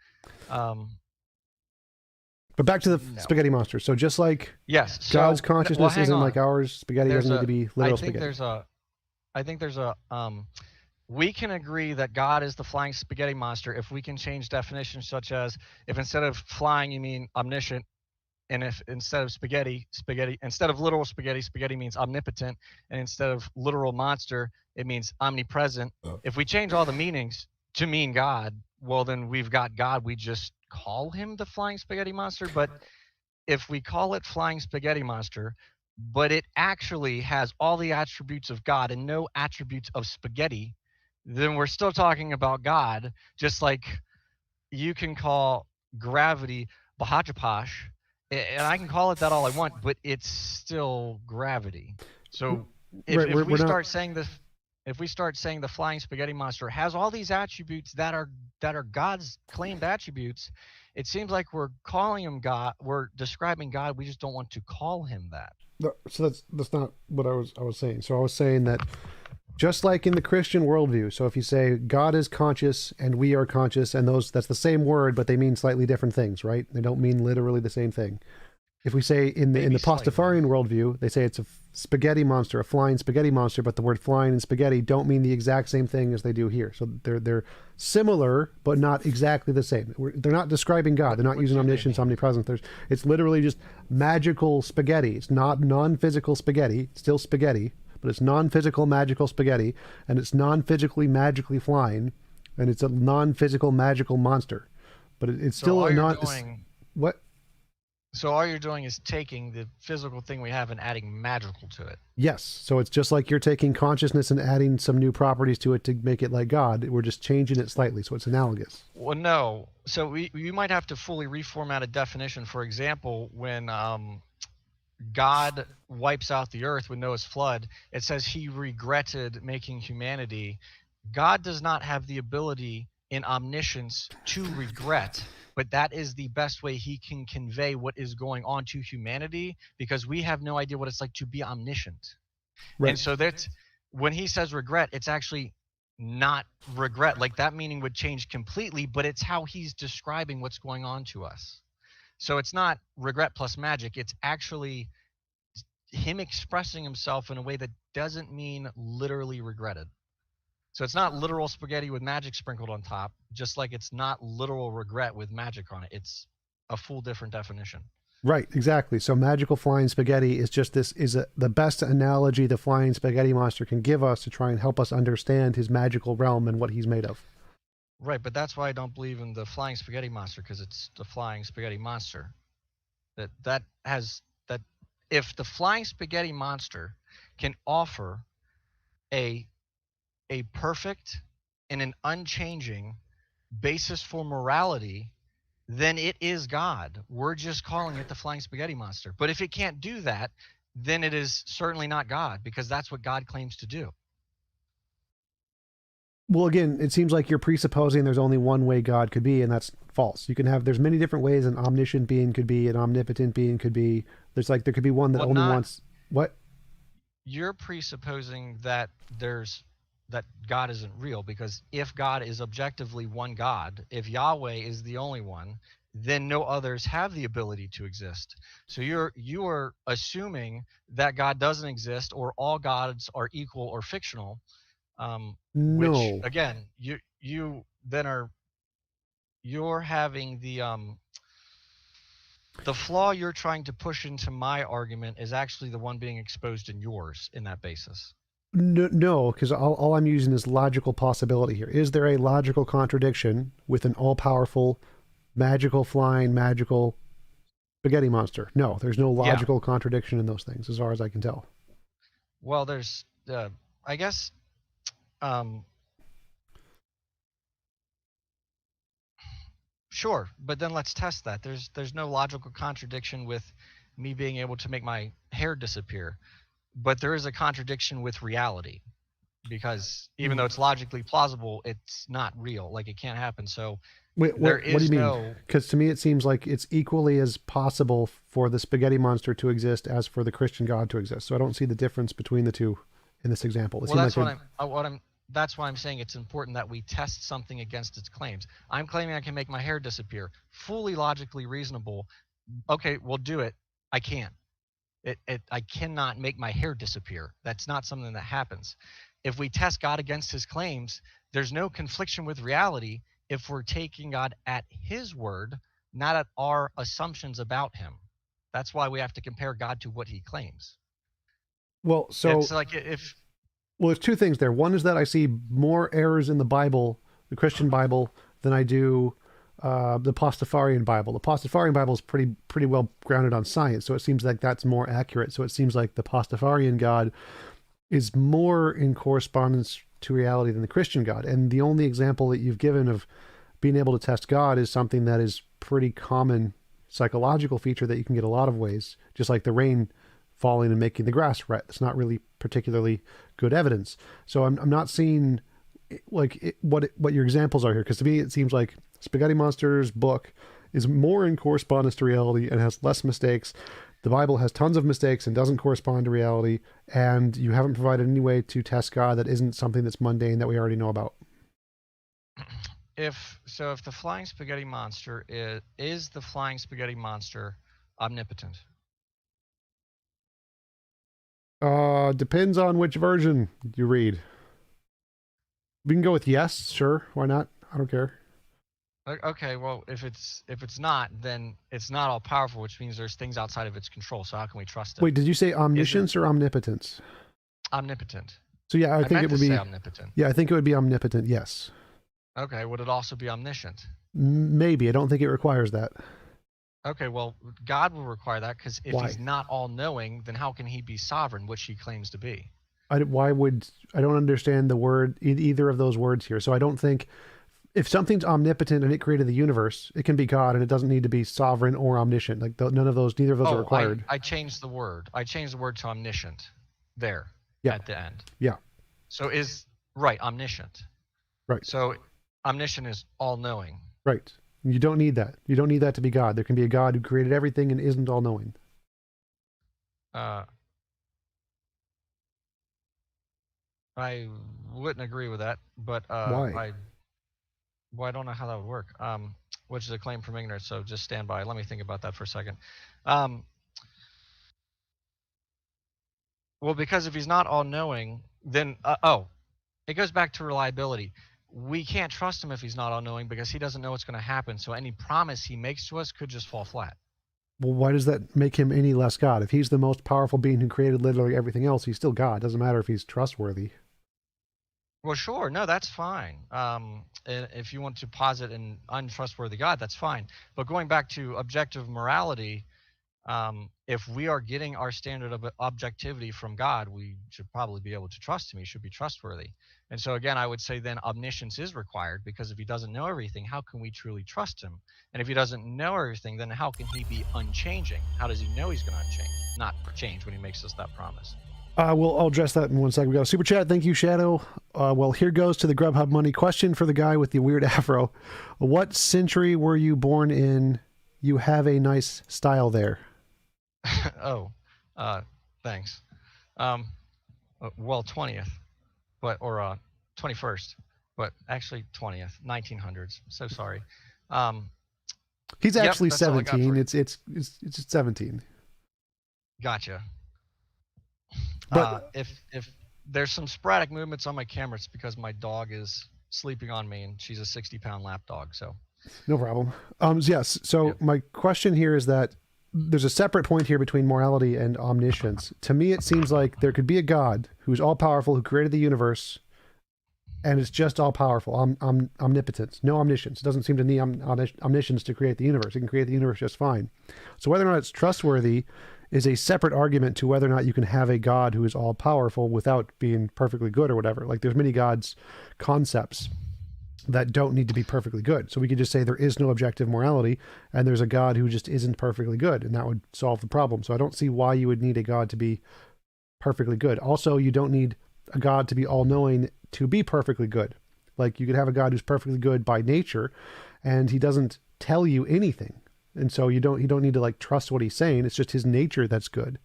A: But back to the
B: No.
A: spaghetti monster. So just like
B: Yes.
A: God's
B: So,
A: consciousness isn't like ours, spaghetti
B: There's
A: doesn't need
B: a.
A: to be
B: I
A: literal
B: think
A: spaghetti.
B: there's a. We can agree that God is the flying spaghetti monster if we can change definitions such as if instead of flying you mean omniscient, and if instead of spaghetti instead of literal spaghetti means omnipotent, and instead of literal monster it means omnipresent. If we change all the meanings to mean God, well then we've got God. We just call him the flying spaghetti monster. But if we call it flying spaghetti monster, but it actually has all the attributes of God and no attributes of spaghetti, then we're still talking about God. Just like you can call gravity Bahajapash, and I can call it that all I want, but it's still gravity. So
A: Right,
B: if we
A: we're not.
B: start saying this, if we start saying the flying spaghetti monster has all these attributes that are God's claimed attributes, it seems like we're calling him God. We're describing God. We just don't want to call him that.
A: So that's not what I was saying. So I was saying that just like in the Christian worldview. So if you say God is conscious and we are conscious, and that's the same word, but they mean slightly different things, right? They don't mean literally the same thing. If we say in the
B: Maybe slightly.
A: Pastafarian worldview, they say it's a spaghetti monster, a flying spaghetti monster, but the word flying and spaghetti don't mean the exact same thing as they do here. So they're similar, but not exactly the same. They're not describing God. They're not using omniscience, omnipresence. It's literally just magical spaghetti. It's not non-physical spaghetti. It's still spaghetti, but it's non-physical magical spaghetti, and it's non-physically magically flying, and it's a non-physical magical monster. But it's
B: So
A: still
B: all
A: a
B: you're
A: non.
B: doing,
A: What?
B: so all you're doing is taking the physical thing we have and adding magical to it.
A: Yes. So it's just like you're taking consciousness and adding some new properties to it to make it like God. We're just changing it slightly, so it's analogous.
B: Well, no. So you might have to fully reformat a definition. For example, when God wipes out the earth with Noah's flood, it says he regretted making humanity. God does not have the ability in omniscience to regret, but that is the best way he can convey what is going on to humanity, because we have no idea what it's like to be omniscient.
A: Right.
B: And so that's when he says regret, it's actually not regret. Like that meaning would change completely, but it's how he's describing what's going on to us. So it's not regret plus magic. It's actually him expressing himself in a way that doesn't mean literally regretted. So it's not literal spaghetti with magic sprinkled on top, just like it's not literal regret with magic on it. It's a full different definition.
A: Right, exactly. So magical flying spaghetti is just the best analogy the flying spaghetti monster can give us to try and help us understand his magical realm and what he's made of.
B: Right, but that's why I don't believe in the flying spaghetti monster, because it's the flying spaghetti monster. That has that if the flying spaghetti monster can offer a a perfect and an unchanging basis for morality, then it is God. We're just calling it the flying spaghetti monster. But if it can't do that, then it is certainly not God, because that's what God claims to do.
A: Well, again, it seems like you're presupposing there's only one way God could be, and that's false. You can have there's many different ways an omniscient being could be, an omnipotent being could be. There's like there could be one that
B: Well,
A: only
B: not
A: wants what?
B: you're presupposing that there's that God isn't real, because if God is objectively one God, if Yahweh is the only one, then no others have the ability to exist. So you are assuming that God doesn't exist, or all gods are equal or fictional, which
A: No.
B: again you then are you're having the flaw you're trying to push into my argument is actually the one being exposed in yours in that basis.
A: No, no, because all I'm using is logical possibility here. Is there a logical contradiction with an all-powerful, magical flying, magical spaghetti monster? No, there's no
B: Yeah.
A: logical contradiction in those things, as far as I can tell.
B: Well, there's I guess um sure, but then let's test that. There's no logical contradiction with me being able to make my hair disappear, but there is a contradiction with reality, because even though it's logically plausible, it's not real. Like it can't happen. So
A: Wait,
B: there
A: what do you
B: is
A: mean?
B: no
A: Because to me, it seems like it's equally as possible for the spaghetti monster to exist as for the Christian God to exist. So I don't see the difference between the two in this example. It
B: well,
A: seems like
B: that's
A: they're
B: what I'm that's why I'm saying it's important that we test something against its claims. I'm claiming I can make my hair disappear. Fully logically reasonable. Okay, we'll do it. I can't. I cannot make my hair disappear. That's not something that happens. If we test God against his claims, there's no confliction with reality if we're taking God at his word, not at our assumptions about him. That's why we have to compare God to what he claims.
A: well.
B: It's
A: So
B: like if
A: well, there's two things there. One is that I see more errors in the Bible, the Christian Bible, than I do the Pastafarian Bible. The Pastafarian Bible is pretty well grounded on science, so it seems like that's more accurate. So it seems like the Pastafarian God is more in correspondence to reality than the Christian God. And the only example that you've given of being able to test God is something that is pretty common psychological feature that you can get a lot of ways, just like the rain falling and making the grass wet. It's not really particularly good evidence. So I'm not seeing what your examples are here, because to me it seems like Spaghetti Monster's book is more in correspondence to reality and has less mistakes. The Bible has tons of mistakes and doesn't correspond to reality, and you haven't provided any way to test God that isn't something that's mundane that we already know about.
B: if the flying spaghetti monster is the flying spaghetti monster omnipotent?
A: Depends on which version you read. We can go with yes, sure. Why not? I don't care.
B: Okay, well, if it's not, then it's not all powerful, which means there's things outside of its control. So how can we trust it?
A: Wait, did you say
B: Is it
A: omniscience or omnipotence?
B: omnipotent?
A: So yeah, I
B: I
A: think
B: meant
A: it
B: to
A: would
B: say
A: be.
B: omnipotent.
A: Yeah, I think it would be omnipotent. Yes,
B: Okay, would it also be omniscient?
A: maybe. I don't think it requires that.
B: Okay, well, God will require that, because if
A: Why?
B: he's not all knowing, then how can he be sovereign, which he claims to be?
A: Why would I don't understand the word either of those words here. So I don't think if something's omnipotent and it created the universe, it can be God, and it doesn't need to be sovereign or omniscient. Like none of those, neither of those are
B: Oh, I
A: required.
B: I changed the word. I changed the word to omniscient there
A: Yeah,
B: at the end.
A: yeah,
B: So is right, omniscient.
A: right,
B: So omniscient is all knowing.
A: right. You don't need that. You don't need that to be God. There can be a God who created everything and isn't all knowing.
B: Uh, I wouldn't agree with that, but
A: Why?
B: I don't know how that would work. Which is a claim from ignorance. So just stand by. Let me think about that for a second. Um, well, because if he's not all knowing, then it goes back to reliability. We can't trust him if he's not all knowing because he doesn't know what's going to happen. So any promise he makes to us could just fall flat.
A: Well, why does that make him any less God? If he's the most powerful being who created literally everything else, he's still God. Doesn't matter if he's trustworthy.
B: Well, sure. No, that's fine. If you want to posit an untrustworthy God, that's fine. But going back to objective morality, if we are getting our standard of objectivity from God, we should probably be able to trust him. He should be trustworthy. And so, again, I would say then omniscience is required because if he doesn't know everything, how can we truly trust him? And if he doesn't know everything, then how can he be unchanging? How does he know he's going to not change when he makes us that promise?
A: I'll address that in 1 second. We got a super chat. Thank you, Shadow. Well, here goes to the Grubhub money question for the guy with the weird afro. What century were you born in? You have a nice style there.
B: Oh, thanks. Um, well, 20th, or 21st, but actually 20th, 1900s. So sorry.
A: He's
B: Yep,
A: actually
B: that's all I got for
A: 17.
B: you.
A: It's 17.
B: Gotcha.
A: But
B: If there's some sporadic movements on my camera, it's because my dog is sleeping on me, and she's a 60-pound lap dog. So
A: no problem. Yes. So
B: yep.
A: my question here is that there's a separate point here between morality and omniscience. To me, it seems like there could be a God who's all powerful, who created the universe, and it's just all powerful, omnipotence, no omniscience. It doesn't seem to need omniscience to create the universe. It can create the universe just fine. So whether or not it's trustworthy is a separate argument to whether or not you can have a God who is all powerful without being perfectly good or whatever. Like there's many gods concepts that don't need to be perfectly good. So we could just say there is no objective morality and there's a God who just isn't perfectly good, and that would solve the problem. So I don't see why you would need a God to be perfectly good. Also, you don't need a God to be all-knowing to be perfectly good. Like you could have a God who's perfectly good by nature and he doesn't tell you anything. And so you don't need to like trust what he's saying. It's just his nature that's good.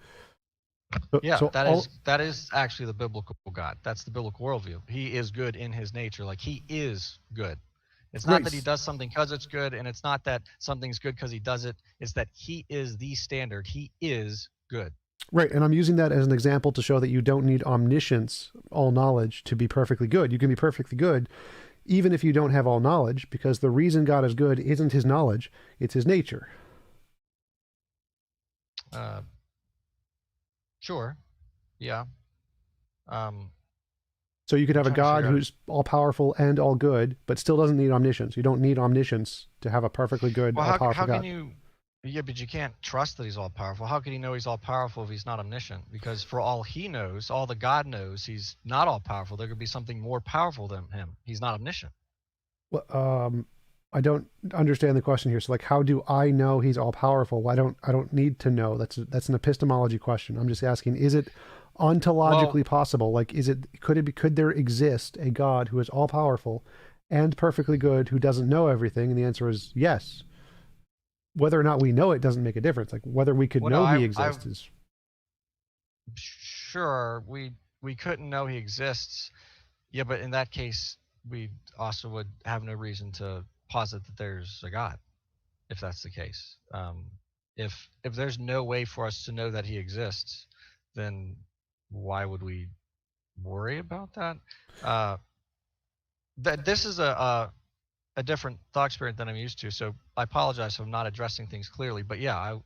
B: Yeah,
A: So
B: that is actually the biblical God. That's the biblical worldview. He is good in his nature. Like he is good. It's not that he
A: right.
B: does something because it's good, and it's not that something's good because he does it. It's that he is the standard. He is good.
A: Right. And I'm using that as an example to show that you don't need omniscience, all knowledge, to be perfectly good. You can be perfectly good even if you don't have all knowledge, because the reason God is good isn't his knowledge, it's his nature.
B: Uh, sure. Yeah. Um,
A: So you could
B: I'm
A: have a
B: trying to
A: God
B: figure out.
A: who's all powerful and all good, but still doesn't need omniscience. You don't need omniscience to have a perfectly good,
B: Well,
A: all
B: how
A: powerful
B: can
A: God.
B: you? Yeah, but you can't trust that he's all powerful. How can he know he's all powerful if he's not omniscient? Because for all he knows, all the God knows, he's not all powerful. There could be something more powerful than him. He's not omniscient.
A: Well, I don't understand the question here. So, like, how do I know he's all powerful? I don't need to know. That's an epistemology question. I'm just asking: is it
B: Well,
A: ontologically possible? Like, could there exist a God who is all powerful and perfectly good who doesn't know everything? And the answer is yes. Whether or not we know it doesn't make a difference. Like whether we could
B: well, no,
A: know he
B: I
A: exists is
B: sure we couldn't know he exists. Yeah, but in that case, we also would have no reason to posit that there's a God, if that's the case. If there's no way for us to know that he exists, then why would we worry about that? Uh, that this is a different thought experiment than I'm used to, so I apologize for not addressing things clearly. But yeah,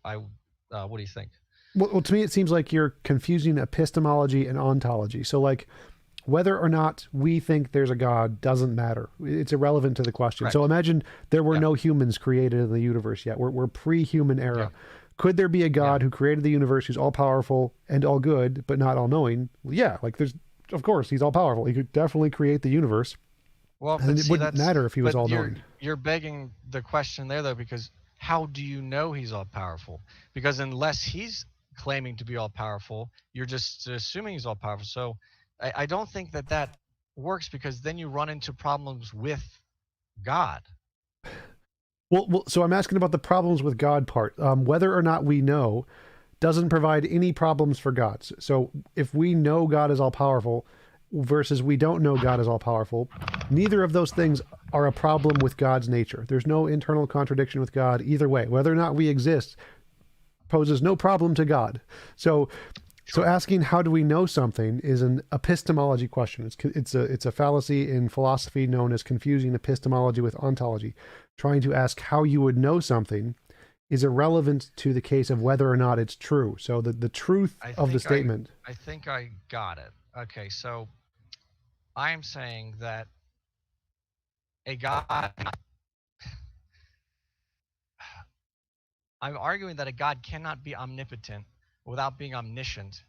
B: what do you think?
A: well, to me, it seems like you're confusing epistemology and ontology. So, like, whether or not we think there's a God doesn't matter. It's irrelevant to the question. So
B: Correct.
A: imagine there were
B: Yeah.
A: no humans created in the universe yet. We're pre-human
B: Yeah.
A: era. Could there be a
B: Yeah.
A: God who created the universe who's all powerful and all good, but not all knowing? Well, yeah, like there's, of course, he's all powerful. He could definitely create the universe.
B: Well, but
A: And it
B: see,
A: wouldn't
B: that's
A: matter if he was
B: but
A: all
B: you're
A: knowing.
B: you're begging the question there though, because how do you know he's all powerful? Because unless he's claiming to be all powerful, you're just assuming he's all powerful. So I don't think that that works because then you run into problems with God.
A: So I'm asking about the problems with God part. Whether or not we know doesn't provide any problems for God. So if we know God is all powerful, versus we don't know God is all powerful, neither of those things are a problem with God's nature. There's no internal contradiction with God either way. Whether or not we exist poses no problem to God. So
B: Sure.
A: asking how do we know something is an epistemology question. It's a fallacy in philosophy known as confusing epistemology with ontology. Trying to ask how you would know something is irrelevant to the case of whether or not it's true. So the truth
B: I
A: of the
B: think I
A: statement.
B: I think I got it. Okay, so I'm saying that a God I'm arguing that a God cannot be omnipotent without being omniscient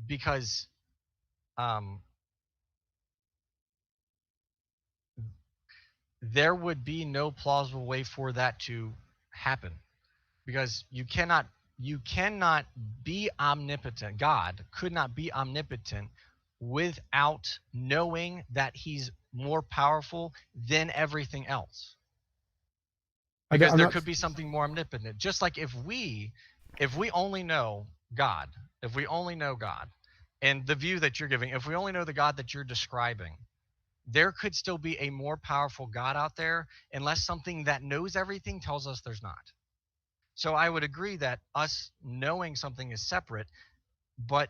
B: because um, there would be no plausible way for that to happen because you cannot be omnipotent. God could not be omnipotent without knowing that he's more powerful than everything else, because
A: I'm
B: there
A: not.
B: could be something more omnipotent. Just like if we only know God, if we only know God and the view that you're giving, if we only know the God that you're describing, there could still be a more powerful God out there unless something that knows everything tells us there's not. So I would agree that us knowing something is separate, but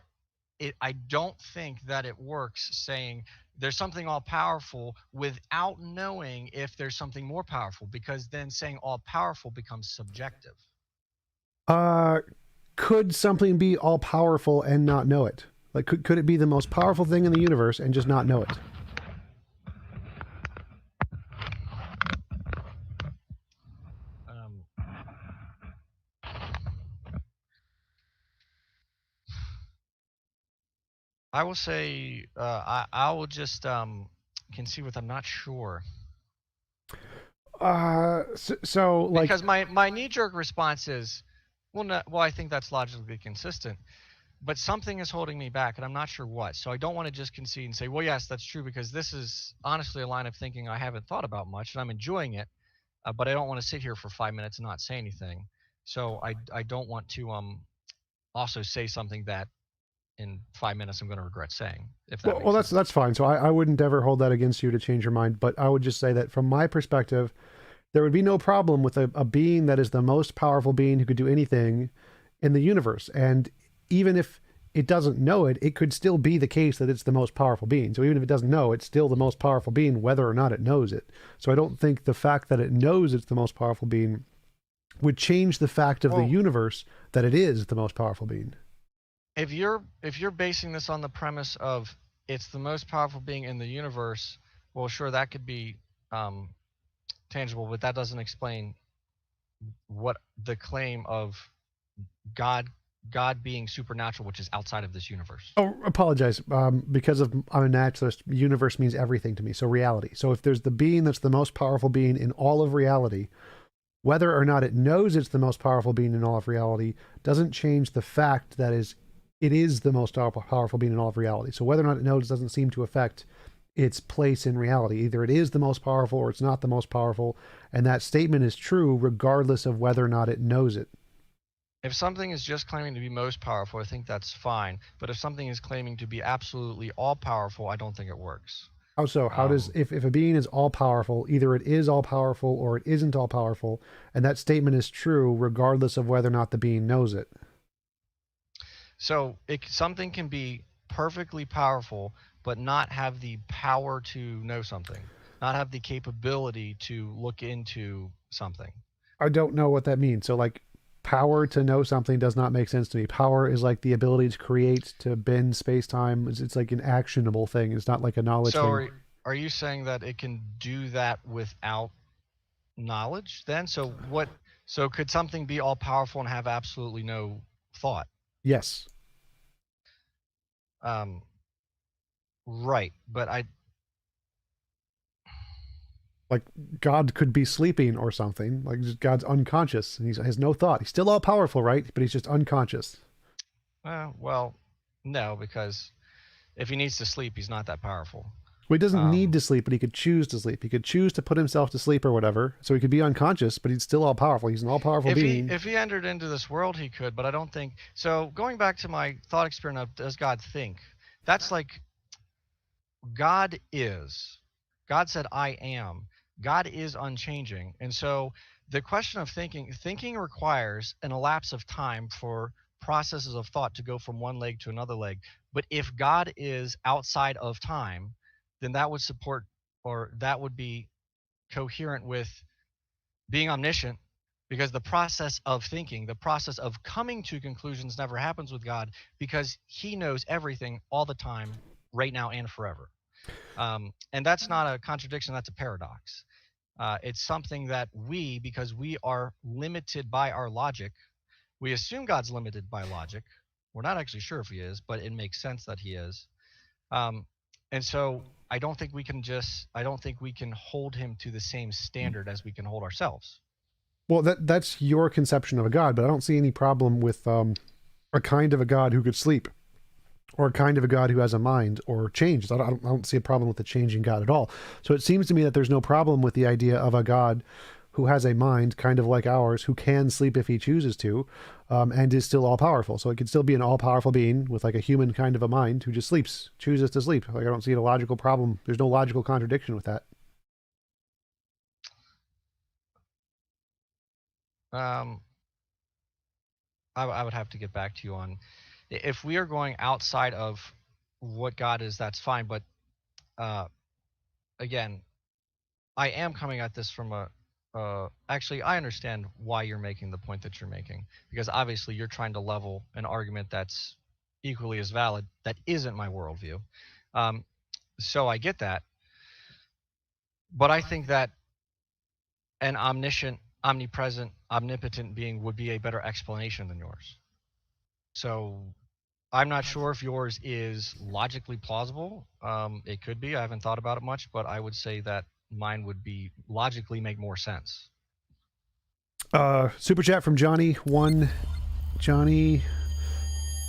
B: I don't think that it works saying there's something all powerful without knowing if there's something more powerful, because then saying all powerful becomes subjective.
A: Uh, could something be all powerful and not know it? Like, could it be the most powerful thing in the universe and just not know it?
B: Um, I will say I will just concede with I'm not sure,
A: So like,
B: because my knee jerk response is, well, no, well, I think that's logically consistent, but something is holding me back and I'm not sure what. So I don't want to just concede and say, well, yes, that's true, because this is honestly a line of thinking I haven't thought about much and I'm enjoying it, but I don't want to sit here for 5 minutes and not say anything. So I don't want to also say something that in 5 minutes I'm going to regret saying, if that
A: well,
B: makes sense.
A: that's fine. So I wouldn't ever hold that against you to change your mind, but I would just say that from my perspective, there would be no problem with a being that is the most powerful being who could do anything in the universe. And even if it doesn't know it, it could still be the case that it's the most powerful being. So even if it doesn't know, it's still the most powerful being, whether or not it knows it. So I don't think the fact that it knows it's the most powerful being would change the fact of the
B: Well,
A: universe that it is the most powerful being.
B: if you're basing this on the premise of it's the most powerful being in the universe, well, sure, that could be um, tangible, but that doesn't explain what the claim of God God being supernatural, which is outside of this universe.
A: Oh, apologize. Because of I'm a naturalist, universe means everything to me. So reality. So if there's the being that's the most powerful being in all of reality, whether or not it knows it's the most powerful being in all of reality doesn't change the fact that it is the most powerful being in all of reality. So whether or not it knows doesn't seem to affect its place in reality. Either it is the most powerful or it's not the most powerful, and that statement is true regardless of whether or not it knows it.
B: If something is just claiming to be most powerful, I think that's fine. But if something is claiming to be absolutely all powerful, I don't think it works.
A: How so? How does
B: Um,
A: if a being is all powerful, either it is all powerful or it isn't all powerful, and that statement is true regardless of whether or not the being knows it.
B: something can be perfectly powerful, but not have the power to know something, not have the capability to look into something.
A: I don't know what that means. So like power to know something does not make sense to me. Power is like the ability to create, to bend space time. It's like an actionable thing. It's not like a knowledge
B: So
A: thing.
B: are you saying that it can do that without knowledge then? So could something be all powerful and have absolutely no thought?
A: Yes.
B: Um, right, but I
A: Like God could be sleeping or something. Like just God's unconscious and he has no thought. He's still all powerful, right? But he's just unconscious.
B: well, no, because if he needs to sleep, he's not that powerful.
A: Well, he doesn't need
B: Um,
A: to sleep, but he could choose to sleep. He could choose to put himself to sleep or whatever. So he could be unconscious, but he's still all powerful. He's an all powerful
B: if he
A: being.
B: if he entered into this world, he could, but I don't think so. Going back to my thought experiment of does God think? That's like God is. God said, I am. God is unchanging. And so the question of thinking requires an elapse of time for processes of thought to go from one leg to another leg. But if God is outside of time, then that would support, or that would be coherent with being omniscient, because the process of thinking, the process of coming to conclusions never happens with God, because he knows everything all the time, right now and forever. And that's not a contradiction, that's a paradox. It's something that we, because we are limited by our logic, we assume God's limited by logic. We're not actually sure if he is, but it makes sense that he is. Um, and so I don't think we can hold him to the same standard as we can hold ourselves.
A: Well, that's your conception of a god, but I don't see any problem with a kind of a god who could sleep, or a kind of a God who has a mind or changes. I don't see a problem with the changing God at all. So it seems to me that there's no problem with the idea of a God who has a mind, kind of like ours, who can sleep if he chooses to, and is still all powerful. So it could still be an all powerful being with like a human kind of a mind who just sleeps, chooses to sleep. Like I don't see a logical problem. There's no logical contradiction with that.
B: Um, I would have to get back to you on, if we are going outside of what God is, that's fine. But uh, again, I am coming at this from a actually, I understand why you're making the point that you're making, because obviously you're trying to level an argument that's equally as valid that isn't my worldview. Um, so I get that, but I think that an omniscient, omnipresent, omnipotent being would be a better explanation than yours. So I'm not sure if yours is logically plausible. It could be. I haven't thought about it much, but I would say that mine would be logically make more sense.
A: Super chat from Johnny one, Johnny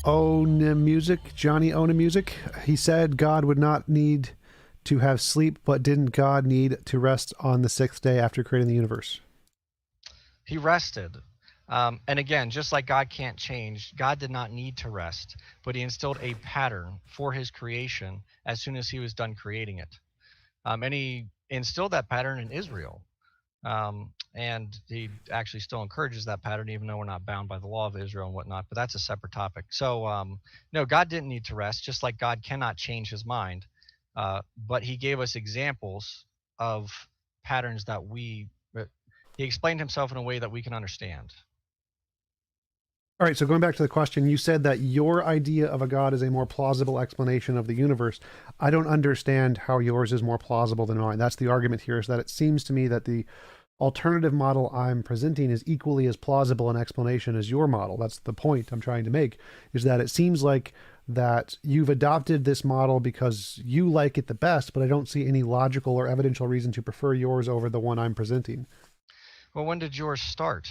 A: Ona Music. Johnny Ona Music. He said God would not need to have sleep, but didn't God need to rest on the sixth day after creating the universe?
B: He rested. And again, just like God can't change, God did not need to rest, but he instilled a pattern for his creation as soon as he was done creating it. And he instilled that pattern in Israel. And he actually still encourages that pattern, even though we're not bound by the law of Israel and whatnot. But that's a separate topic. So, no, God didn't need to rest, just like God cannot change his mind. But he gave us examples of patterns that he explained himself in a way that we can understand.
A: All right, so going back to the question, you said that your idea of a god is a more plausible explanation of the universe. I don't understand how yours is more plausible than mine. That's the argument here, is that it seems to me that the alternative model I'm presenting is equally as plausible an explanation as your model. That's the point I'm trying to make, is that it seems like that you've adopted this model because you like it the best, but I don't see any logical or evidential reason to prefer yours over the one I'm presenting.
B: Well, when did yours start?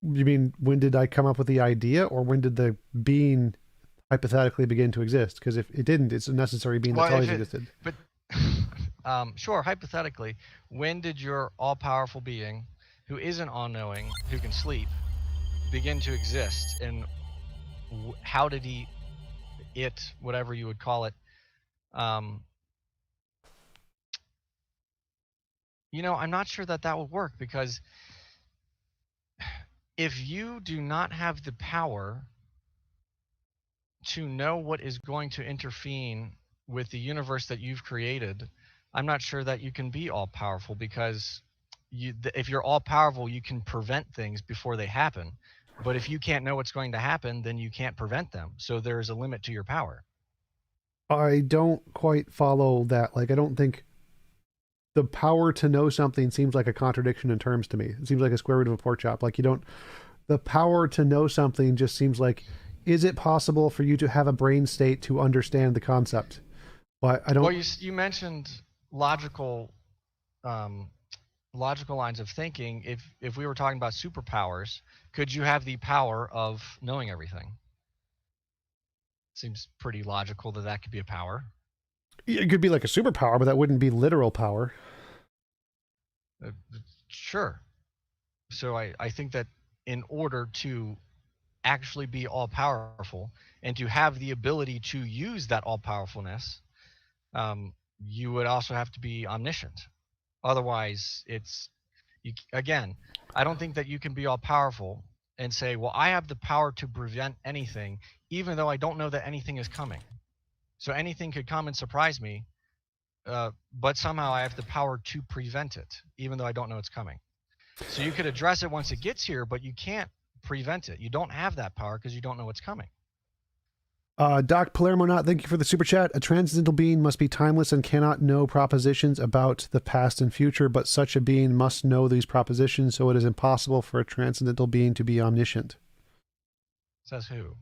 A: You mean when did I come up with the idea, or when did the being hypothetically begin to exist? Because if it didn't, it's a necessary being that's
B: Well, if
A: always
B: it,
A: existed.
B: but sure, hypothetically, when did your all-powerful being, who isn't all-knowing, who can sleep, begin to exist, and how did whatever you would call it, um, I'm not sure that that would work, because if you do not have the power to know what is going to intervene with the universe that you've created, I'm not sure that you can be all powerful, because if you're all powerful, you can prevent things before they happen. But if you can't know what's going to happen, then you can't prevent them. So there is a limit to your power.
A: I don't quite follow that. Like, I don't think the power to know something seems like a contradiction in terms to me. It seems like a square root of a pork chop. Like, you don't, the power to know something just seems like, is it possible for you to have a brain state to understand the concept? But I
B: Well,
A: don't.
B: you mentioned logical um, logical lines of thinking. If we were talking about superpowers, could you have the power of knowing everything? Seems pretty logical that that could be a power.
A: It could be like a superpower, but that wouldn't be literal power.
B: Uh, sure. So I think that in order to actually be all powerful and to have the ability to use that all powerfulness, you would also have to be omniscient. Otherwise, again, I don't think that you can be all powerful and say, well, I have the power to prevent anything, even though I don't know that anything is coming. So anything could come and surprise me, but somehow I have the power to prevent it, even though I don't know it's coming. So you could address it once it gets here, but you can't prevent it. You don't have that power because you don't know what's coming.
A: Doc Palermo, not thank you for the super chat. A transcendental being must be timeless and cannot know propositions about the past and future, but such a being must know these propositions, so it is impossible for a transcendental being to be omniscient.
B: Says who?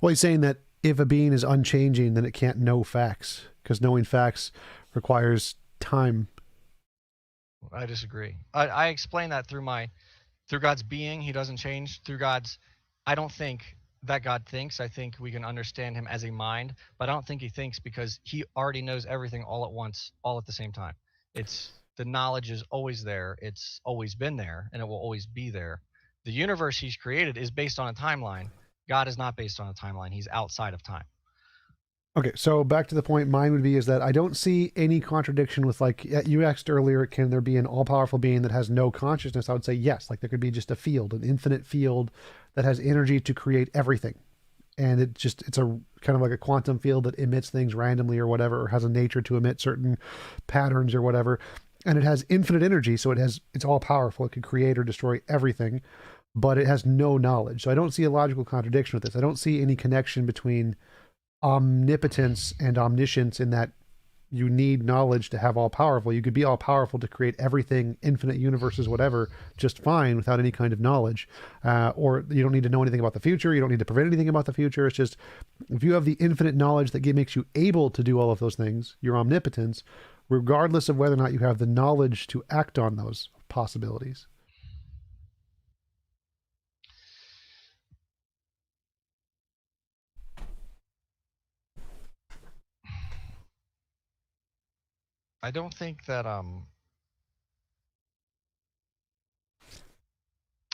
A: Well, he's saying that if a being is unchanging, then it can't know facts, because knowing facts requires time.
B: I disagree. I explain that through God's being, he doesn't change. Through God's, I don't think that God thinks. I think we can understand him as a mind, but I don't think he thinks because he already knows everything all at once, all at the same time. It's the knowledge is always there. It's always been there and it will always be there. The universe he's created is based on a timeline. God is not based on a timeline. He's outside of time.
A: Okay, so back to the point, mine would be is that I don't see any contradiction with, like, you asked earlier, can there be an all-powerful being that has no consciousness? I would say yes. Like, there could be just a field, an infinite field that has energy to create everything. And it's a kind of like a quantum field that emits things randomly or whatever, or has a nature to emit certain patterns or whatever. And it has infinite energy, so it's all powerful. It could create or destroy everything, but it has no knowledge. So I don't see a logical contradiction with this. I don't see any connection between omnipotence and omniscience in that you need knowledge to have all powerful. You could be all powerful to create everything, infinite universes, whatever, just fine without any kind of knowledge. Or you don't need to know anything about the future. You don't need to prevent anything about the future. It's just if you have the infinite knowledge that makes you able to do all of those things, your omnipotence, regardless of whether or not you have the knowledge to act on those possibilities.
B: I don't think that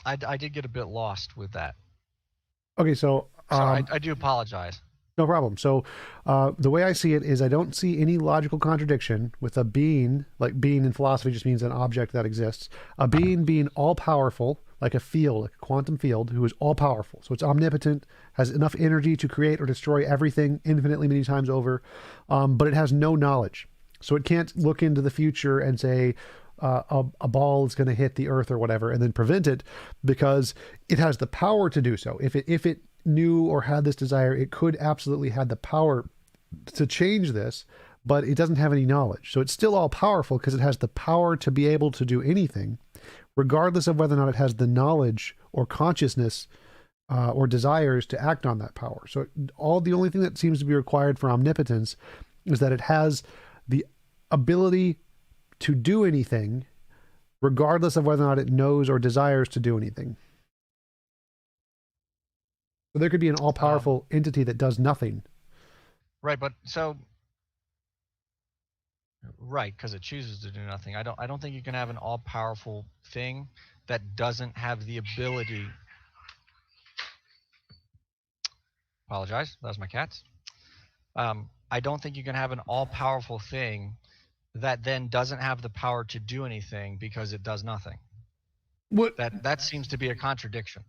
B: I did get a bit lost with that.
A: Okay, so
B: Sorry, I do apologize.
A: no problem. So, the way I see it is I don't see any logical contradiction with a being, like being in philosophy just means an object that exists, a being all powerful, like a field, like a quantum field, who is all powerful. So it's omnipotent, has enough energy to create or destroy everything infinitely many times over, but it has no knowledge. So it can't look into the future and say, a ball is going to hit the earth or whatever and then prevent it, because it has the power to do so. If it knew or had this desire, it could absolutely had the power to change this, but it doesn't have any knowledge. So it's still all powerful because it has the power to be able to do anything, regardless of whether or not it has the knowledge or consciousness or desires to act on that power. So the only thing that seems to be required for omnipotence is that it has the ability to do anything, regardless of whether or not it knows or desires to do anything. So there could be an all-powerful entity that does nothing.
B: Right, but so right, because it chooses to do nothing. I don't think you can have an all-powerful thing that doesn't have the ability. Apologize, that was my cats. I don't think you can have an all-powerful thing that then doesn't have the power to do anything because it does nothing.
A: What?
B: That seems to be a contradiction.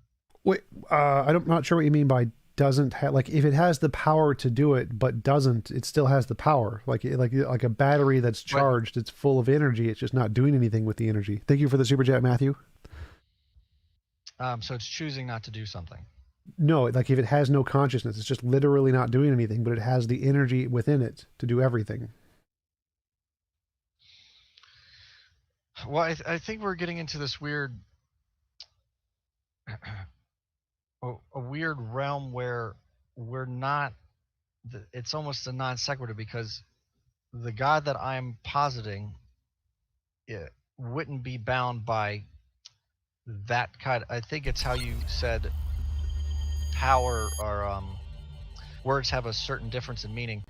A: Wait, I'm not sure what you mean by doesn't have. Like, if it has the power to do it but doesn't, it still has the power. Like a battery that's charged, it's full of energy. It's just not doing anything with the energy. Thank you for the super chat, Matthew.
B: So it's choosing not to do something.
A: No, like if it has no consciousness, it's just literally not doing anything, but it has the energy within it to do everything.
B: Well, I think we're getting into this weird, a weird realm where we're not. It's almost a non sequitur because the God that I'm positing it wouldn't be bound by that kind. I think it's how you said power or words have a certain difference in meaning.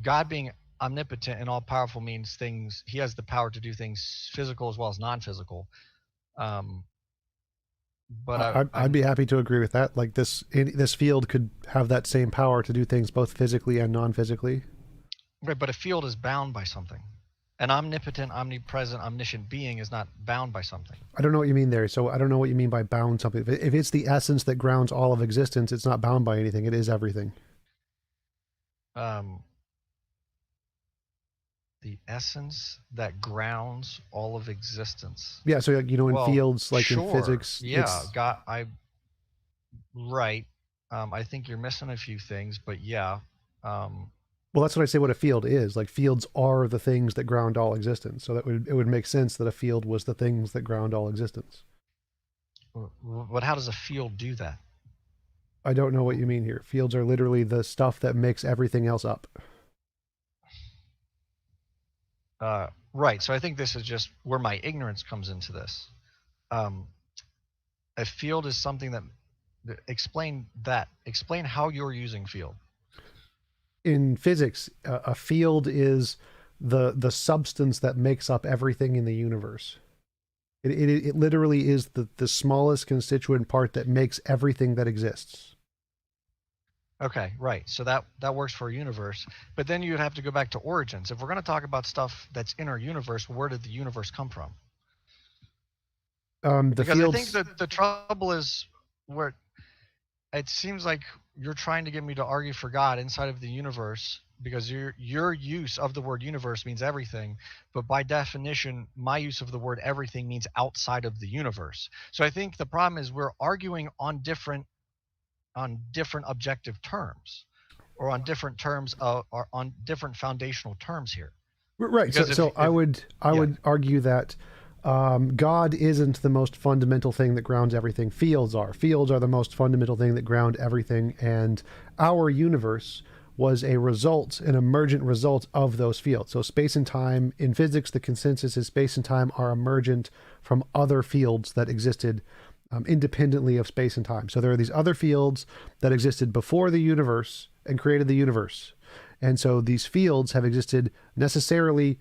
B: God being omnipotent and all powerful means things. He has the power to do things physical as well as non-physical. Um, but
A: I'd
B: I'm
A: be happy to agree with that. Like this field could have that same power to do things both physically and non-physically.
B: right. But a field is bound by something. An omnipotent, omnipresent, omniscient being is not bound by something.
A: I don't know what you mean there. So I don't know what you mean by bound something. If it's the essence that grounds all of existence, it's not bound by anything. It is everything.
B: Um, the essence that grounds all of existence.
A: Yeah. So like, in
B: Well,
A: fields, like in
B: sure.
A: physics,
B: Yeah,
A: it's
B: got I right. I think you're missing a few things, but yeah. Um,
A: well, that's what I say. What a field is. Like fields are the things that ground all existence. So it would make sense that a field was the things that ground all existence.
B: but how does a field do that?
A: I don't know what you mean here. Fields are literally the stuff that makes everything else up.
B: Right. So I think this is just where my ignorance comes into this. Um, a field is something that explain that. Explain how you're using field.
A: In physics, a field is the substance that makes up everything in the universe. It literally is the smallest constituent part that makes everything that exists.
B: Okay, right. So that works for a universe, but then you'd have to go back to origins. If we're going to talk about stuff that's in our universe, where did the universe come from?
A: The
B: Because I think
A: fields.
B: that the trouble is where it seems like you're trying to get me to argue for God inside of the universe because your use of the word universe means everything, but by definition, my use of the word everything means outside of the universe. So I think the problem is we're arguing on different objective terms or on different terms or on different foundational terms here.
A: Right. So
B: Because
A: so I
B: if
A: would I
B: yeah,
A: would argue that God isn't the most fundamental thing that grounds everything. Fields are. Fields are the most fundamental thing that ground everything, and our universe was a result, an emergent result of those fields. So space and time in physics, the consensus is space and time are emergent from other fields that existed independently of space and time. So there are these other fields that existed before the universe and created the universe. And so these fields have existed necessarily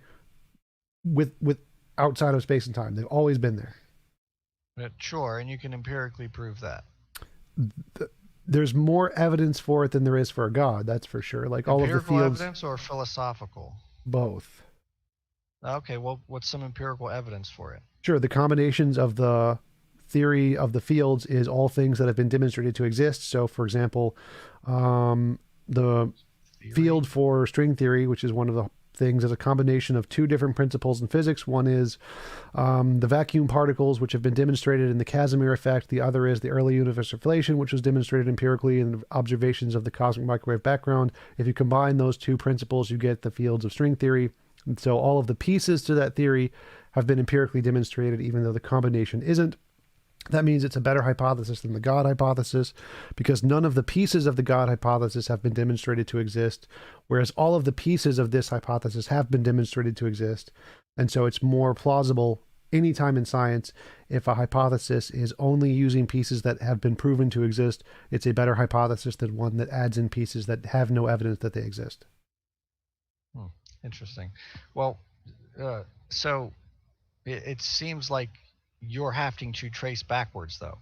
A: with outside of space and time. They've always been there.
B: sure, and you can empirically prove that.
A: There's more evidence for it than there is for a god, that's for sure. Like all of the
B: Empirical
A: fields,
B: evidence or philosophical?
A: both.
B: Okay, well, what's some empirical evidence for it?
A: Sure, the combinations of the theory of the fields is all things that have been demonstrated to exist. So, for example, the field
B: Theory?
A: for string theory, which is one of the things, is a combination of two different principles in physics. One is the vacuum particles, which have been demonstrated in the Casimir effect. The other is the early universal inflation, which was demonstrated empirically in observations of the cosmic microwave background. If you combine those two principles, you get the fields of string theory. And so all of the pieces to that theory have been empirically demonstrated, even though the combination isn't. That means it's a better hypothesis than the God hypothesis because none of the pieces of the God hypothesis have been demonstrated to exist, whereas all of the pieces of this hypothesis have been demonstrated to exist. And so it's more plausible anytime in science if a hypothesis is only using pieces that have been proven to exist. It's a better hypothesis than one that adds in pieces that have no evidence that they exist.
B: Hmm, interesting. Well, so it seems like you're having to trace backwards, though.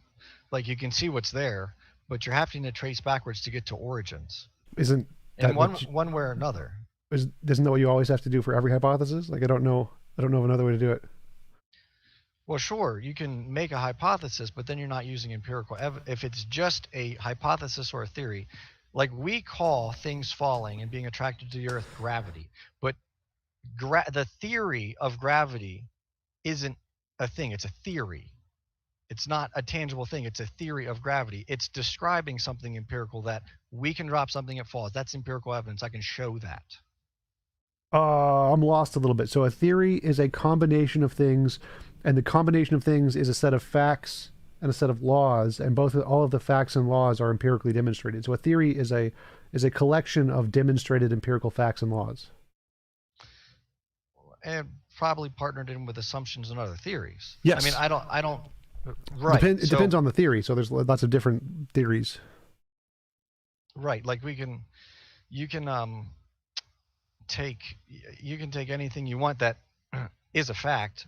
B: Like you can see what's there, but you're having to trace backwards to get to origins
A: Isn't
B: in
A: that what
B: one way or another.
A: isn't that what you always have to do for every hypothesis? Like I don't know of another way to do it.
B: Well, sure, you can make a hypothesis, but then you're not using empirical evidence. If it's just a hypothesis or a theory, like we call things falling and being attracted to the earth gravity, but the theory of gravity isn't a thing, it's a theory. It's not a tangible thing, it's a theory of gravity. It's describing something empirical that we can drop something, it falls. That's empirical evidence. I can show that.
A: I'm lost a little bit. So a theory is a combination of things, and the combination of things is a set of facts and a set of laws, and all of the facts and laws are empirically demonstrated. So a theory is a collection of demonstrated empirical facts and laws.
B: And probably partnered in with assumptions and other theories. I mean,
A: Yes,
B: I don't, right.
A: it depends
B: So,
A: on the theory. So there's lots of different theories.
B: right. Like you can, take, you can take anything you want that is a fact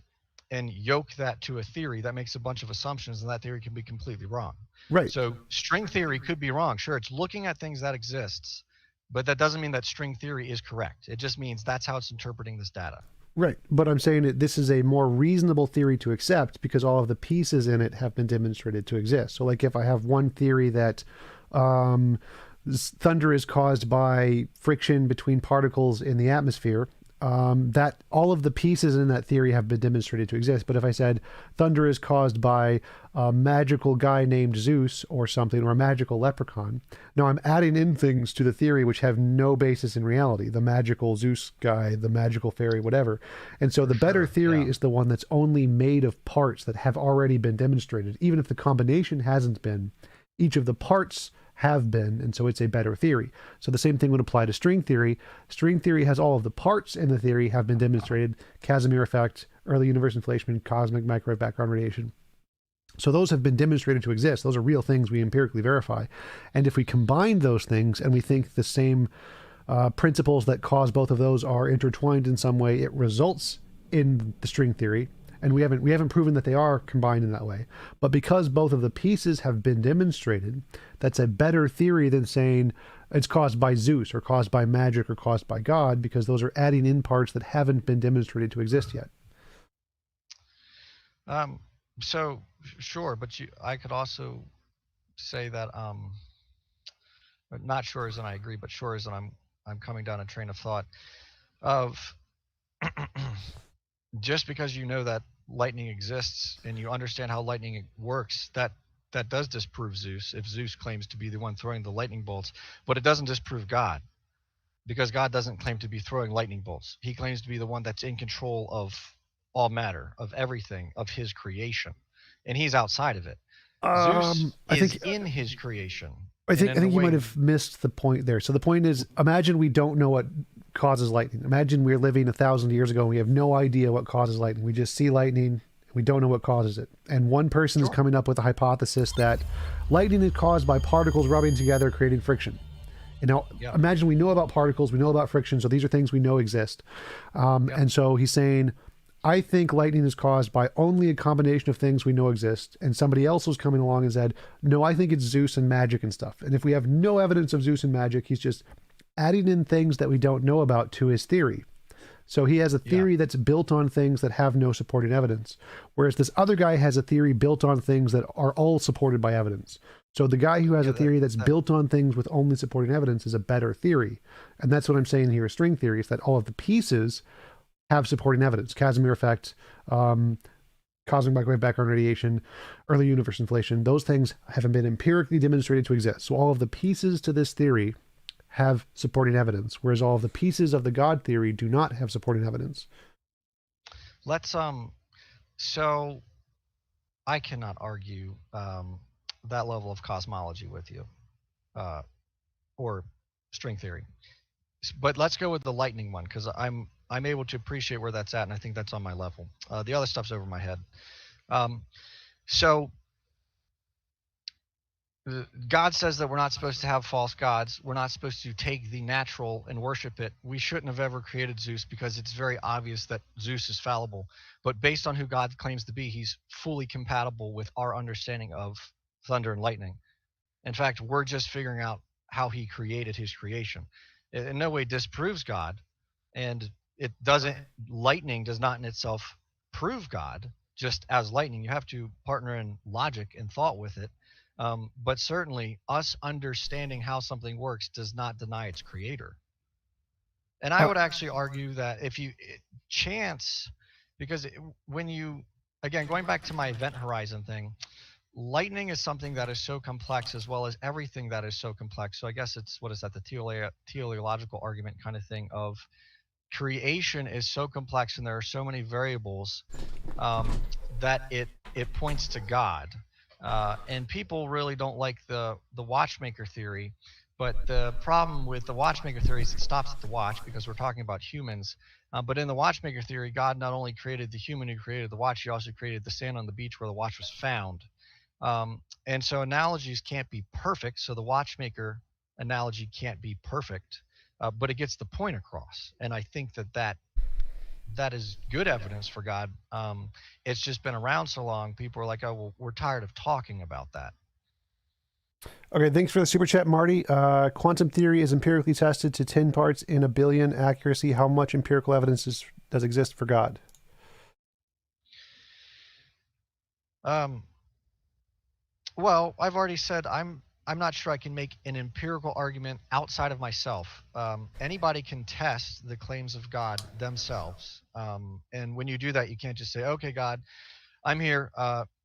B: and yoke that to a theory that makes a bunch of assumptions, and that theory can be completely wrong.
A: Right.
B: So string theory could be wrong. Sure, it's looking at things that exists, but that doesn't mean that string theory is correct. It just means that's how it's interpreting this data.
A: Right. But I'm saying that this is a more reasonable theory to accept because all of the pieces in it have been demonstrated to exist. So, like, if I have one theory that um, thunder is caused by friction between particles in the atmosphere, that all of the pieces in that theory have been demonstrated to exist. But if I said thunder is caused by a magical guy named Zeus or something, or a magical leprechaun, now I'm adding in things to the theory which have no basis in reality. The magical Zeus guy, the magical fairy, whatever. And so
B: For
A: the better
B: sure.
A: theory
B: Yeah.
A: is the one that's only made of parts that have already been demonstrated. Even if the combination hasn't been, each of the parts have been, and so it's a better theory. So the same thing would apply to string theory. String theory has all of the parts in the theory have been demonstrated: Casimir effect, early universe inflation, cosmic microwave background radiation. So those have been demonstrated to exist. Those are real things we empirically verify. And if we combine those things and we think the same principles that cause both of those are intertwined in some way, it results in the string theory. And we haven't proven that they are combined in that way. But because both of the pieces have been demonstrated, that's a better theory than saying it's caused by Zeus or caused by magic or caused by God, because those are adding in parts that haven't been demonstrated to exist yet.
B: Um, so sure, but I could also say that not sure as in I agree, but sure as in I'm coming down a train of thought of just because you know that lightning exists and you understand how lightning works, that does disprove Zeus if Zeus claims to be the one throwing the lightning bolts, but it doesn't disprove God because God doesn't claim to be throwing lightning bolts. He claims to be the one that's in control of all matter, of everything, of his creation, and he's outside of it. Zeus
A: I
B: is
A: think
B: in his creation,
A: I
B: and
A: think I
B: in the
A: think you might
B: way,
A: have missed the point there. So the point is, imagine we don't know what causes lightning. Imagine we're living 1,000 years ago and we have no idea what causes lightning. We just see lightning. We don't know what causes it. And one person is
B: sure,
A: coming up with a hypothesis that lightning is caused by particles rubbing together, creating friction. And now
B: yeah,
A: imagine we know about particles, we know about friction, so these are things we know exist.
B: yeah,
A: And so he's saying, I think lightning is caused by only a combination of things we know exist. And somebody else was coming along and said, no, I think it's Zeus and magic and stuff. And if we have no evidence of Zeus and magic, he's just adding in things that we don't know about to his theory. So he has a
B: yeah,
A: theory that's built on things that have no supporting evidence, whereas this other guy has a theory built on things that are all supported by evidence. So the guy who has
B: yeah.
A: a theory that's built on things with only supporting evidence is a better theory. And that's what I'm saying here is string theory, is that all of the pieces have supporting evidence: Casimir effect, cosmic microwave background radiation, early universe inflation. Those things haven't been empirically demonstrated to exist. So all of the pieces to this theory have supporting evidence, whereas all of the pieces of the God theory do not have supporting evidence.
B: Let's So I cannot argue that level of cosmology with you, uh, or string theory. But let's go with the lightning one because I'm able to appreciate where that's at, and I think that's on my level. The other stuff's over my head. Um, so God says that we're not supposed to have false gods. We're not supposed to take the natural and worship it. We shouldn't have ever created Zeus because it's very obvious that Zeus is fallible. But based on who God claims to be, he's fully compatible with our understanding of thunder and lightning. In fact, we're just figuring out how he created his creation. It in no way disproves God, and it doesn't. Lightning does not in itself prove God. Just as lightning, you have to partner in logic and thought with it. But certainly, us understanding how something works does not deny its creator. And I
A: Uh,
B: would actually argue that if you chance, because when you, again, going back to my event horizon thing, lightning is something that is so complex as well as everything that is so complex. So I guess it's, what is that, the teleological argument kind of thing of creation is so complex and there are so many variables, that it points to God. And people really don't like the watchmaker theory, but the problem with the watchmaker theory is it stops at the watch because we're talking about humans. But in the watchmaker theory, God not only created the human who created the watch, he also created the sand on the beach where the watch was found. And so analogies can't be perfect. So the watchmaker analogy can't be perfect, but it gets the point across. And I think that that is good evidence for God. It's just been around so long, people are like, oh, well, we're tired of talking about that.
A: Okay, thanks for the super chat, Marty. Quantum theory is empirically tested to 10 parts in a billion accuracy. How much empirical evidence does exist for God?
B: Um, well, I've already said I'm not sure I can make an empirical argument outside of myself. Anybody can test the claims of God themselves, and when you do that, you can't just say, "Okay, God, I'm here.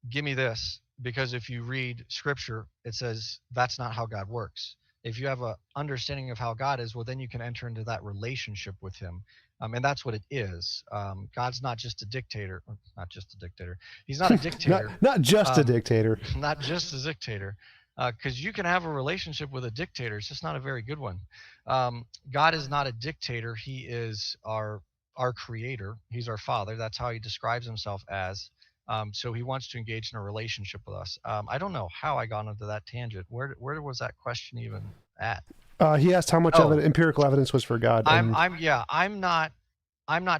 B: Give me this," because if you read Scripture, it says that's not how God works. If you have a understanding of how God is, well, then you can enter into that relationship with Him, and that's what it is. God's not just a dictator, not just a dictator. He's not a
A: not
B: dictator.
A: not just a
B: Um,
A: dictator.
B: not just a dictator, because you can have a relationship with a dictator. It's just not a very good one. God is not a dictator. He is our creator. He's our father. That's how he describes himself as. So he wants to engage in a relationship with us. I don't know how I got into that tangent. Where was that question even at?
A: He asked how much
B: Oh,
A: empirical evidence was for God,
B: I'm
A: and
B: I'm yeah, I'm not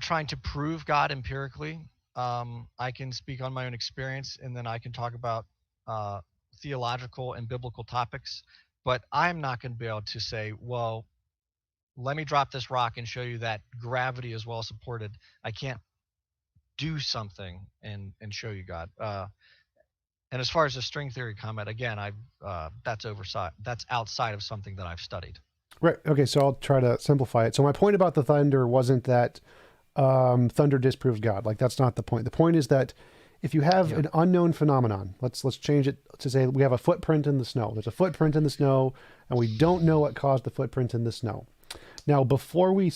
B: trying to prove God empirically. I can speak on my own experience, and then I can talk about uh, theological and biblical topics. But I'm not going to be able to say, well, let me drop this rock and show you that gravity is well supported. I can't do something and show you God. And as far as the string theory comment, again, I that's oversight. That's outside of something that I've studied.
A: right. Okay, so I'll try to simplify it. So my point about the thunder wasn't that thunder disproves God. Like that's not the point. The point is that if you have
B: Yeah.
A: an unknown phenomenon, let's change it to say we have a footprint in the snow. There's a footprint in the snow, and we don't know what caused the footprint in the snow. Now, before we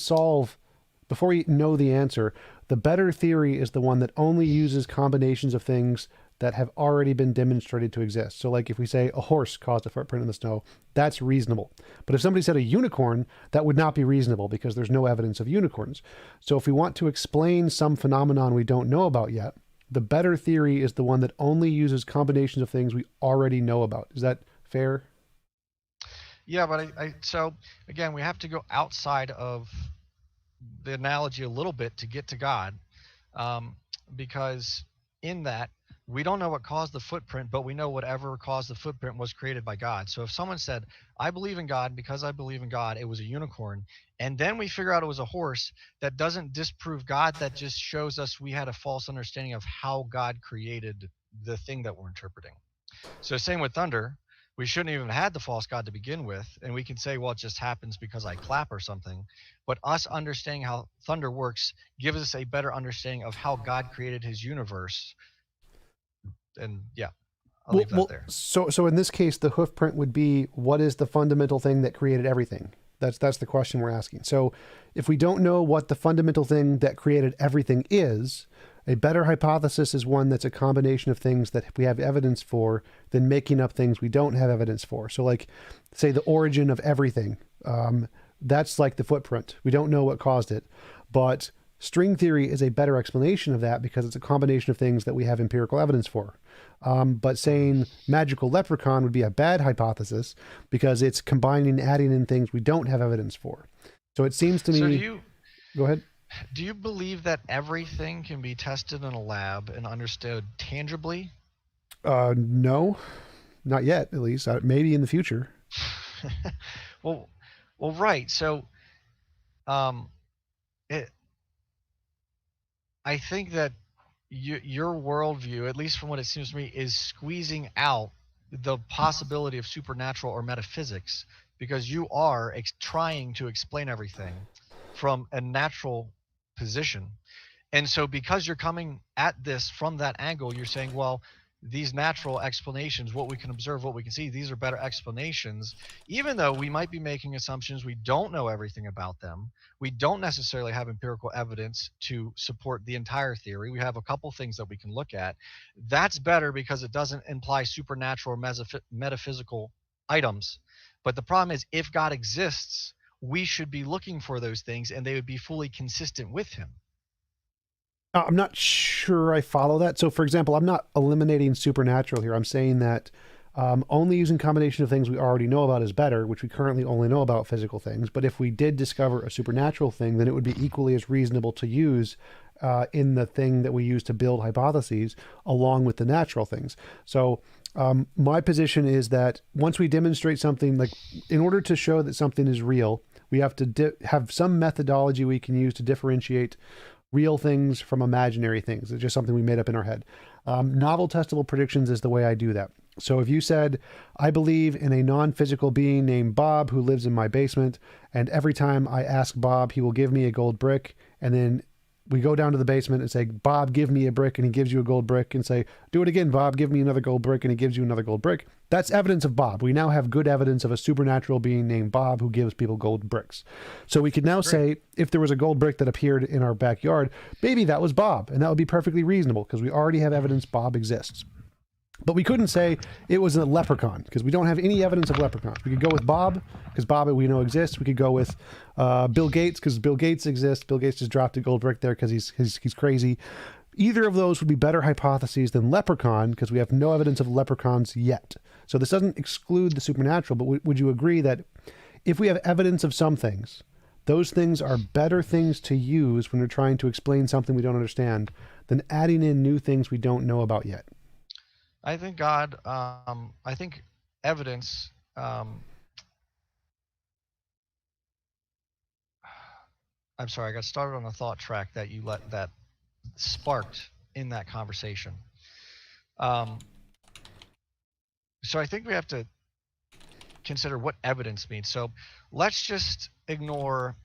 A: know the answer, the better theory is the one that only uses combinations of things that have already been demonstrated to exist. So, like if we say a horse caused a footprint in the snow, that's reasonable. But if somebody said a unicorn, that would not be reasonable because there's no evidence of unicorns. So, if we want to explain some phenomenon we don't know about yet, the better theory is the one that only uses combinations of things we already know about. Is that fair?
B: Yeah, but so again, we have to go outside of the analogy a little bit to get to God, um, because in that we don't know what caused the footprint, but we know whatever caused the footprint was created by God. So if someone said, "I believe in God because I believe in God," it was a unicorn, and then we figure out it was a horse, that doesn't disprove God. That just shows us we had a false understanding of how God created the thing that we're interpreting. So same with thunder. We shouldn't even have had the false god to begin with, and we can say, well, it just happens because I clap or something. But us understanding how thunder works gives us a better understanding of how God created his universe. And yeah, I'll
A: Well,
B: leave that
A: well,
B: there.
A: so in this case, the hoof print would be what is the fundamental thing that created everything? That's the question we're asking. So, if we don't know what the fundamental thing that created everything is, a better hypothesis is one that's a combination of things that we have evidence for than making up things we don't have evidence for. So, like, say the origin of everything. That's like the footprint. We don't know what caused it, but string theory is a better explanation of that because it's a combination of things that we have empirical evidence for. But saying magical leprechaun would be a bad hypothesis because it's combining, adding in things we don't have evidence for. So it seems to
B: So
A: me. Go ahead.
B: do you believe that everything can be tested in a lab and understood tangibly?
A: No, not yet, at least. Maybe in the future.
B: well, right. So um, it, I think that your worldview, at least from what it seems to me, is squeezing out the possibility of supernatural or metaphysics because you are trying to explain everything from a natural position. And so, because you're coming at this from that angle, you're saying, well, these natural explanations, what we can observe, what we can see, these are better explanations, even though we might be making assumptions, we don't know everything about them. We don't necessarily have empirical evidence to support the entire theory. We have a couple things that we can look at. That's better because it doesn't imply supernatural or metaphysical items. But the problem is, if God exists, we should be looking for those things and they would be fully consistent with him.
A: I'm not sure I follow that. So, for example, I'm not eliminating supernatural here. I'm saying that Only using combination of things we already know about is better, which we currently only know about physical things. But if we did discover a supernatural thing, then it would be equally as reasonable to use in the thing that we use to build hypotheses along with the natural things. So my position is that once we demonstrate something, like in order to show that something is real, we have to have some methodology we can use to differentiate real things from imaginary things. It's just something we made up in our head. Novel testable predictions is the way I do that. So if you said, I believe in a non-physical being named Bob who lives in my basement, and every time I ask Bob, he will give me a gold brick, and then we go down to the basement and say, Bob, give me a brick, and he gives you a gold brick, and say, do it again, Bob, give me another gold brick, and he gives you another gold brick. That's evidence of Bob. We now have good evidence of a supernatural being named Bob who gives people gold bricks. So we could now say, if there was a gold brick that appeared in our backyard, maybe that was Bob, and that would be perfectly reasonable because we already have evidence Bob exists. But we couldn't say it was a leprechaun because we don't have any evidence of leprechauns. We could go with Bob because Bob we know exists. We could go with Bill Gates because Bill Gates exists. Bill Gates just dropped a gold brick there because he's crazy. Either of those would be better hypotheses than leprechaun because we have no evidence of leprechauns yet. So this doesn't exclude the supernatural, but would you agree that if we have evidence of some things, those things are better things to use when we're trying to explain something we don't understand than adding in new things we don't know about yet?
B: I think God, I think evidence, I'm sorry, I got started on a thought track that sparked in that conversation. So I think we have to consider what evidence means. So let's just ignore,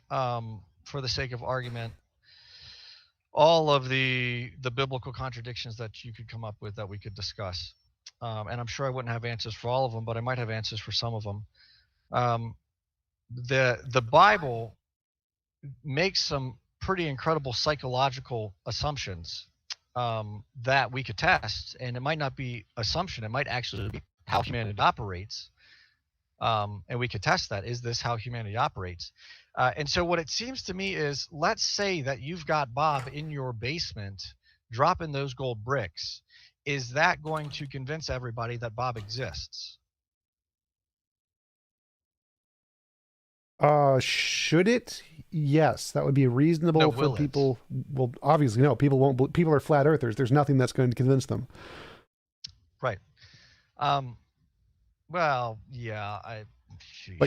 B: for the sake of argument, all of the biblical contradictions that you could come up with that we could discuss. And I'm sure I wouldn't have answers for all of them, but I might have answers for some of them. The Bible makes some pretty incredible psychological assumptions that we could test, and it might not be assumption; it might actually be how humanity operates. And we could test that. Is this how humanity operates? And so what it seems to me is, let's say that you've got Bob in your basement dropping those gold bricks. Is that going to convince everybody that Bob exists?
A: Should it? Yes, that would be
B: No,
A: reasonable for
B: will it?
A: people. Well, obviously, no. People won't. People are flat earthers. There's nothing that's going to convince them.
B: Right. Um, well, yeah, sheesh.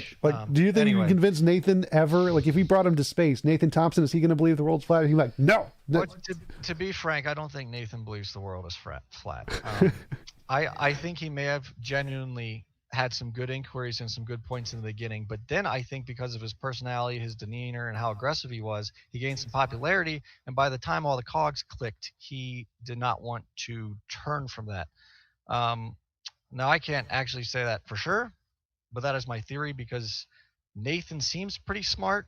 A: Do you think you can
B: Anyway,
A: convince Nathan ever? Like, if we brought him to space, Nathan Thompson, is he going to believe the world's flat? He's like, no.
B: well, to be frank, I don't think Nathan believes the world is flat. I think he may have genuinely had some good inquiries and some good points in the beginning, but then I think because of his personality, his demeanor, and how aggressive he was, he gained some popularity. And by the time all the cogs clicked, he did not want to turn from that. Um, Now, I can't actually say that for sure, but that is my theory because Nathan seems pretty smart.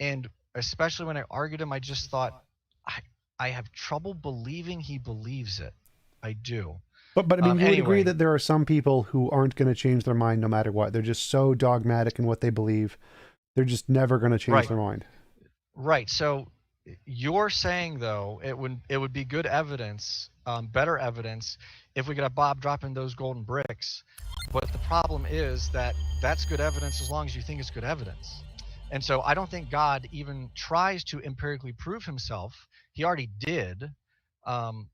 B: And especially when I argued him, I just thought, I, I have trouble believing he believes it. I do.
A: But I mean, you would agree
B: Anyway,
A: that there are some people who aren't going to change their mind no matter what. They're just so dogmatic in what they believe. They're just never going to change
B: right.
A: their mind.
B: Right. So you're saying though it would be good evidence, better evidence, if we could have Bob dropping those golden bricks. But the problem is that that's good evidence as long as you think it's good evidence. And so I don't think God even tries to empirically prove himself. He already did.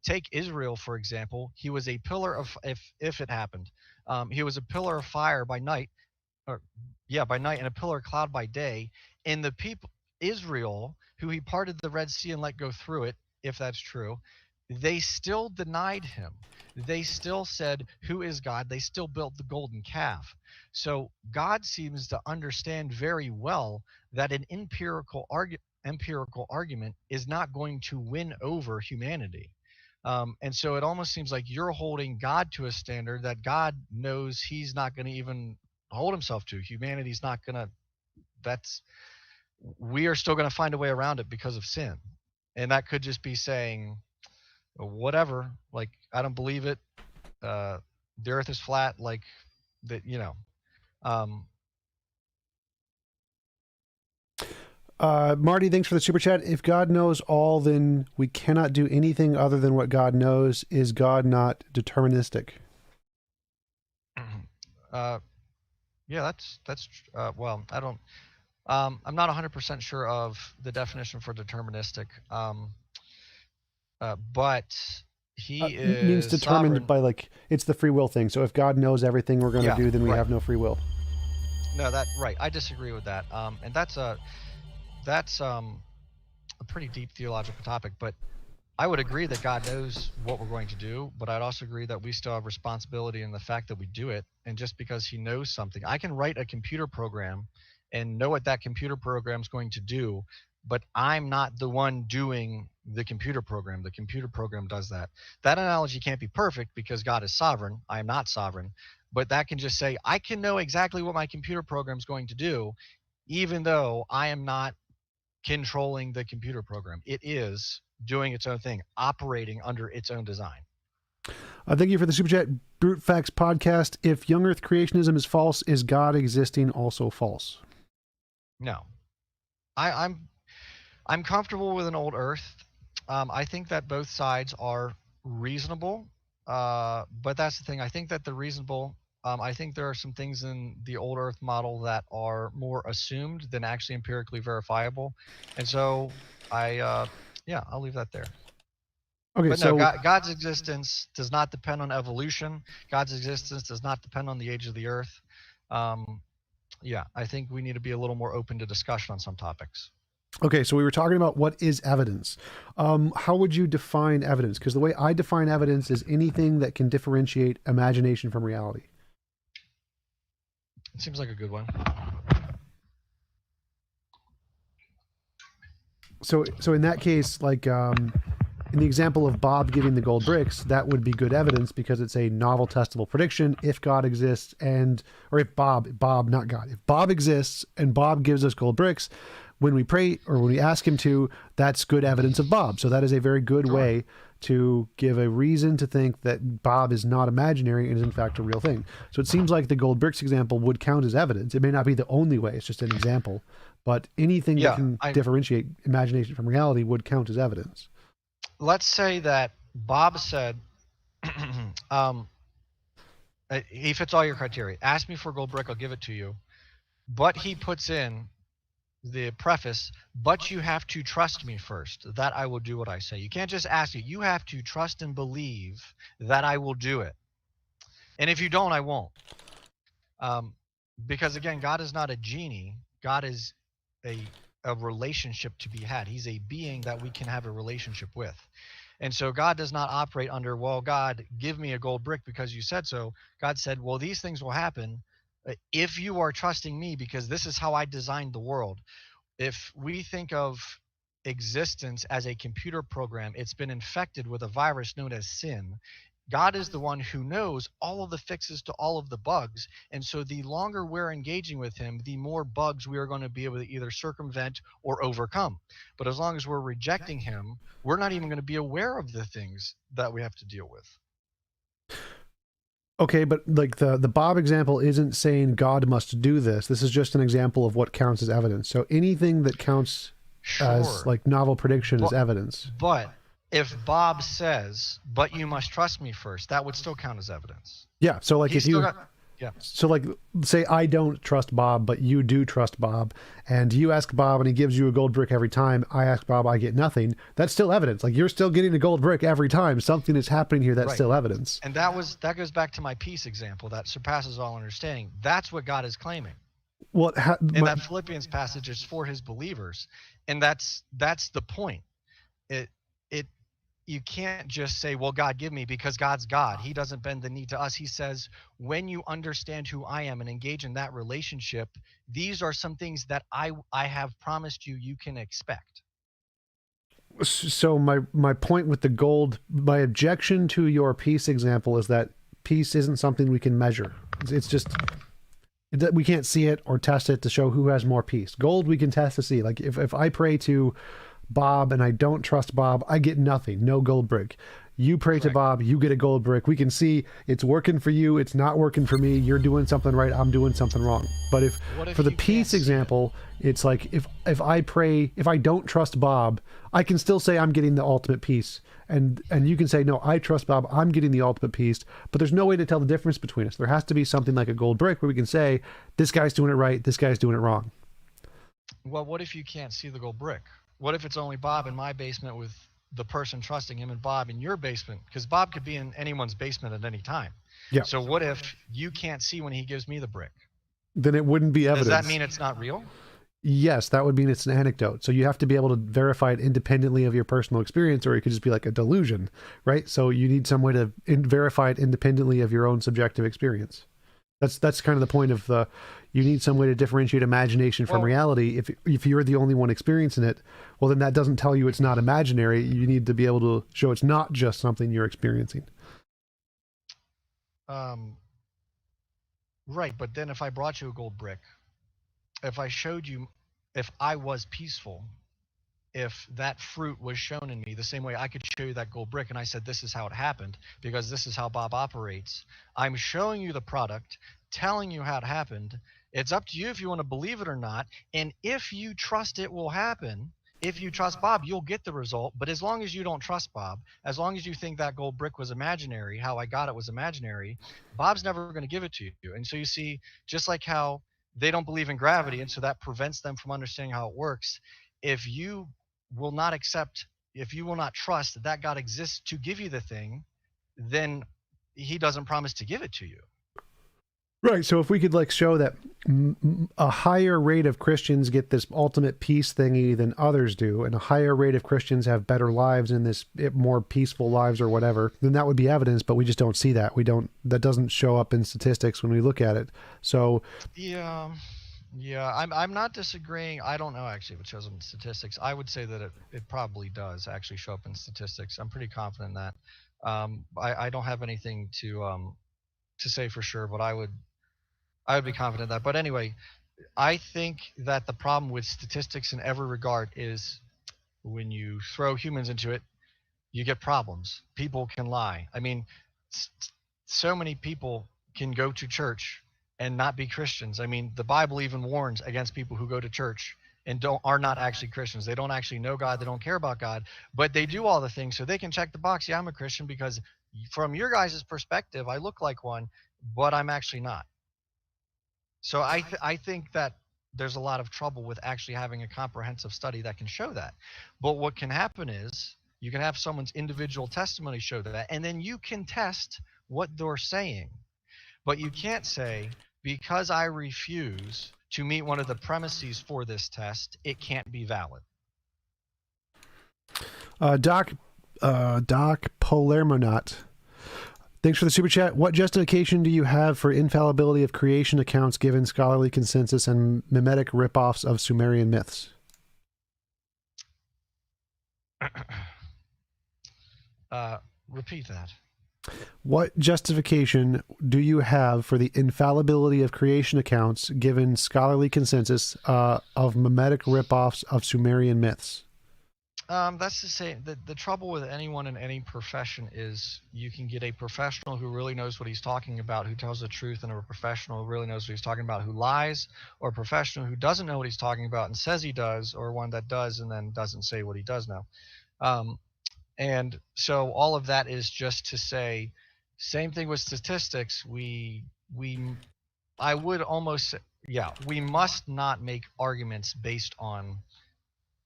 B: Take Israel for example. He was a pillar of if it happened. He was a pillar of fire by night, or yeah, by night, and a pillar of cloud by day. And the people, Israel, who he parted the Red Sea and let go through it, if that's true, they still denied him. They still said, who is God? They still built the golden calf. So God seems to understand very well that an empirical argument is not going to win over humanity. And so it almost seems like you're holding God to a standard that God knows he's not going to even hold himself to. Humanity's not going to, that's, we are still going to find a way around it because of sin. And that could just be saying, whatever, like, I don't believe it. The earth is flat, like that, Um,
A: Marty, thanks for the super chat. If God knows all, then we cannot do anything other than what God knows. Is God not deterministic?
B: Uh, yeah, well, I don't. I'm not 100% sure of the definition for deterministic, but he
A: Means
B: is
A: determined
B: sovereign.
A: by, like, it's the free will thing. So if God knows everything we're going to
B: Yeah,
A: do, then we
B: right.
A: have no free will.
B: No, that right. I disagree with that. And that's a pretty deep theological topic. But I would agree that God knows what we're going to do, but I'd also agree that we still have responsibility in the fact that we do it. And just because he knows something, I can write a computer program and know what that computer program is going to do, but I'm not the one doing the computer program. The computer program does that. That analogy can't be perfect because God is sovereign. I am not sovereign, but that can just say, I can know exactly what my computer program is going to do, even though I am not controlling the computer program. It is doing its own thing, operating under its own design.
A: Thank you for the super chat, Brute Facts Podcast. If young Earth creationism is false, is God existing also false?
B: No, I'm comfortable with an old Earth. I think that both sides are reasonable, but that's the thing. I think that the reasonable. I think there are some things in the old Earth model that are more assumed than actually empirically verifiable, and so yeah, I'll leave that there.
A: Okay,
B: But no,
A: so
B: God's existence does not depend on evolution. God's existence does not depend on the age of the Earth. Um, yeah, I think we need to be a little more open to discussion on some topics.
A: okay, so we were talking about what is evidence. How would you define evidence? Because the way I define evidence is anything that can differentiate imagination from reality.
B: It seems like a good one.
A: So in that case, like, in the example of Bob giving the gold bricks, that would be good evidence because it's a novel testable prediction. If God exists or if Bob, not God, if Bob exists and Bob gives us gold bricks, when we pray or when we ask him to, that's good evidence of Bob. So that is a very good
B: Sure.
A: way to give a reason to think that Bob is not imaginary and is in fact a real thing. So it seems like the gold bricks example would count as evidence. It may not be the only way, it's just an example, but anything that
B: Yeah,
A: can
B: I
A: differentiate imagination from reality would count as evidence.
B: let's say that Bob said, um, he fits all your criteria. Ask me for a gold brick, I'll give it to you. But he puts in the preface, but you have to trust me first, that I will do what I say. You can't just ask it. You have to trust and believe that I will do it. And if you don't, I won't. Um, because again, God is not a genie. God is a a relationship to be had. He's a being that we can have a relationship with. And so God does not operate under, well, God, give me a gold brick because you said so. God said, well, these things will happen if you are trusting me because this is how I designed the world. If we think of existence as a computer program, it's been infected with a virus known as sin. God is the one who knows all of the fixes to all of the bugs. And so the longer we're engaging with him, the more bugs we are going to be able to either circumvent or overcome. But as long as we're rejecting him, we're not even going to be aware of the things that we have to deal with.
A: Okay, but like the Bob example isn't saying God must do this. This is just an example of what counts as evidence. So anything that counts as
B: Sure.
A: like novel prediction is
B: But
A: evidence.
B: but if Bob says, but you must trust me first, that would still count as evidence.
A: Yeah. So like
B: He's
A: if
B: still
A: you
B: got, yeah.
A: so like say I don't trust Bob, but you do trust Bob, and you ask Bob and he gives you a gold brick every time. I ask Bob, I get nothing. That's still evidence. Like you're still getting a gold brick every time. Something is happening here. That's
B: Right.
A: still evidence.
B: And that goes back to my peace example that surpasses all understanding. That's what God is claiming.
A: What
B: In that Philippians passage is for his believers. And that's the point. It it you can't just say, well, God give me because God's God. He doesn't bend the knee to us. He says, when you understand who I am and engage in that relationship, these are some things that I have promised you you can expect.
A: So my point with the gold, my objection to your peace example is that peace isn't something we can measure. It's just we can't see it or test it to show who has more peace. Gold we can test to see. Like if I pray to Bob and I don't trust Bob, I get nothing, no gold brick. You pray to
B: Correct.
A: Bob, you get a gold brick. We can see it's working for you, it's not working for me. You're doing something right, I'm doing something wrong. But if
B: What
A: for
B: if
A: the
B: you can't
A: peace
B: see it?
A: example, it's like if I pray, if I don't trust Bob, I can still say I'm getting the ultimate peace. And you can say, no, I trust Bob, I'm getting the ultimate peace. But there's no way to tell the difference between us. There has to be something like a gold brick where we can say, this guy's doing it right, this guy's doing it wrong.
B: Well, what if you can't see the gold brick? What if it's only Bob in my basement with the person trusting him, and Bob in your basement? Because Bob could be in anyone's basement at any time.
A: Yeah.
B: So what if you can't see when he gives me the brick?
A: Then it wouldn't be evidence.
B: Does that mean it's not real?
A: Yes, that would mean it's an anecdote. So you have to be able to verify it independently of your personal experience, or it could just be like a delusion, right? So you need some way to verify it independently of your own subjective experience. That's kind of the point of the. You need some way to differentiate imagination from reality. If you're the only one experiencing it, well, then that doesn't tell you it's not imaginary. You need to be able to show it's not just something you're experiencing.
B: Right, but then if I brought you a gold brick, if I showed you, if I was peaceful, if that fruit was shown in me the same way I could show you that gold brick and I said, this is how it happened because this is how Bob operates. I'm showing you the product, telling you how it happened. It's up to you if you want to believe it or not. And if you trust it will happen, if you trust Bob, you'll get the result. But as long as you don't trust Bob, as long as you think that gold brick was imaginary, how I got it was imaginary, Bob's never going to give it to you. And so you see, just like how they don't believe in gravity, and so that prevents them from understanding how it works. If you will not accept, if you will not trust that God exists to give you the thing, then he doesn't promise to give it to you.
A: Right. So if we could like show that a higher rate of Christians get this ultimate peace thingy than others do, and a higher rate of Christians have better lives in this more peaceful lives or whatever, then that would be evidence, but we just don't see that. That doesn't show up in statistics when we look at it. So
B: Yeah, I'm not disagreeing. I don't know actually if it shows up in statistics. I would say that it probably does actually show up in statistics. I'm pretty confident in that. I don't have anything to say for sure, but I would be confident in that. But anyway, I think that the problem with statistics in every regard is when you throw humans into it, you get problems. People can lie. I mean, so many people can go to church and not be Christians. I mean, the Bible even warns against people who go to church and are not actually Christians. They don't actually know God. They don't care about God, but they do all the things so they can check the box. Yeah, I'm a Christian because from your guys' perspective, I look like one, but I'm actually not. So I think that there's a lot of trouble with actually having a comprehensive study that can show that. But what can happen is you can have someone's individual testimony show that, and then you can test what they're saying. But you can't say, because I refuse to meet one of the premises for this test, it can't be valid.
A: Doc Polermonot, thanks for the super chat. What justification do you have for infallibility of creation accounts given scholarly consensus and mimetic ripoffs of Sumerian myths?
B: Repeat that.
A: What justification do you have for the infallibility of creation accounts given scholarly consensus of mimetic ripoffs of Sumerian myths?
B: That's to say the trouble with anyone in any profession is you can get a professional who really knows what he's talking about, who tells the truth, and a professional who really knows what he's talking about, who lies, or a professional who doesn't know what he's talking about and says he does, or one that does and then doesn't say what he does know. And so all of that is just to say, same thing with statistics. I would almost say, yeah, we must not make arguments based on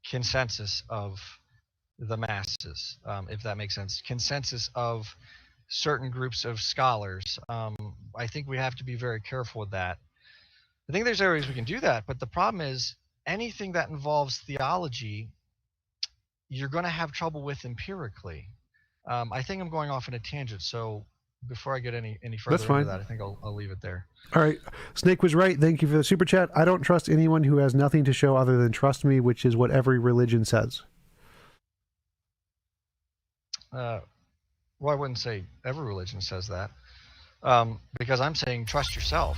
B: consensus of the masses, if that makes sense. Consensus of certain groups of scholars. I think we have to be very careful with that. I think there's areas we can do that, but the problem is anything that involves theology, you're going to have trouble with empirically. I think I'm going off on a tangent, so before I get any further into that, I think I'll leave it there.
A: All right. Snake was right. Thank you for the super chat. I don't trust anyone who has nothing to show other than trust me, which is what every religion says.
B: Well, I wouldn't say every religion says that, because I'm saying trust yourself.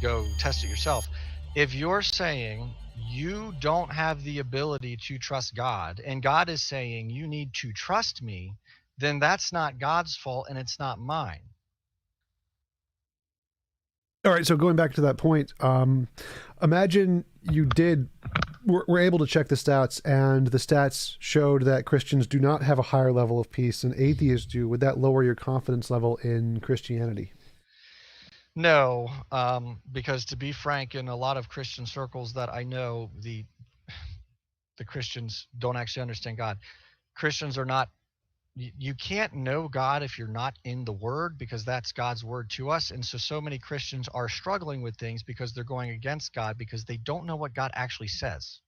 B: Go test it yourself. If you're saying you don't have the ability to trust God, and God is saying you need to trust me, then that's not God's fault and it's not mine.
A: All right, so going back to that point, imagine you were able to check the stats, and the stats showed that Christians do not have a higher level of peace than atheists do. Would that lower your confidence level in Christianity?
B: No, because to be frank, in a lot of Christian circles that I know, the Christians don't actually understand God. Christians are not, you can't know God if you're not in the Word, because that's God's Word to us. And so many Christians are struggling with things because they're going against God because they don't know what God actually says.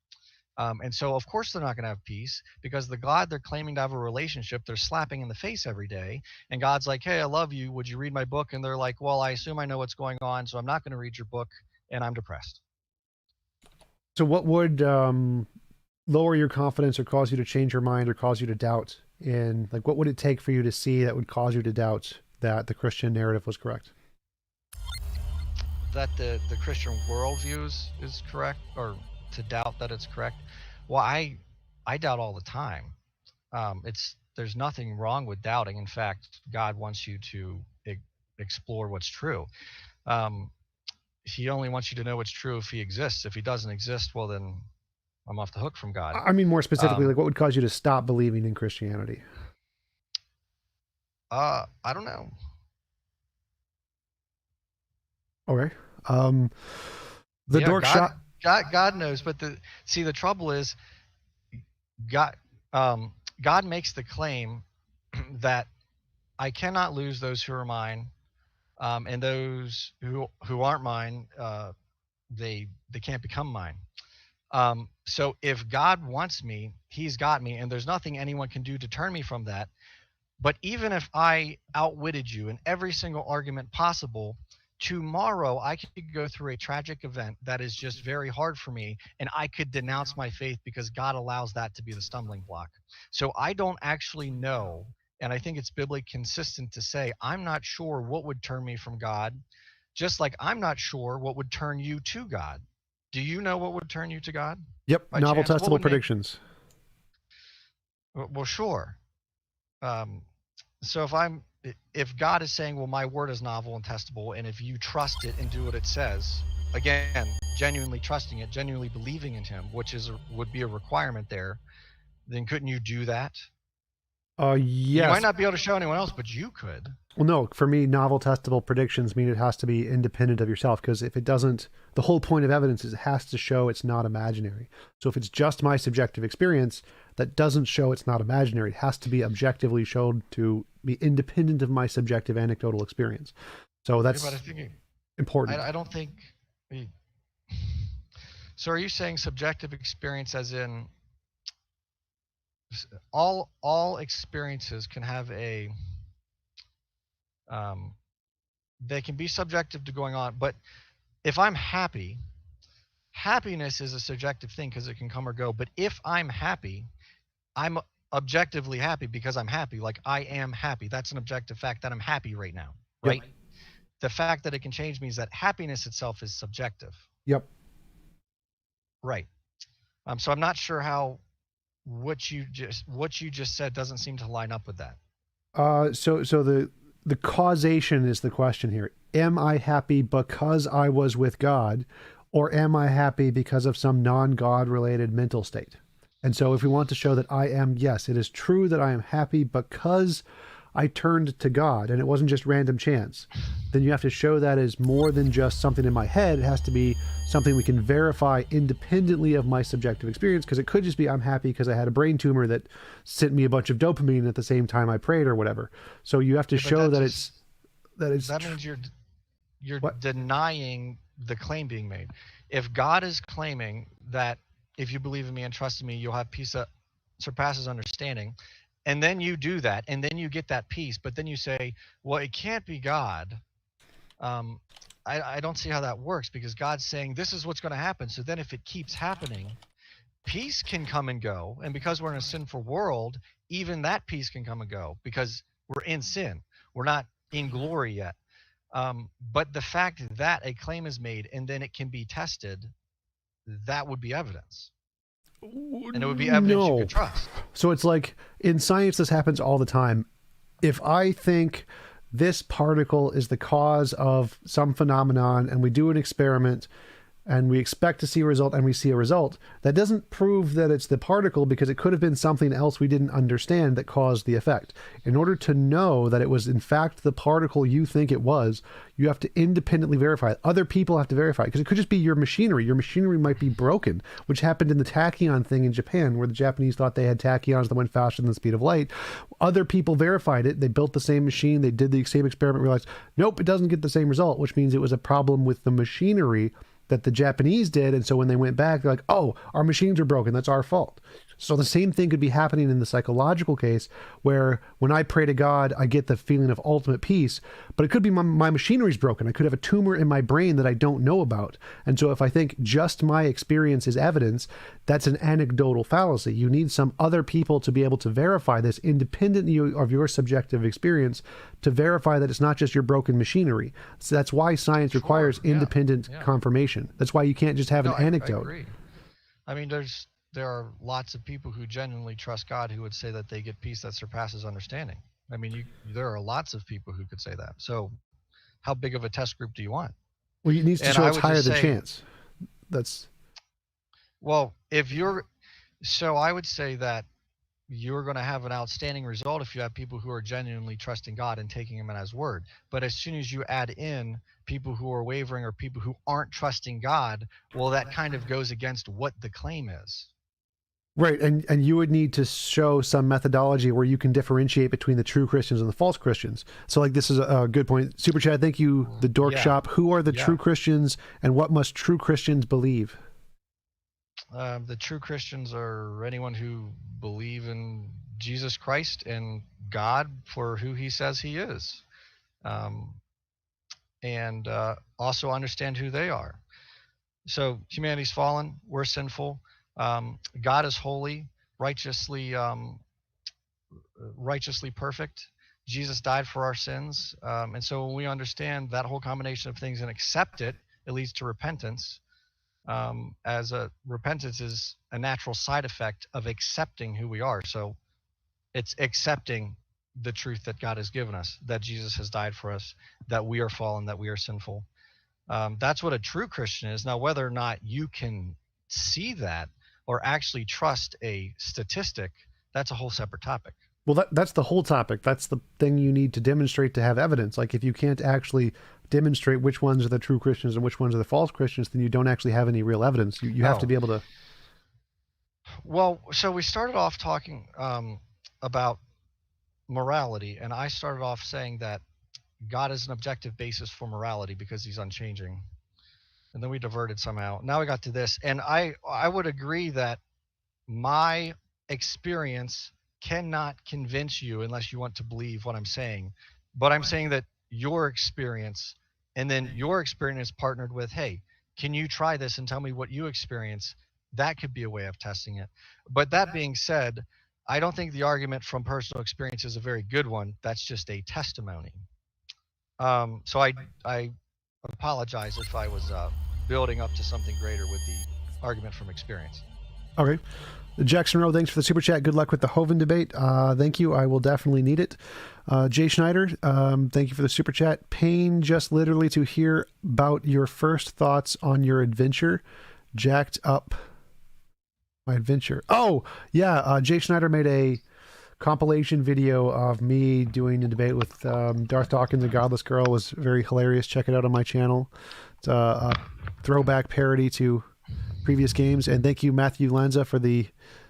B: And so, of course, they're not going to have peace because the God they're claiming to have a relationship, they're slapping in the face every day. And God's like, hey, I love you. Would you read my book? And they're like, well, I assume I know what's going on, so I'm not going to read your book. And I'm depressed.
A: So, what would lower your confidence or cause you to change your mind or cause you to doubt in, like, what would it take for you to see that would cause you to doubt that the Christian narrative was correct?
B: That the Christian worldview is correct, or to doubt that it's correct. Well, I doubt all the time. It's There's nothing wrong with doubting. In fact, God wants you to explore what's true. Um, he only wants you to know what's true if he exists. If he doesn't exist, well, then I'm off the hook from God.
A: I mean, more specifically,
B: Um,
A: like, what would cause you to stop believing in Christianity?
B: I don't know.
A: Okay. Um, the
B: Yeah,
A: dork shot.
B: God knows. But the trouble is, God, God makes the claim that I cannot lose those who are mine, and those who aren't mine, they can't become mine. So if God wants me, He's got me, and there's nothing anyone can do to turn me from that. But even if I outwitted you in every single argument possible, tomorrow I could go through a tragic event that is just very hard for me, and I could denounce my faith because God allows that to be the stumbling block. So I don't actually know. And I think it's biblically consistent to say, I'm not sure what would turn me from God, just like I'm not sure what would turn you to God. Do you know what would turn you to God
A: Yep.
B: by
A: Novel
B: chance? What
A: testable
B: would make,
A: predictions.
B: well, sure. Um, so if God is saying, well, my word is novel and testable, and if you trust it and do what it says, again, genuinely trusting it, genuinely believing in Him, which would be a requirement there, then couldn't you do that? You might
A: Yes.
B: not be able to show anyone else, but you could.
A: Well, no, for me, novel testable predictions mean it has to be independent of yourself, because if it doesn't, the whole point of evidence is it has to show it's not imaginary. So if it's just my subjective experience, that doesn't show it's not imaginary. It has to be objectively shown to be independent of my subjective anecdotal experience. So
B: Yeah, but I
A: that's
B: think
A: important.
B: I don't think. So are you saying subjective experience, as in all experiences can have a um, they can be subjective to going on, but if I'm happy, happiness is a subjective thing because it can come or go. But if I'm happy, I'm objectively happy because I'm happy. Like, I am happy. That's an objective fact that I'm happy right now,
A: Yep.
B: right? The fact that it can change means that happiness itself is subjective,
A: Yep.
B: right? So I'm not sure how what you just said doesn't seem to line up with that.
A: So the causation is the question here. Am I happy because I was with God, or am I happy because of some non-God related mental state? And so if we want to show that I am, yes, it is true that I am happy because I turned to God and it wasn't just random chance, then you have to show that as more than just something in my head. It has to be something we can verify independently of my subjective experience, because it could just be I'm happy because I had a brain tumor that sent me a bunch of dopamine at the same time I prayed or whatever. So you have to
B: Yeah, but
A: show that it's
B: that means you're
A: what?
B: denying the claim being made. If God is claiming that if you believe in me and trust in me, you'll have peace that surpasses understanding, and then you do that, and then you get that peace, but then you say, well, it can't be God. Um, I don't see how that works, because God's saying this is what's going to happen. So then if it keeps happening, peace can come and go. And because we're in a sinful world, even that peace can come and go because we're in sin. We're not in glory yet. But the fact that a claim is made and then it can be tested, that would be evidence. And it would be evidence you could
A: No.
B: trust.
A: So it's like in science, this happens all the time. If I think this particle is the cause of some phenomenon and we do an experiment and we expect to see a result and we see a result, that doesn't prove that it's the particle, because it could have been something else we didn't understand that caused the effect. In order to know that it was in fact the particle you think it was, you have to independently verify it. Other people have to verify it, because it could just be your machinery. Your machinery might be broken, which happened in the tachyon thing in Japan, where the Japanese thought they had tachyons that went faster than the speed of light. Other people verified it. They built the same machine. They did the same experiment, realized, nope, it doesn't get the same result, which means it was a problem with the machinery that the Japanese did. And so when they went back, they're like, oh, our machines are broken. That's our fault. So the same thing could be happening in the psychological case, where when I pray to God, I get the feeling of ultimate peace, but it could be my machinery's broken. I could have a tumor in my brain that I don't know about. And so if I think just my experience is evidence, that's an anecdotal fallacy. You need some other people to be able to verify this independently of your subjective experience, to verify that it's not just your broken machinery. So that's why science requires independent confirmation. That's why you can't just have an anecdote.
B: I agree. I mean, there are lots of people who genuinely trust God who would say that they get peace that surpasses understanding. I mean, there are lots of people who could say that. So how big of a test group do you want?
A: Well, it needs to show it's higher than chance. That's...
B: Well, so I would say that you're going to have an outstanding result if you have people who are genuinely trusting God and taking him at his word. But as soon as you add in people who are wavering or people who aren't trusting God, well, that kind of goes against what the claim is.
A: Right, and you would need to show some methodology where you can differentiate between the true Christians and the false Christians. So, like, this is a good point. Super Chat, thank you, the Dork Shop. Who are the true Christians, and what must true Christians believe?
B: The true Christians are anyone who believe in Jesus Christ and God for who he says he is, and also understand who they are. So humanity's fallen, we're sinful. God is holy, righteously perfect. Jesus died for our sins. And so when we understand that whole combination of things and accept it, it leads to repentance. Repentance is a natural side effect of accepting who we are. So it's accepting the truth that God has given us, that Jesus has died for us, that we are fallen, that we are sinful. That's what a true Christian is. Now, whether or not you can see that or actually trust a statistic, that's a whole separate topic.
A: Well, that's the whole topic. That's the thing you need to demonstrate to have evidence. Like, if you can't actually demonstrate which ones are the true Christians and which ones are the false Christians, then you don't actually have any real evidence. You have to be able to...
B: Well, so we started off talking about morality, and I started off saying that God is an objective basis for morality because he's unchanging. And then we diverted somehow. Now we got to this, and I would agree that my experience cannot convince you unless you want to believe what I'm saying. But I'm saying that your experience, and then your experience partnered with, hey, can you try this and tell me what you experience? That could be a way of testing it. But that being said, I don't think the argument from personal experience is a very good one. That's just a testimony. So I apologize if I was building up to something greater with the argument from experience.
A: Okay. Jackson Rowe, thanks for the super chat. Good luck with the Hovind debate. Thank you. I will definitely need it. Jay Schneider, thank you for the super chat. Pain just literally to hear about your first thoughts on your adventure. Jacked up my adventure. Oh, yeah. Jay Schneider made a compilation video of me doing a debate with Darth Dawkins and Godless Girl. It was very hilarious. Check it out on my channel. It's a throwback parody to previous games. And thank you, Matthew Lanza, for the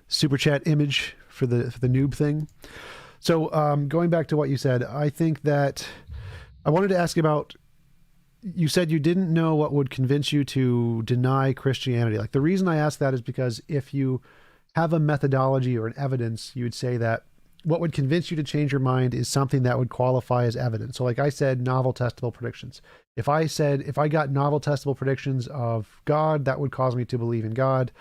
A: super chat image for the noob thing. So going back to what you said, I think that I wanted to ask you about, you said you didn't know what would convince you to deny Christianity. Like, the reason I ask that is because if you have a methodology or an evidence, you would say that what would convince you to change your mind is something that would qualify as evidence. So like I said, novel testable predictions. If I got novel testable predictions of God, that would cause me to believe in God.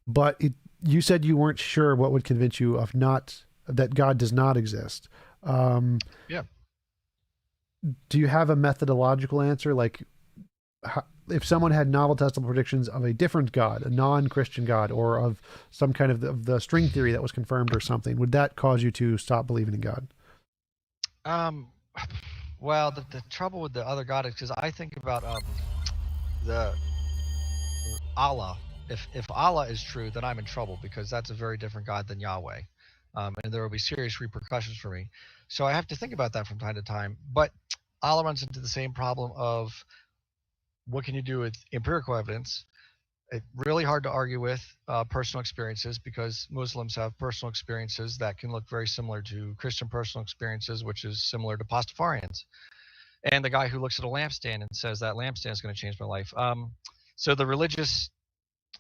A: But you said you weren't sure what would convince you of that God does not exist.
B: Yeah.
A: Do you have a methodological answer? Like, if someone had novel testable predictions of a different God, a non-Christian God, or of some kind of the string theory that was confirmed or something, would that cause you to stop believing in God?
B: Um, well, the trouble with the other God is because I think about the Allah. If Allah is true, then I'm in trouble because that's a very different God than Yahweh, and there will be serious repercussions for me. So I have to think about that from time to time. But Allah runs into the same problem of what can you do with empirical evidence? It's really hard to argue with personal experiences because Muslims have personal experiences that can look very similar to Christian personal experiences, which is similar to Pastafarians. And the guy who looks at a lampstand and says that lampstand is going to change my life. So the religious,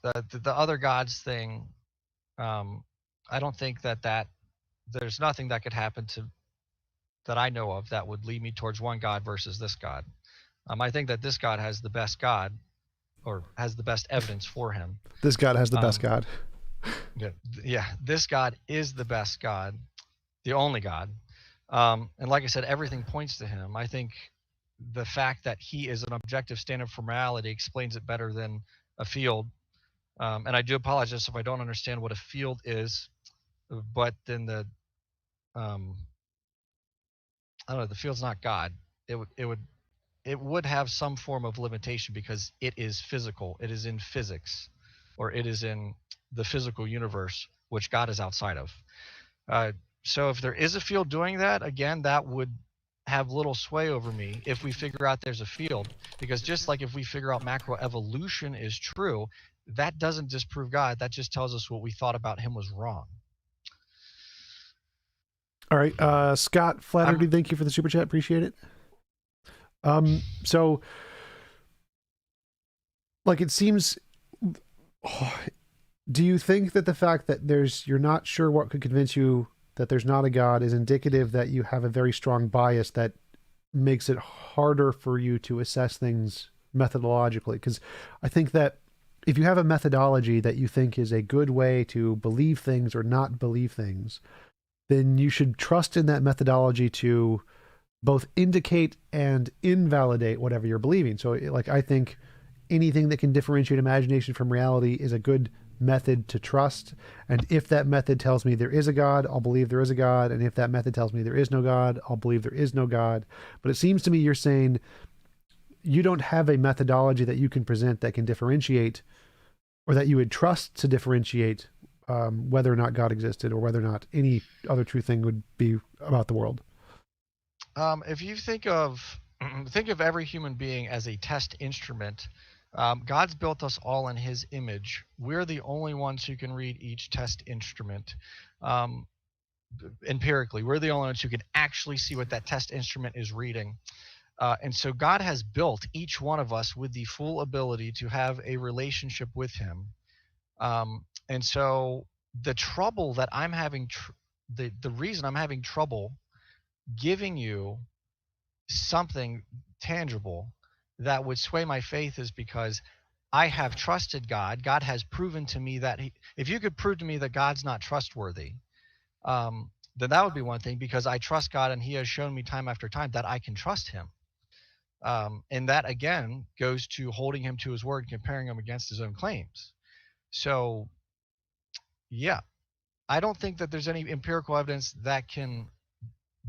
B: the other gods thing, um, I don't think that there's nothing that could happen to that I know of that would lead me towards one God versus this God. I think that this God has the best God or has the best evidence for him.
A: This God has the best
B: Um,
A: God.
B: yeah, yeah, this God is the best God, the only God. And like I said, everything points to him. I think the fact that he is an objective standard for morality explains it better than a field. And I do apologize if I don't understand what a field is, but then um, I don't know, the field's not God. It would have some form of limitation because it is physical. It is in physics, or it is in the physical universe, which God is outside of. Uh, so if there is a field doing that, again, that would have little sway over me if we figure out there's a field. Because just like if we figure out macroevolution is true, that doesn't disprove God. That just tells us what we thought about him was wrong.
A: All right, Scott Flatterty,
B: I'm
A: thank you for the super chat. Appreciate it. So, like, it seems. Do you think that the fact that you're not sure what could convince you that there's not a God is indicative that you have a very strong bias that makes it harder for you to assess things methodologically? Because I think that if you have a methodology that you think is a good way to believe things or not believe things, then you should trust in that methodology to both indicate and invalidate whatever you're believing. So, like, I think anything that can differentiate imagination from reality is a good method to trust. And if that method tells me there is a God, I'll believe there is a God. And if that method tells me there is no God, I'll believe there is no God. But it seems to me you're saying you don't have a methodology that you can present that can differentiate, or that you would trust to differentiate whether or not God existed or whether or not any other true thing would be about the world.
B: If you think of think of every human being as a test instrument, God's built us all in His image. We're the only ones who can read each test instrument um, empirically. We're the only ones who can actually see what that test instrument is reading. And so God has built each one of us with the full ability to have a relationship with Him. And so the trouble that I'm having, the reason I'm having trouble giving you something tangible that would sway my faith is because I have trusted God. God has proven to me that if you could prove to me that God's not trustworthy, then that would be one thing because I trust God and He has shown me time after time that I can trust Him. And that again goes to holding Him to His word, comparing Him against His own claims. So, yeah, I don't think that there's any empirical evidence that can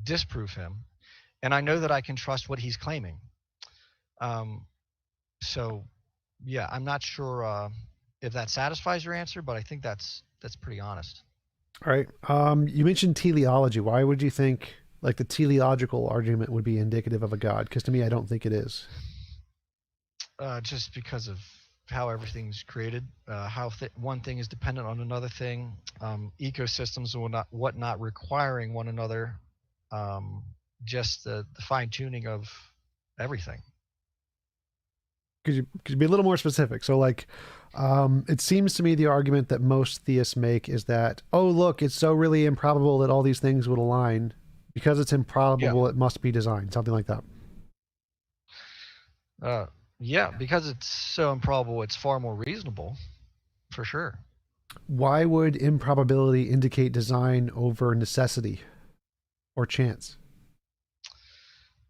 B: disprove Him. And I know that I can trust what He's claiming. Um, so, yeah, I'm not sure if that satisfies your answer, but I think that's pretty honest.
A: All right. You mentioned teleology. Why would you think like the teleological argument would be indicative of a God? Because to me, I don't think it is.
B: Just because of how everything's created, how one thing is dependent on another thing, ecosystems and whatnot requiring one another, just the fine tuning of everything.
A: Could you be a little more specific? So, like, it seems to me the argument that most theists make is that, oh, look, it's so really improbable that all these things would align. Because it's
B: Yeah.
A: improbable, it must be designed, something like that.
B: Uh, yeah, because it's so improbable, it's far more reasonable, for sure.
A: Why would improbability indicate design over necessity or chance?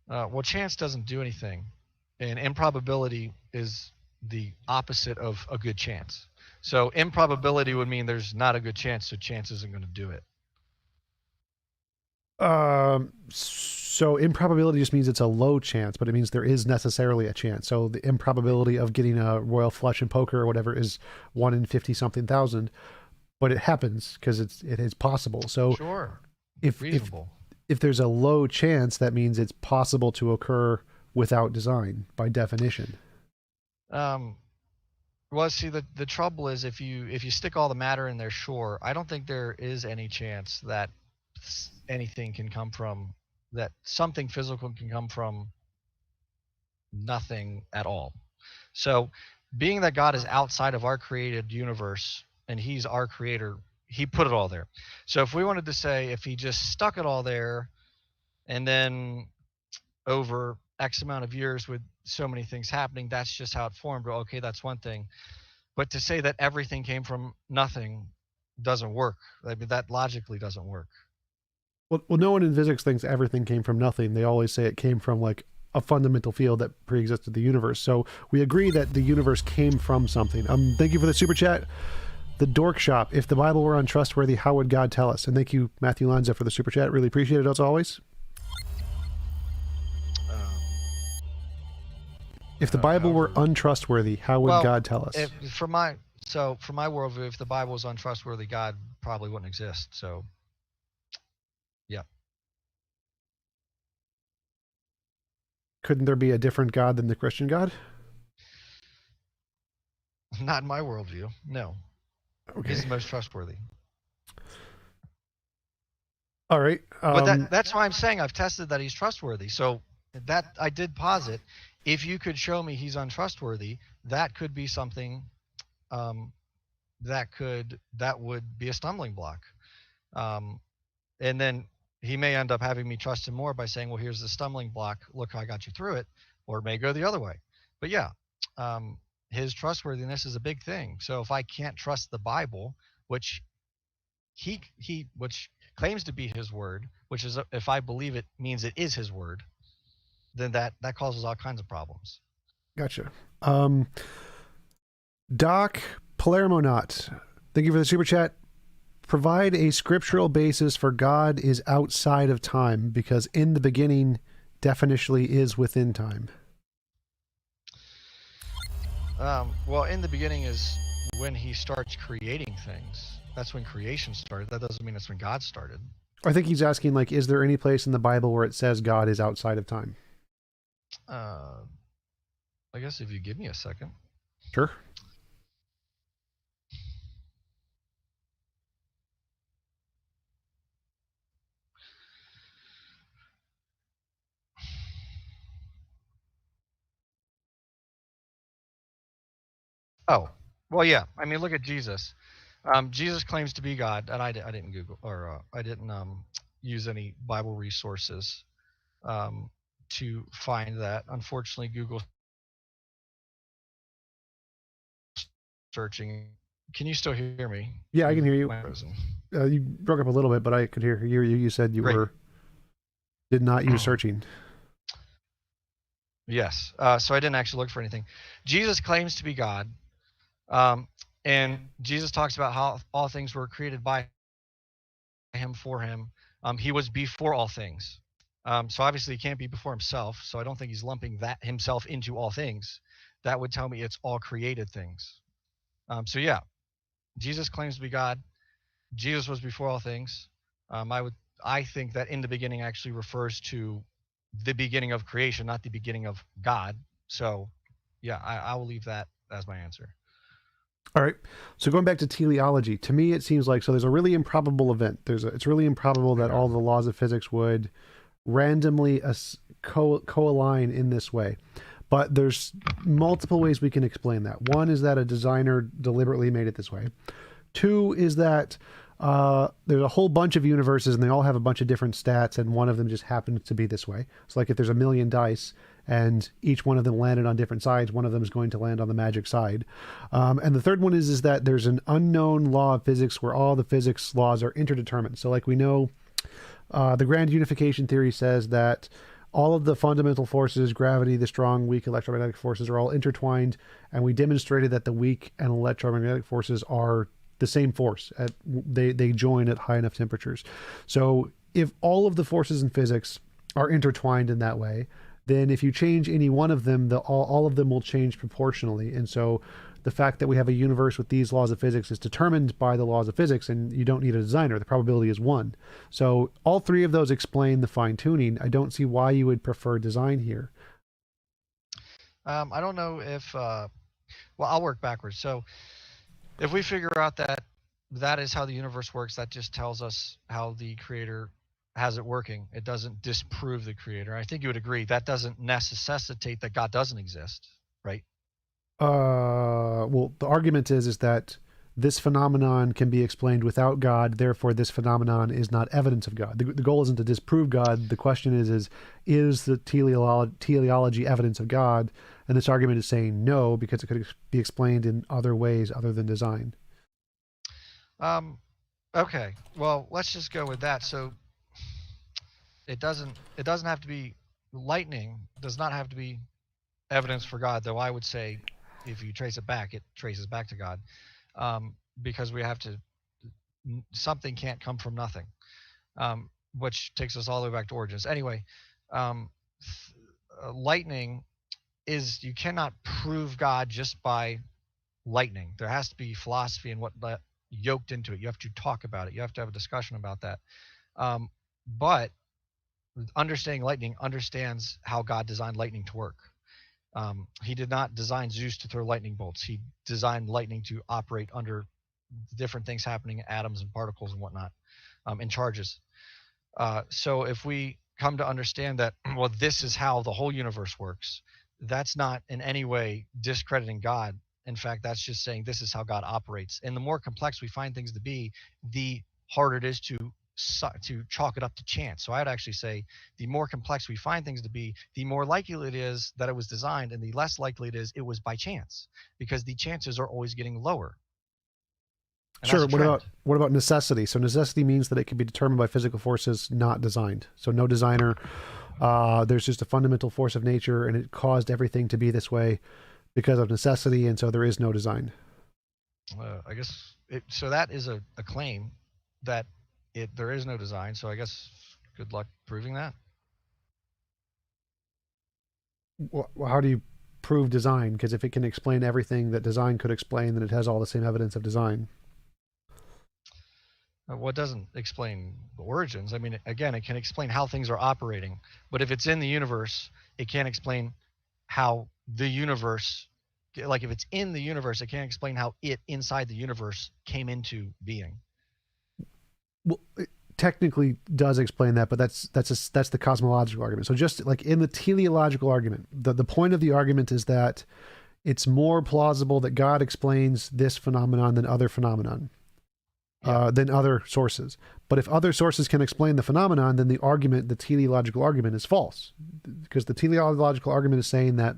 B: Well, chance doesn't do anything. and improbability is the opposite of a good chance. So improbability would mean there's not a good chance, so chance isn't going to do it.
A: So improbability just means it's a low chance, but it means there is necessarily a chance. So the improbability of getting a royal flush in poker or whatever is 1 in 50 something thousand, but it happens because it is possible. So
B: Sure,
A: if
B: reasonable.
A: if there's a low chance, that means it's possible to occur without design by definition.
B: Um, well, see, the trouble is if you stick all the matter in there, sure. I don't think there is any chance that anything can come from that something physical can come from nothing at all. So, being that God is outside of our created universe and He's our creator, He put it all there. So, if we wanted to say if He just stuck it all there and then over X amount of years with so many things happening, that's just how it formed. Well, okay, that's one thing. But to say that everything came from nothing doesn't work. I mean, that logically doesn't work.
A: Well, no one in physics thinks everything came from nothing. They always say it came from like a fundamental field that pre-existed the universe. So we agree that the universe came from something. Thank you for the super chat. The Dork Shop. If the Bible were untrustworthy, how would God tell us? And thank you, Matthew Lanza, for the super chat. Really appreciate it as always. If the Bible were untrustworthy, how would God tell us?
B: From my worldview, if the Bible was untrustworthy, God probably wouldn't exist. So, yeah.
A: Couldn't there be a different God than the Christian God?
B: Not in my worldview. No.
A: Okay.
B: He's the most trustworthy.
A: All right.
B: But that's why I'm saying I've tested that he's trustworthy. So that I did posit. If you could show me he's untrustworthy, that could be something that would be a stumbling block. And then he may end up having me trust him more by saying, well, here's the stumbling block. Look how I got you through it. Or it may go the other way. But yeah, his trustworthiness is a big thing. So if I can't trust the Bible, which which claims to be his word, which is, if I believe it means it is his word, then that causes all kinds of problems.
A: Gotcha. Doc Palermonaut, thank you for the super chat. Provide a scriptural basis for God is outside of time, because in the beginning definitionally is within time.
B: Well, in the beginning is when he starts creating things. That's when creation started. That doesn't mean it's when God started.
A: I think he's asking, like, is there any place in the Bible where it says God is outside of time?
B: I guess if you give me a second.
A: Sure.
B: Oh, well, yeah. I mean, look at Jesus. Jesus claims to be God, and I didn't Google, or I didn't use any Bible resources to find that. Unfortunately, Google searching. Can you still hear me?
A: Yeah, I can hear you. You broke up a little bit, but I could hear you. You said you did not use searching.
B: Yes. So I didn't actually look for anything. Jesus claims to be God. And Jesus talks about how all things were created by him, for him. He was before all things. So obviously he can't be before himself. So I don't think he's lumping that himself into all things. That would tell me it's all created things. So yeah, Jesus claims to be God. Jesus was before all things. I think that in the beginning actually refers to the beginning of creation, not the beginning of God. So yeah, I will leave that as my answer.
A: All right. So going back to teleology, to me it seems like, so there's a really improbable event. It's really improbable that all the laws of physics would randomly co-align in this way. But there's multiple ways we can explain that. One is that a designer deliberately made it this way. Two is that there's a whole bunch of universes and they all have a bunch of different stats, and one of them just happens to be this way. So like if there's a million dice and each one of them landed on different sides, one of them is going to land on the magic side. And the third one is that there's an unknown law of physics where all the physics laws are interdetermined. So like we know, the grand unification theory says that all of the fundamental forces, gravity, the strong, weak electromagnetic forces, are all intertwined, and we demonstrated that the weak and electromagnetic forces are the same force. They join at high enough temperatures. So if all of the forces in physics are intertwined in that way, then if you change any one of them, all of them will change proportionally. And so the fact that we have a universe with these laws of physics is determined by the laws of physics, and you don't need a designer. The probability is one. So all three of those explain the fine tuning. I don't see why you would prefer design here.
B: I don't know if, well, I'll work backwards. So if we figure out that that is how the universe works, that just tells us how the creator has it working. It doesn't disprove the creator. I think you would agree that doesn't necessitate that God doesn't exist, right?
A: Well, the argument is that this phenomenon can be explained without God. Therefore, this phenomenon is not evidence of God. The goal isn't to disprove God. The question is the teleology evidence of God? And this argument is saying no, because it could be explained in other ways other than design.
B: Um, okay. Well, let's just go with that. So it doesn't have to be, lightning does not have to be evidence for God, though I would say if you trace it back, it traces back to God. Because we have to, something can't come from nothing, which takes us all the way back to origins. Anyway, um, lightning is, you cannot prove God just by lightning. There has to be philosophy and what yoked into it. You have to talk about it. You have to have a discussion about that. But understanding lightning understands how God designed lightning to work. He did not design Zeus to throw lightning bolts. He designed lightning to operate under different things happening, atoms and particles and whatnot, and charges. So if we come to understand that, well, this is how the whole universe works, that's not in any way discrediting God. In fact, that's just saying this is how God operates. And the more complex we find things to be, the harder it is to chalk it up to chance. So I'd actually say the more complex we find things to be, the more likely it is that it was designed, and the less likely it is it was by chance, because the chances are always getting lower. And that's
A: Sure.
B: a trend.
A: What about necessity? So necessity means that it can be determined by physical forces, not designed. So no designer. There's just a fundamental force of nature, and it caused everything to be this way because of necessity, and so there is no design.
B: I guess so that is a claim that there is no design. So I guess good luck proving that.
A: Well, how do you prove design? Because if it can explain everything that design could explain, then it has all the same evidence of design.
B: What doesn't explain the origins? I mean, again, it can explain how things are operating, but if it's in the universe, it can't explain how the universe, like if it's in the universe, it can't explain how it inside the universe came into being.
A: Well, it technically does explain that, but that's the cosmological argument. So just like in the teleological argument, the point of the argument is that it's more plausible that God explains this phenomenon than other phenomenon. Than other sources. But if other sources can explain the phenomenon, then the teleological argument is false. Because the teleological argument is saying that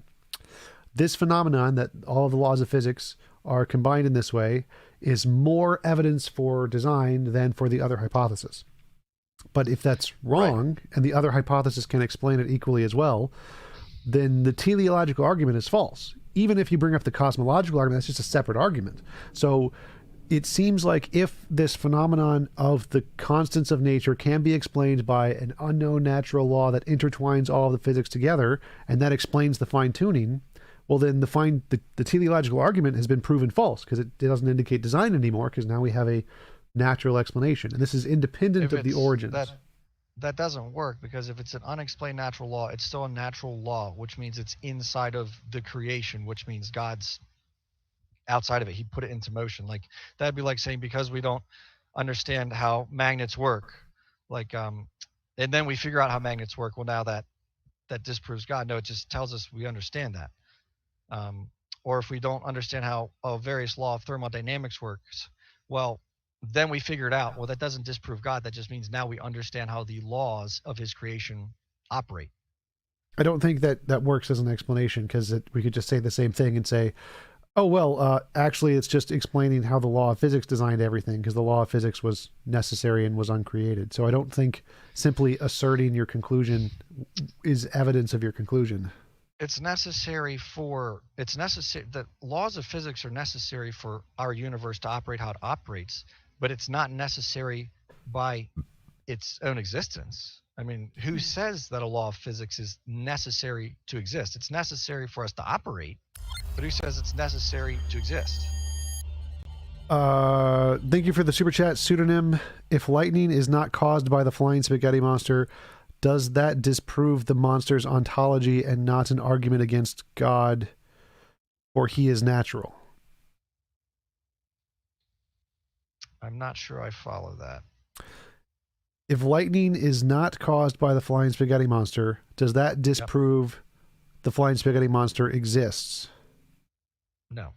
A: this phenomenon, that all of the laws of physics are combined in this way, is more evidence for design than for the other hypothesis. But if that's wrong, right, and the other hypothesis can explain it equally as well, then the teleological argument is false. Even if you bring up the cosmological argument, that's just a separate argument. So it seems like if this phenomenon of the constants of nature can be explained by an unknown natural law that intertwines all of the physics together, and that explains the fine-tuning, well, then the teleological argument has been proven false, because it doesn't indicate design anymore, because now we have a natural explanation. And this is independent of the origins.
B: That doesn't work, because if it's an unexplained natural law, it's still a natural law, which means it's inside of the creation, which means God's outside of it. He put it into motion. Like that'd be like saying, because we don't understand how magnets work, like and then we figure out how magnets work, well, now that disproves God. No, it just tells us we understand that. Or if we don't understand how a various law of thermodynamics works, well, then we figure it out. Well, that doesn't disprove God. That just means now we understand how the laws of his creation operate.
A: I don't think that works as an explanation, because we could just say the same thing and say, Oh, well, actually, it's just explaining how the law of physics designed everything because the law of physics was necessary and was uncreated. So I don't think simply asserting your conclusion is evidence of your conclusion.
B: It's necessary for, it's necessary, the laws of physics are necessary for our universe to operate how it operates, but it's not necessary by its own existence. I mean, who says that a law of physics is necessary to exist? It's necessary for us to operate, but who says it's necessary to exist?
A: Thank you for the super chat pseudonym. If lightning is not caused by the flying spaghetti monster, does that disprove the monster's ontology and not an argument against God, or he is natural?
B: I'm not sure I follow that.
A: If lightning is not caused by the flying spaghetti monster, does that disprove the flying spaghetti monster exists?
B: No.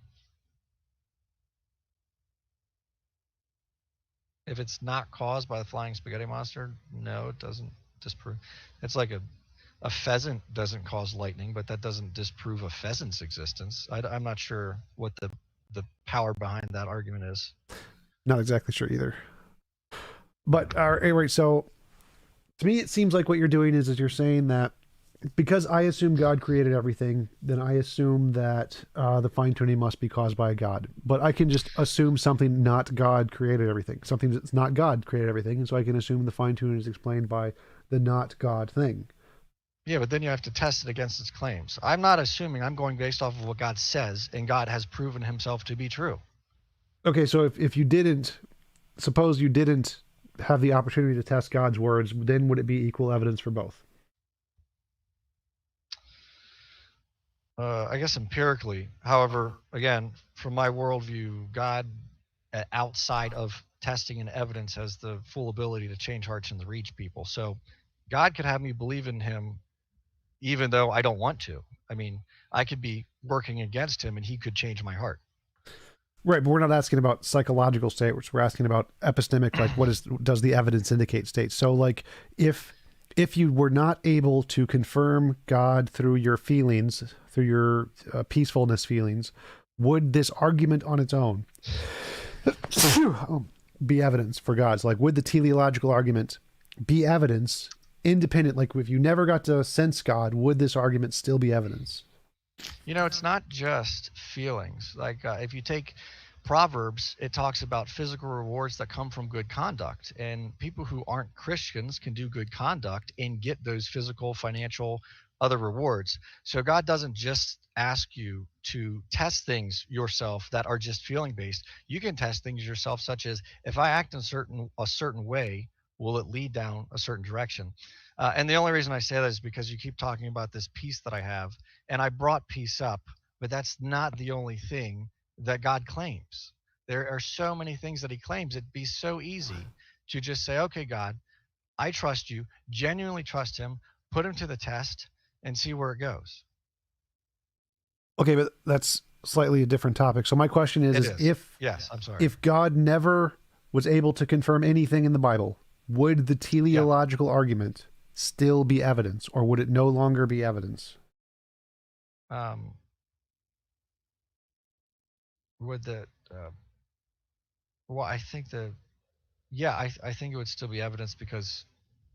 B: If it's not caused by the flying spaghetti monster, no, it doesn't disprove. It's like a pheasant doesn't cause lightning, but that doesn't disprove a pheasant's existence. I'm not sure what the power behind that argument is.
A: Not exactly sure either. But anyway, so to me, it seems like what you're doing is you're saying that because I assume God created everything, then I assume that the fine tuning must be caused by a God. But I can just assume something not God created everything, something that's not God created everything, and so I can assume the fine tuning is explained by the not God thing.
B: Yeah, but then you have to test it against its claims. I'm not assuming, I'm going based off of what God says, and God has proven himself to be true.
A: Okay, so if you didn't, suppose you didn't have the opportunity to test God's words, then would it be equal evidence for both?
B: I guess empirically. However, again, from my worldview, God, outside of testing and evidence, has the full ability to change hearts and to reach people. So God could have me believe in him even though I don't want to. I mean, I could be working against him and he could change my heart.
A: Right, but we're not asking about psychological state, which we're asking about epistemic, like what is does the evidence indicate state. So like if you were not able to confirm God through your feelings, through your peacefulness feelings, would this argument on its own be evidence for God's? Like, would the teleological argument be evidence independent? Like, if you never got to sense God, would this argument still be evidence?
B: You know, it's not just feelings. Like if you take Proverbs, it talks about physical rewards that come from good conduct. And people who aren't Christians can do good conduct and get those physical, financial, other rewards. So God doesn't just ask you to test things yourself that are just feeling based. You can test things yourself, such as if I act in a certain way, will it lead down a certain direction? And the only reason I say that is because you keep talking about this peace that I have, and I brought peace up, but that's not the only thing that God claims. There are so many things that he claims. It'd be so easy to just say, okay, God, I trust you, genuinely trust him, put him to the test, and see where it goes.
A: Okay, but that's slightly a different topic. So my question
B: It
A: is
B: is. Yes, I'm sorry.
A: if God never was able to confirm anything in the Bible, would the
B: Yeah.
A: teleological argument still be evidence, or would it no longer be evidence?
B: Um, would the, well, I think yeah, I think it would still be evidence because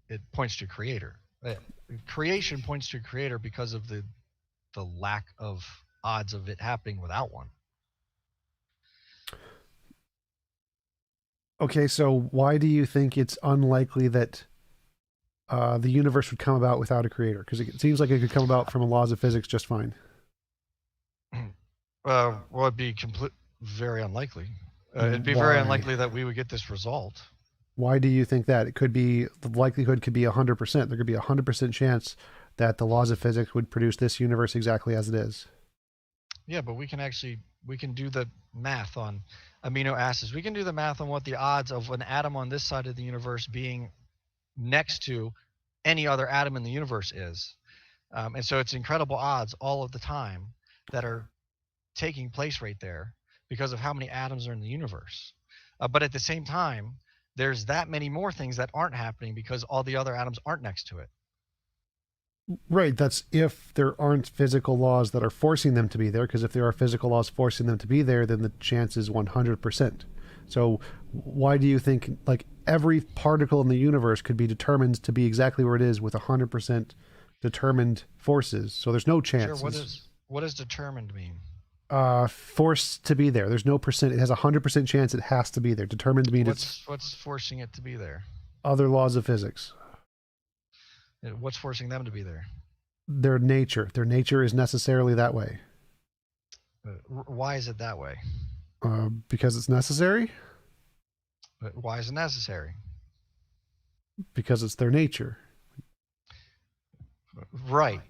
B: it points to creator. Creation points to creator because of the lack of odds of it happening without one.
A: Okay, so why do you think it's unlikely that the universe would come about without a creator? Because it seems like it could come about from laws of physics just fine.
B: Well, it'd be very unlikely. It'd be very
A: Why?
B: unlikely that we would get this result.
A: Why do you think that? It could be the likelihood could be 100%. There could be 100% chance that the laws of physics would produce this universe exactly as it is.
B: Yeah, but we can do the math on amino acids. We can do the math on what the odds of an atom on this side of the universe being next to any other atom in the universe is. And so it's incredible odds all of the time that are taking place right there because of how many atoms are in the universe. But at the same time, there's that many more things that aren't happening because all the other atoms aren't next to it.
A: Right. That's if there aren't physical laws that are forcing them to be there. Because if there are physical laws forcing them to be there, then the chance is 100%. So why do you think like every particle in the universe could be determined to be exactly where it is with 100% determined forces? So there's no
B: Sure.
A: chances.
B: What does determined mean?
A: Forced to be there. There's no percent. It has 100% chance it has to be there. Determined means it's
B: What's forcing it to be there?
A: other laws of physics.
B: What's forcing them to be there?
A: Their nature. Their nature is necessarily that way.
B: Why is it that way?
A: Because it's necessary.
B: Why is it necessary?
A: Because it's their nature.
B: Right.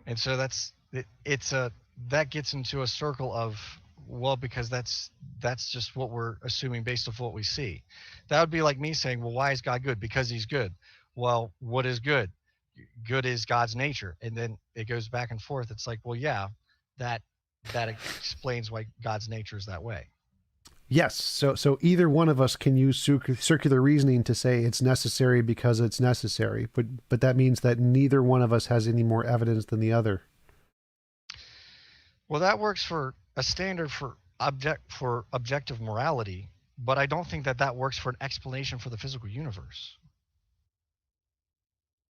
B: And so that gets into a circle of, well, because that's just what we're assuming based off what we see. That would be like me saying, well, why is God good? Because he's good. Well, what is good? Good is God's nature. And then it goes back and forth. It's like, well, yeah, that explains why God's nature is that way.
A: Yes. So either one of us can use circular reasoning to say it's necessary because it's necessary, but that means that neither one of us has any more evidence than the other.
B: Well, that works for a standard for objective morality, but I don't think that works for an explanation for the physical universe.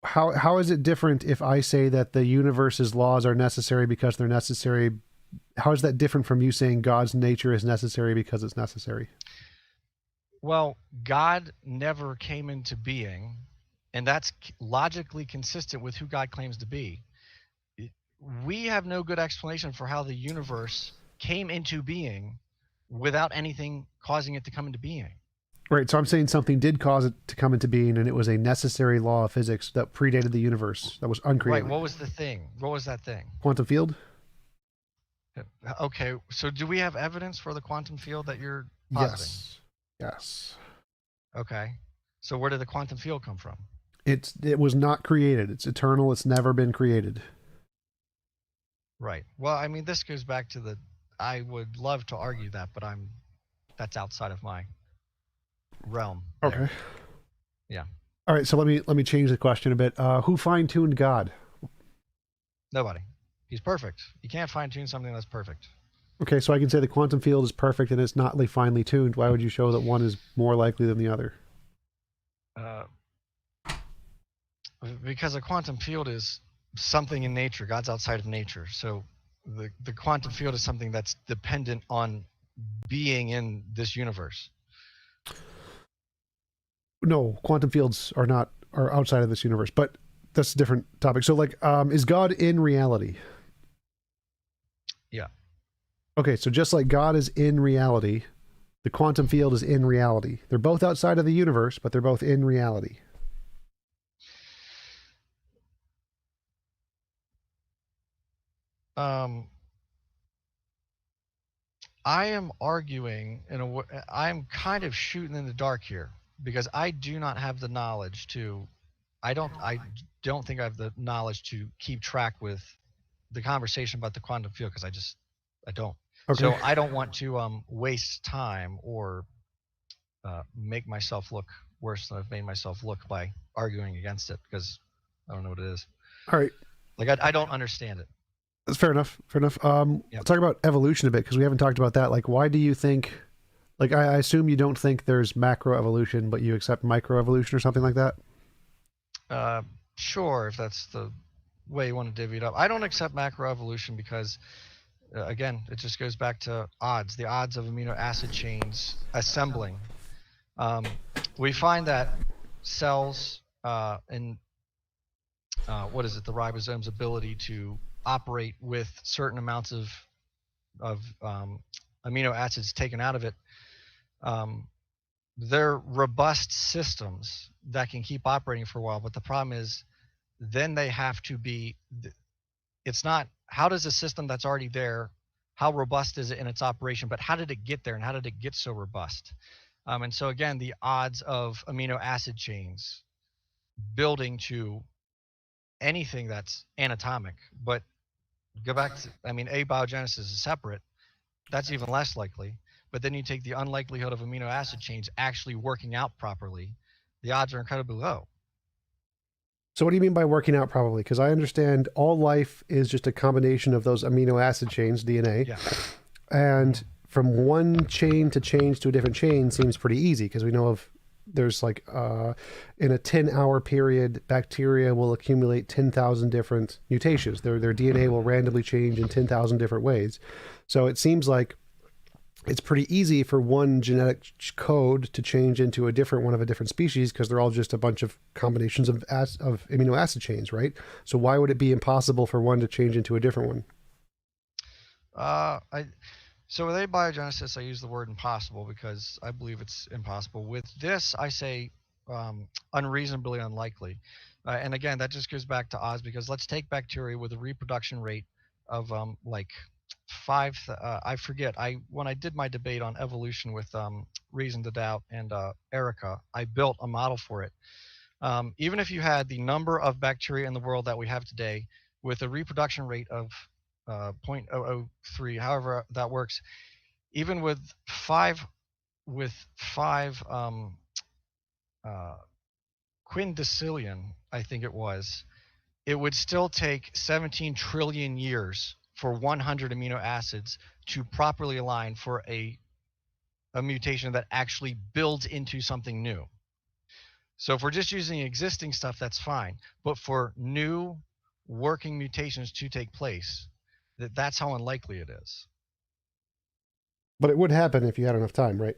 A: How is it different if I say that the universe's laws are necessary because they're necessary? How is that different from you saying God's nature is necessary because it's necessary?
B: Well, God never came into being, and that's logically consistent with who God claims to be. We have no good explanation for how the universe came into being without anything causing it to come into being.
A: Right. So I'm saying something did cause it to come into being, and it was a necessary law of physics that predated the universe, that was uncreated.
B: Right. What was the thing? What was that thing?
A: Quantum field?
B: Okay. So do we have evidence for the quantum field that you're positing?
A: Yes. Yes.
B: Okay. So where did the quantum field come from?
A: It was not created. It's eternal. It's never been created.
B: Right. Well, I mean, this goes back to I would love to argue that, but that's outside of my realm. There.
A: Okay.
B: Yeah.
A: All right. So let me change the question a bit. Who fine-tuned God?
B: Nobody. He's perfect. You can't fine tune something that's perfect.
A: Okay, so I can say the quantum field is perfect and it's not finely tuned. Why would you show that one is more likely than the other?
B: Because a quantum field is something in nature. God's outside of nature. So the quantum field is something that's dependent on being in this universe.
A: No, quantum fields are outside of this universe, but that's a different topic. So like, is God in reality?
B: Yeah.
A: Okay, so just like God is in reality, the quantum field is in reality. They're both outside of the universe, but they're both in reality.
B: I am arguing I'm kind of shooting in the dark here because I do not have the knowledge I don't think I have the knowledge to keep track with the conversation about the quantum field because I don't.
A: Okay.
B: So I don't want to waste time or make myself look worse than I've made myself look by arguing against it because I don't know what it is.
A: All right.
B: Like I don't understand it.
A: That's fair enough. Fair enough.
B: Yep.
A: Let's talk about evolution a bit because we haven't talked about that. Like, why do you think? Like, I assume you don't think there's macroevolution, but you accept microevolution or something like that.
B: Sure, if that's the way you want to divvy it up. I don't accept macroevolution because, again, it just goes back to odds. The odds of amino acid chains assembling. We find that cells and what is it? The ribosome's ability to operate with certain amounts of amino acids taken out of it. They're robust systems that can keep operating for a while, but the problem is then they have to be, it's not how does a system that's already there, how robust is it in its operation, but how did it get there and how did it get so robust? And so again, the odds of amino acid chains building to anything that's anatomic, but go back to, I mean, abiogenesis is separate, that's even less likely. But then you take the unlikelihood of amino acid chains actually working out properly, the odds are incredibly low.
A: So what do you mean by working out probably? Because I understand all life is just a combination of those amino acid chains, DNA,
B: Yeah.
A: and
B: Hmm.
A: from one chain to change to a different chain seems pretty easy because we know of there's like in a 10-hour period, bacteria will accumulate 10,000 different mutations. Their DNA will randomly change in 10,000 different ways. So it seems like it's pretty easy for one genetic code to change into a different one of a different species because they're all just a bunch of combinations of amino acid chains, right? So why would it be impossible for one to change into a different one?
B: I So with abiogenesis, I use the word impossible because I believe it's impossible. With this, I say unreasonably unlikely. And again, that just goes back to Oz because let's take bacteria with a reproduction rate of like I forget. I When I did my debate on evolution with Reason to Doubt and Erica, I built a model for it. Even if you had the number of bacteria in the world that we have today, with a reproduction rate of 0.003, however that works, even with five uh, quindecillion, I think it would still take 17 trillion years for 100 amino acids to properly align for a mutation that actually builds into something new. So if we're just using existing stuff, that's fine. But for new working mutations to take place, that's how unlikely it is.
A: But it would happen if you had enough time, right?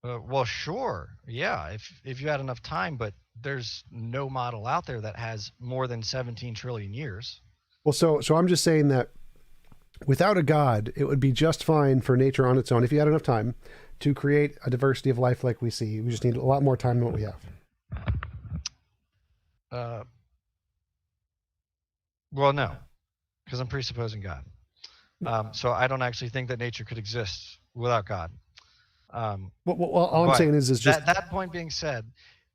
B: Well, sure, yeah, if you had enough time, but there's no model out there that has more than 17 trillion years.
A: Well, so I'm just saying that without a god, it would be just fine for nature on its own if you had enough time to create a diversity of life like we see. We just need a lot more time than what we have.
B: Uh, well, no, because I'm presupposing God. So I don't actually think that nature could exist without God. Um,
A: Well, all I'm
B: but
A: saying is just
B: that point being said,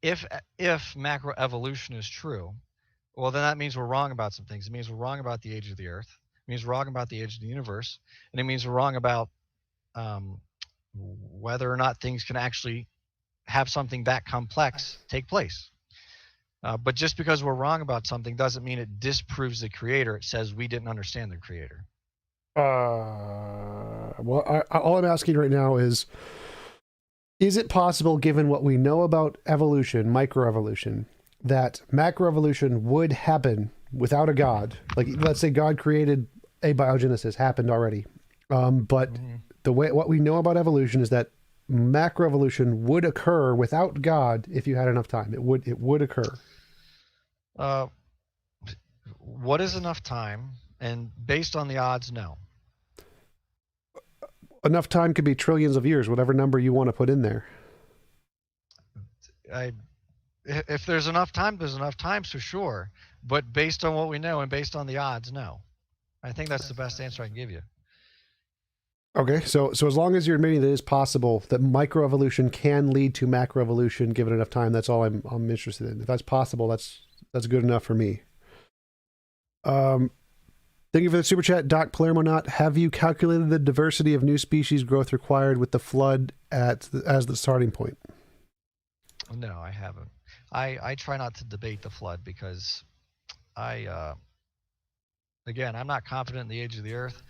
B: if if macroevolution is true, well, then that means we're wrong about some things. It means we're wrong about the age of the Earth. It means we're wrong about the age of the universe, and it means we're wrong about um, whether or not things can actually have something that complex take place. But just because we're wrong about something doesn't mean it disproves the creator. It says we didn't understand the creator.
A: all I'm asking right now is it possible, given what we know about evolution, microevolution, that macroevolution would happen without a god? Like, let's say God created abiogenesis, happened already. But
B: Mm-hmm.
A: the way what we know about evolution is that macroevolution would occur without God if you had enough time. It would occur.
B: Uh, what is enough time? And based on the odds, no.
A: Enough time could be trillions of years, whatever number you want to put in there.
B: I If there's enough time, there's enough time, so sure. But based on what we know and based on the odds, no. I think that's the best answer I can give you.
A: Okay, so as long as you're admitting that it is possible that microevolution can lead to macroevolution given enough time, that's all I'm interested in. If that's possible, that's good enough for me. Um, Thank you for the super chat, Doc Palermo. Have you calculated the diversity of new species growth required with the flood as the starting point?
B: No, I haven't. I try not to debate the flood because again, I'm not confident in the age of the Earth,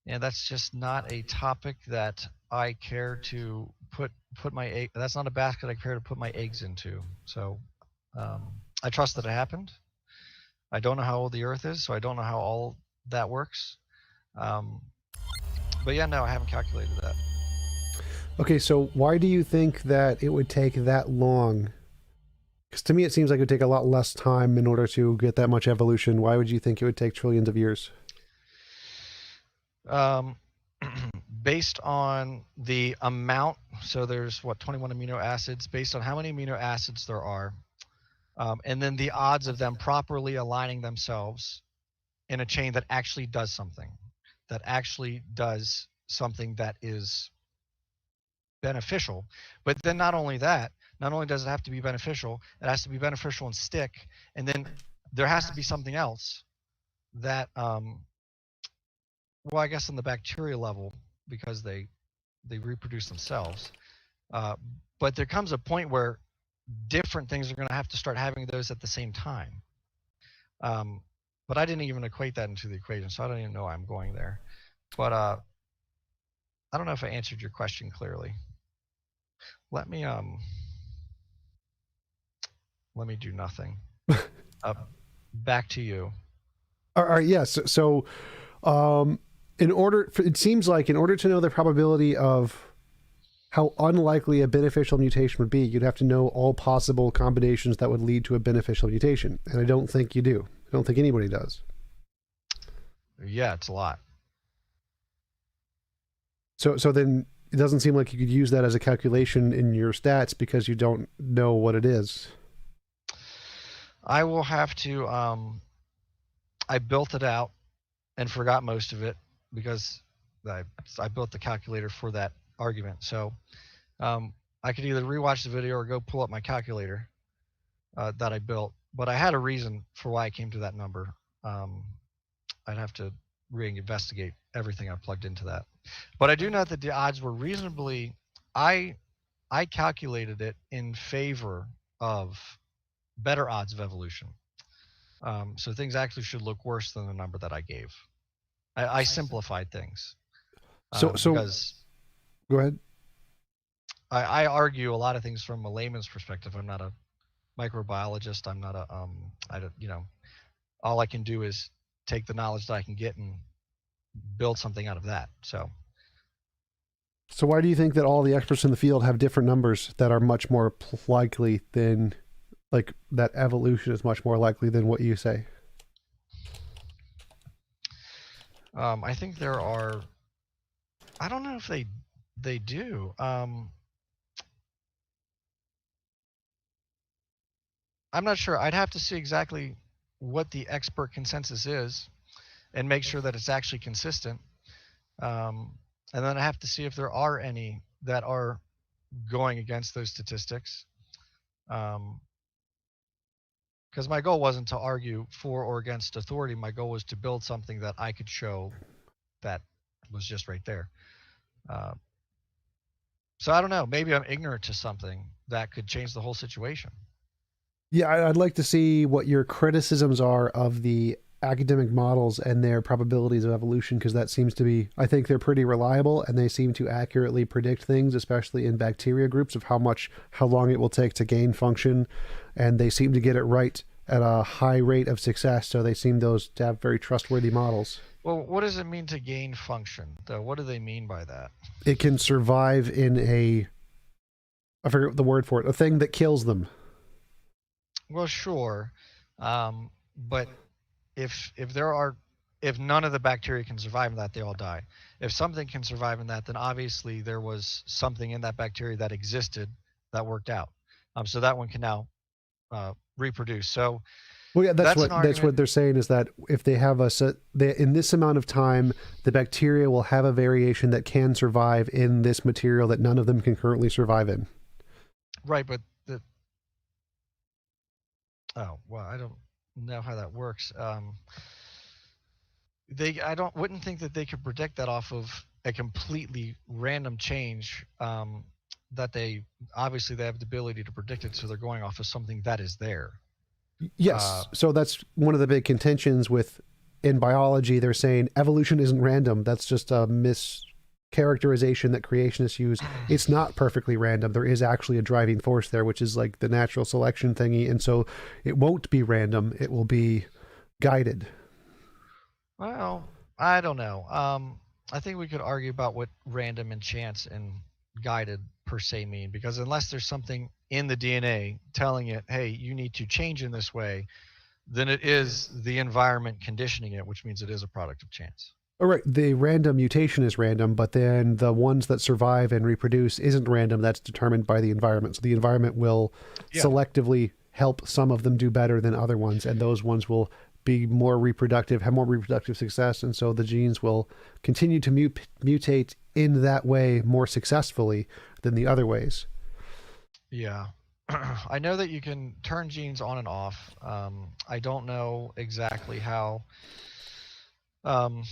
B: and that's just not a topic that I care to put my egg. That's not a basket I care to put my eggs into. So I trust that it happened. I don't know how old the Earth is, so I don't know how all that works. Um, but yeah, no, I haven't calculated that.
A: Okay, so why do you think that it would take that long? Because to me, it seems like it would take a lot less time in order to get that much evolution. Why would you think it would take trillions of years?
B: Um, Based on the amount, so there's what 21 amino acids. Based on how many amino acids there are, and then the odds of them properly aligning themselves in a chain that actually does something that is beneficial. But then not only that, not only does it have to be beneficial, it has to be beneficial and stick. And then there has to be something else that, well, I guess on the bacteria level, because they reproduce themselves. Uh, but there comes a point where different things are going to have to start having those at the same time. But I didn't even equate that into the equation, so I don't even know why I'm going there. But I don't know if I answered your question clearly. Let me do nothing. Uh, Back to you.
A: All right, yes. So, it seems like in order to know the probability of how unlikely a beneficial mutation would be, you'd have to know all possible combinations that would lead to a beneficial mutation. And I don't think you do. I don't think anybody does.
B: Yeah, it's a lot.
A: So then it doesn't seem like you could use that as a calculation in your stats because you don't know what it is.
B: I will have to. I built it out and forgot most of it because I built the calculator for that argument. So I could either rewatch the video or go pull up my calculator that I built. But I had a reason for why I came to that number. I'd have to reinvestigate everything I plugged into that. But I do know that the odds were reasonably. I calculated it in favor of better odds of evolution. So things actually should look worse than the number that I gave. I simplified things
A: So
B: because
A: go ahead.
B: I argue a lot of things from a layman's perspective. I'm not a microbiologist. I'm not a I don't, all I can do is take the knowledge that I can get and build something out of that.
A: So why do you think that all the experts in the field have different numbers that are much more likely than, like, that evolution is much more likely than what you say?
B: I think there are. I don't know if they do. I'm not sure. I'd have to see exactly what the expert consensus is and make sure that it's actually consistent. And then I have to see if there are any that are going against those statistics. Because my goal wasn't to argue for or against authority. My goal was to build something that I could show that was just right there. So I don't know. Maybe I'm ignorant to something that could change the whole situation.
A: Yeah, I'd like to see what your criticisms are of the academic models and their probabilities of evolution, because that seems to be, I think they're pretty reliable and they seem to accurately predict things, especially in bacteria groups, of how long it will take to gain function, and they seem to get it right at a high rate of success. So they seem those to have very trustworthy models.
B: Well, what does it mean to gain function, though? What do they mean by that?
A: It can survive in I forget the word for it, a thing that kills them.
B: Well, sure, but if none of the bacteria can survive in that, they all die. If something can survive in that, then obviously there was something in that bacteria that existed that worked out. So that one can now reproduce. So
A: Well, yeah,
B: that's an
A: that's
B: argument.
A: what they're saying, is that if they have in this amount of time, the bacteria will have a variation that can survive in this material that none of them can currently survive in.
B: Right, but oh well, I don't know how that works. I don't wouldn't think that they could predict that off of a completely random change. That they obviously they have the ability to predict it, so they're going off of something that is there. Uh,
A: Yes, so that's one of the big contentions with in biology. They're saying evolution isn't random. That's just a mischaracterization that creationists use. It's not perfectly random. There is actually a driving force there, which is like the natural selection thingy, and so it won't be random. It will be guided.
B: well, I don't know. I think we could argue about what random and chance and guided per se mean, because unless there's something in the DNA telling it, hey, you need to change in this way, then it is the environment conditioning it, which means it is a product of chance.
A: All right, the random mutation is random, but then the ones that survive and reproduce isn't random. That's determined by the environment. So the environment will
B: Yeah.
A: selectively help some of them do better than other ones, and those ones will be more reproductive, have more reproductive success, and so the genes will continue to mutate in that way more successfully than the other ways.
B: Yeah. I know that you can turn genes on and off. I don't know exactly how um,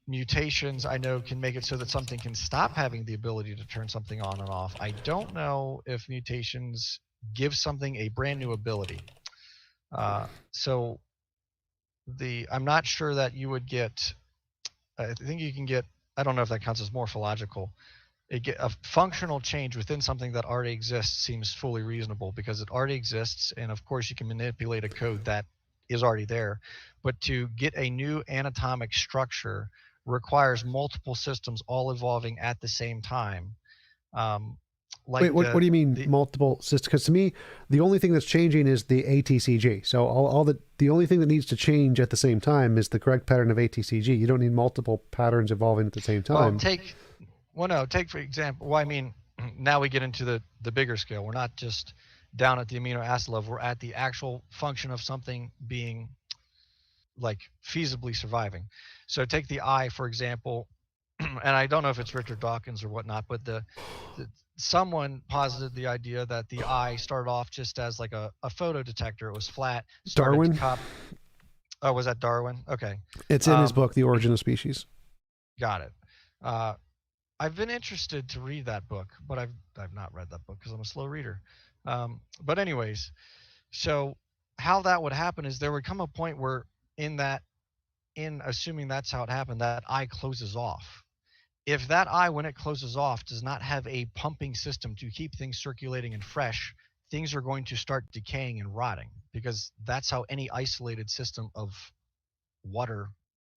B: mutations I know can make it so that something can stop having the ability to turn something on and off. I don't know if mutations give something a brand new ability. So I'm not sure that you would get. I think you can get. I don't know if that counts as morphological. A functional change within something that already exists seems fully reasonable because it already exists, and of course you can manipulate a code that is already there. But to get a new anatomic structure requires multiple systems all evolving at the same time. Um,
A: Wait,
B: like
A: what do you mean
B: the
A: multiple systems? Because to me, the only thing that's changing is the ATCG. So all the only thing that needs to change at the same time is the correct pattern of ATCG. You don't need multiple patterns evolving at the same
B: well
A: time.
B: take well no take for example. Well, I mean, now we get into the bigger scale. We're not just down at the amino acid level. We're at the actual function of something being like feasibly surviving. So take the eye, for example, and I don't know if it's Richard Dawkins or whatnot, but the someone posited the idea that the eye started off just as like a photo detector. It was flat, started to
A: Darwin,
B: cup. Oh, was that Darwin? Okay.
A: it's in his
B: Um,
A: book, The Origin of Species.
B: got it. Uh, I've been interested to read that book, but I've not read that book because I'm a slow reader. But anyways, so how that would happen is there would come a point where in that in assuming that's how it happened, that eye closes off. If that eye, when it closes off, does not have a pumping system to keep things circulating and fresh, things are going to start decaying and rotting because that's how any isolated system of water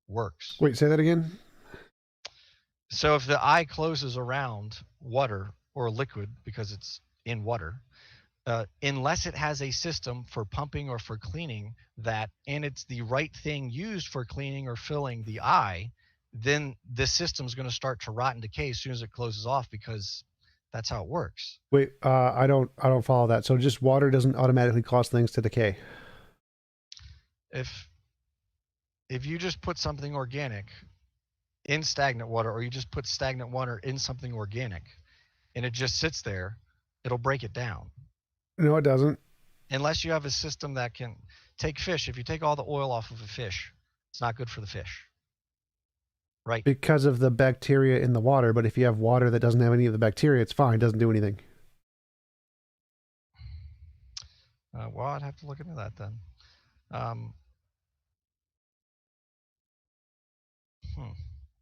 B: works.
A: Wait, say that again.
B: So if the eye closes around water or liquid because it's in water, unless it has a system for pumping or for cleaning that, and it's the right thing used for cleaning or filling the eye, then this system's going to start to rot and decay as soon as it closes off because that's how it works.
A: Wait, I don't follow that. So just water doesn't automatically cause things to decay.
B: If if you just put something organic in stagnant water, or you just put stagnant water in something organic, and it just sits there, it'll break it down.
A: No, it doesn't.
B: Unless you have a system that can take fish. If you take all the oil off of a fish, it's not good for the fish, right?
A: Because of the bacteria in the water. But if you have water that doesn't have any of the bacteria, it's fine. It doesn't do anything.
B: Well, I'd have to look into that then. Um, hmm.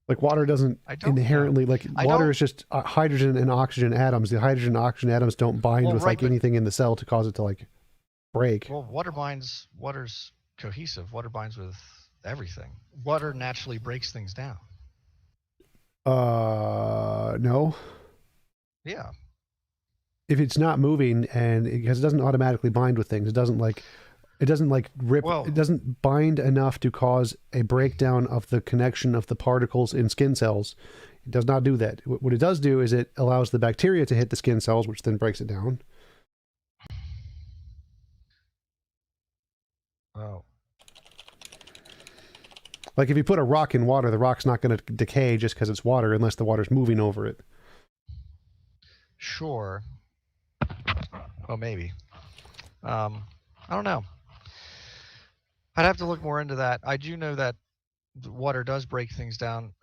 A: Like water doesn't
B: I don't know.
A: inherently like
B: I
A: water
B: don't.
A: is just hydrogen and oxygen atoms. The hydrogen and oxygen atoms don't bind
B: Well,
A: with
B: right,
A: like
B: but
A: anything in the cell to cause it to like break.
B: well, water binds. Water's cohesive. Water binds with everything. Water naturally breaks things down.
A: No.
B: Yeah.
A: If it's not moving and because it doesn't automatically bind with things, it doesn't like rip,
B: Well,
A: it doesn't bind enough to cause a breakdown of the connection of the particles in skin cells. It does not do that. What it does do is it allows the bacteria to hit the skin cells, which then breaks it down.
B: oh,
A: Like if you put a rock in water, the rock's not going to decay just because it's water unless the water's moving over it.
B: sure. Oh, maybe. I don't know. I'd have to look more into that. I do know that water does break things down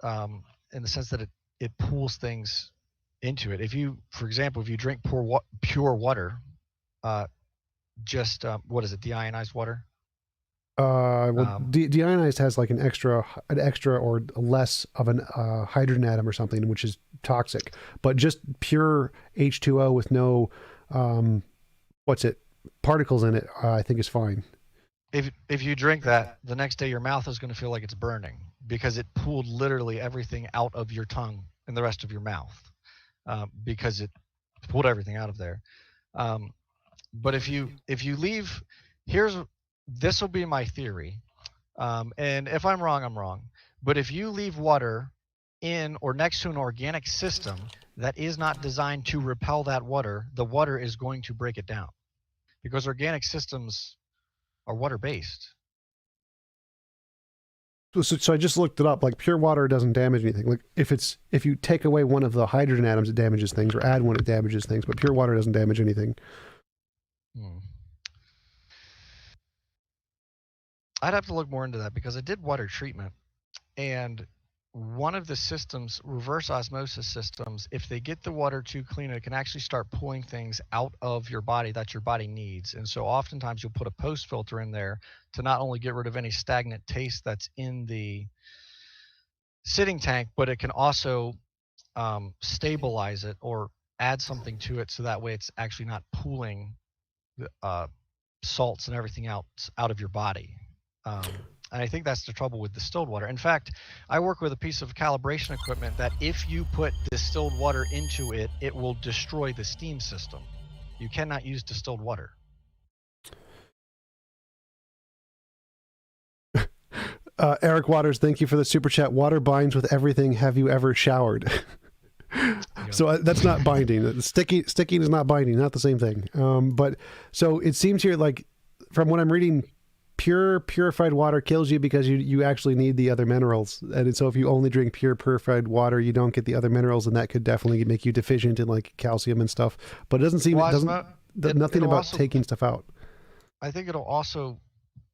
B: in the sense that it pulls things into it. If you, for example, if you drink pure water, uh, just what is it, deionized water?
A: Well,
B: Um,
A: deionized has like an extra or less of an hydrogen atom or something, which is toxic. But just pure H2O with no, um, what's it, particles in it, I think is fine.
B: if you drink that, the next day your mouth is going to feel like it's burning because it pulled literally everything out of your tongue and the rest of your mouth because it pulled everything out of there. Um, but if you leave, here's this will be my theory, and if I'm wrong, I'm wrong. But if you leave water in or next to an organic system that is not designed to repel that water, the water is going to break it down because organic systems are water based.
A: So I just looked it up. Like pure water doesn't damage anything. Like if you take away one of the hydrogen atoms, it damages things, or add one, it damages things. But pure water doesn't damage anything.
B: Hmm. I'd have to look more into that because I did water treatment, and one of the systems, reverse osmosis systems, if they get the water too clean, it can actually start pulling things out of your body that your body needs. And so oftentimes you'll put a post filter in there to not only get rid of any stagnant taste that's in the sitting tank, but it can also stabilize it or add something to it so that way it's actually not pooling uh, salts and everything else out of your body. And I think that's the trouble with distilled water. In fact, I work with a piece of calibration equipment that if you put distilled water into it, it will destroy the steam system. You cannot use distilled water.
A: Eric Waters, thank you for the super chat. Water binds with everything. Have you ever showered? So that's not binding. Sticking is not binding. Not the same thing. But so it seems here, like from what I'm reading, purified water kills you because you actually need the other minerals. And so if you only drink pure purified water, you don't get the other minerals, and that could definitely make you deficient in like calcium and stuff. But it doesn't seem nothing about also, taking stuff out.
B: I think it'll also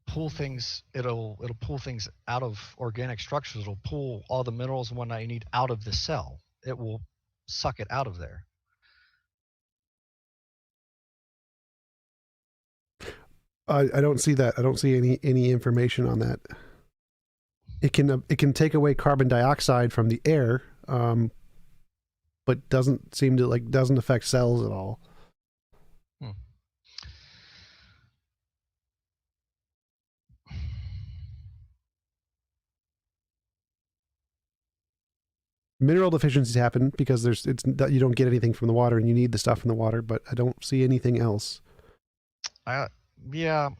B: pull things. It'll pull things out of organic structures. It'll pull all the minerals and whatnot you need out of the cell. It will suck it out of there.
A: I don't see that. I don't see any information on that. It can take away carbon dioxide from the air, but doesn't seem to doesn't affect cells at all. Mineral deficiencies happen because you don't get anything from the water and you need the stuff from the water, but I don't see anything else.
B: Yeah,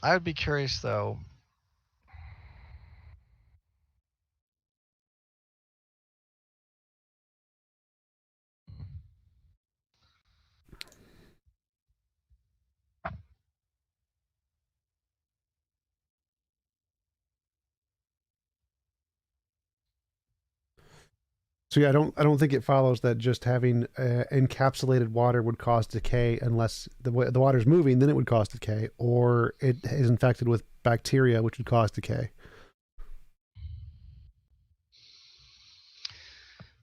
B: I would be curious though.
A: So yeah, I don't think it follows that just having encapsulated water would cause decay unless the water's moving, then it would cause decay, or it is infected with bacteria, which would cause decay.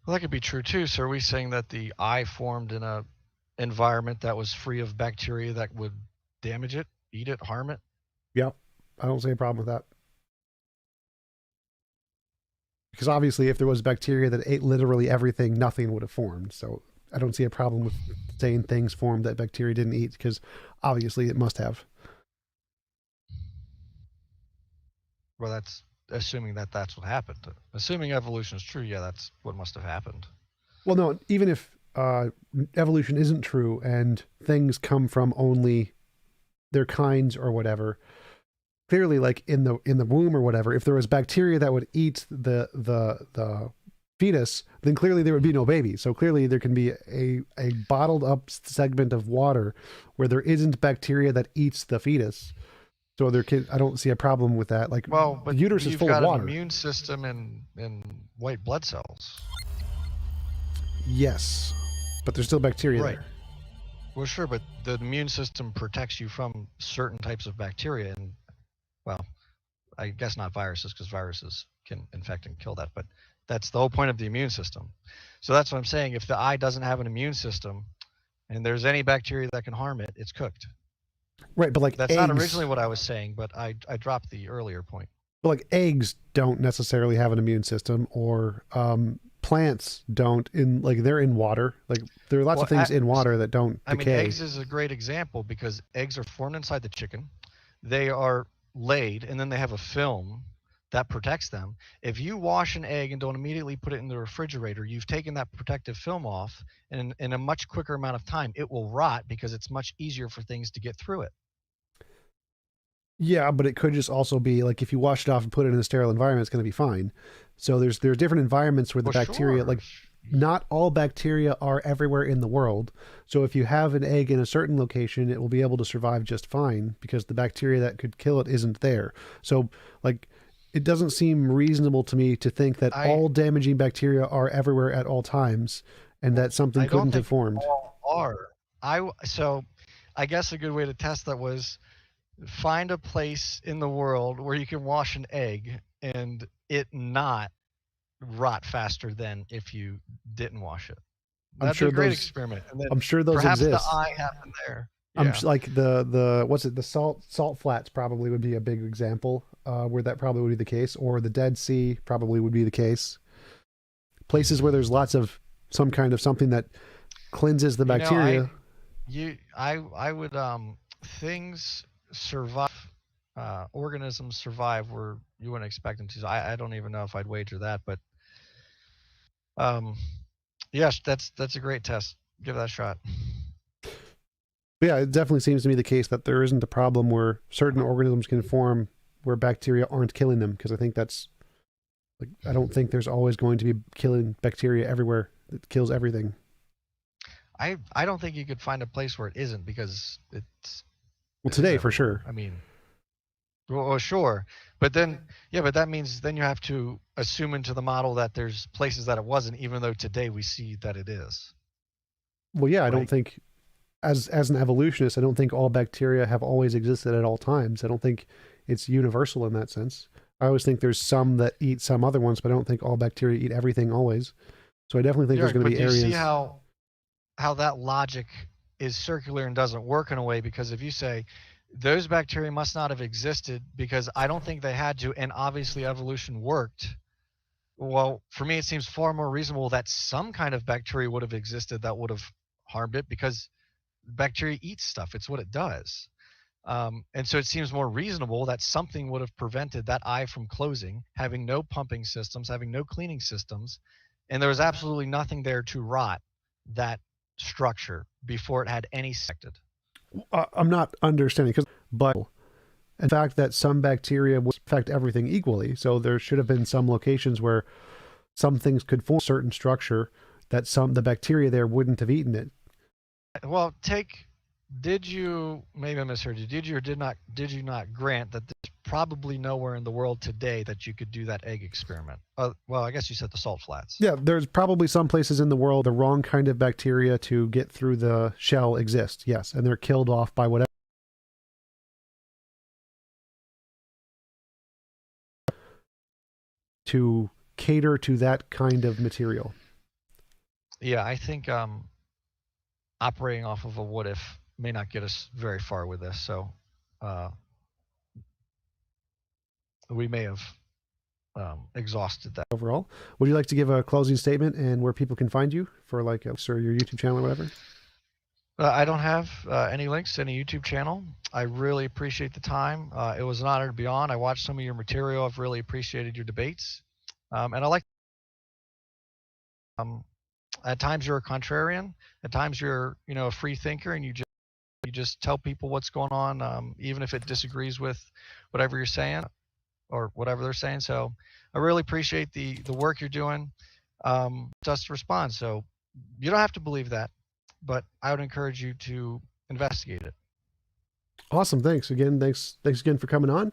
B: Well, that could be true too. So are we saying that the eye formed in a environment that was free of bacteria that would damage it, eat it, harm it?
A: Yeah, I don't see a problem with that. Because obviously if there was bacteria that ate literally everything, nothing would have formed. So I don't see a problem with saying things formed that bacteria didn't eat, because obviously it must have.
B: Well, that's assuming that that's what happened. Assuming evolution is true, yeah, that's what must have happened.
A: Well, no, even if evolution isn't true and things come from only their kinds or whatever, clearly, like in the womb or whatever, if there was bacteria that would eat the fetus, then clearly there would be no baby. So clearly there can be a bottled up segment of water where there isn't bacteria that eats the fetus. So I don't see a problem with that. Like,
B: well, but
A: the uterus is full of water.
B: You've got an immune system and white blood cells.
A: Yes, but there's still bacteria there.
B: Well, sure, but the immune system protects you from certain types of bacteria, and well, I guess not viruses, because viruses can infect and kill that, but that's the whole point of the immune system. So that's what I'm saying. If the eye doesn't have an immune system and there's any bacteria that can harm it, it's cooked.
A: Right, but like
B: that's eggs, not originally what I was saying, but I dropped the earlier point.
A: But like eggs don't necessarily have an immune system, or plants don't. They're in water. Like there are lots of things in water that don't decay.
B: I mean, eggs is a great example because eggs are formed inside the chicken. They are laid, and then they have a film that protects them. If you wash an egg and don't immediately put it in the refrigerator, you've taken that protective film off, and in a much quicker amount of time, it will rot because it's much easier for things to get through it.
A: Yeah, but it could just also be like if you wash it off and put it in a sterile environment, it's going to be fine. So there's different environments where the bacteria, like not all bacteria are everywhere in the world. So if you have an egg in a certain location, it will be able to survive just fine because the bacteria that could kill it isn't there. So like it doesn't seem reasonable to me to think that all damaging bacteria are everywhere at all times and that something couldn't have formed.
B: So I guess a good way to test that was find a place in the world where you can wash an egg and it not rot faster than if you didn't wash it.
A: I'm
B: That'd be a
A: sure
B: great
A: those
B: experiment, and then
A: I'm sure those
B: perhaps the
A: exist.
B: eye happened there. Yeah.
A: Like the what's it, the salt flats probably would be a big example where that probably would be the case, or the Dead Sea probably would be the case. Places where there's lots of some kind of something that cleanses the
B: You know,
A: bacteria.
B: I would things survive, organisms survive where you wouldn't expect them to. So I don't even know if I'd wager that, but um, yes, that's a great test. Give that a shot.
A: But yeah, it definitely seems to me the case that there isn't a problem where certain organisms can form where bacteria aren't killing them, because I think that's like I don't think there's always going to be killing bacteria everywhere that kills everything.
B: I don't think you could find a place where it isn't because
A: Well,
B: it is
A: today for
B: everywhere.
A: sure.
B: I mean, well, sure, but then yeah, but that means then you have to assume into the model that there's places that it wasn't, even though today we see that it is.
A: Well, yeah, I don't
B: Like,
A: think as an evolutionist, I don't think all bacteria have always existed at all times. I don't think it's universal in that sense. I always think there's some that eat some other ones, but I don't think all bacteria eat everything always. So I definitely think
B: yeah,
A: there's going to
B: but
A: be
B: do you see
A: areas.
B: how that logic is circular and doesn't work in a way? Because if you say those bacteria must not have existed because I don't think they had to, and obviously evolution worked. Well, for me, it seems far more reasonable that some kind of bacteria would have existed that would have harmed it because bacteria eats stuff. It's what it does. And so it seems more reasonable that something would have prevented that eye from closing, having no pumping systems, having no cleaning systems, and there was absolutely nothing there to rot that structure before it had any sected.
A: I'm not understanding because, but in fact, that some bacteria will affect everything equally. So there should have been some locations where some things could form a certain structure that some the bacteria there wouldn't have eaten it.
B: Well, did you, maybe I misheard you, did you or did you not grant that there's probably nowhere in the world today that you could do that egg experiment? Well, I guess you said the salt flats.
A: Yeah, there's probably some places in the world the wrong kind of bacteria to get through the shell exist. Yes, and they're killed off by whatever to cater to that kind of material.
B: Yeah, I think operating off of a what if may not get us very far with this. So uh, we may have exhausted that.
A: Overall, would you like to give a closing statement and where people can find you for like sir, your YouTube channel or whatever?
B: I don't have any links to any YouTube channel. I really appreciate the time. It was an honor to be on. I watched some of your material. I've really appreciated your debates. And I like, um, at times you're a contrarian. At times you're, a free thinker and you just tell people what's going on, even if it disagrees with whatever you're saying or whatever they're saying. So I really appreciate the work you're doing. Just to respond. So you don't have to believe that, but I would encourage you to investigate it.
A: Awesome, thanks again. Thanks again for coming on.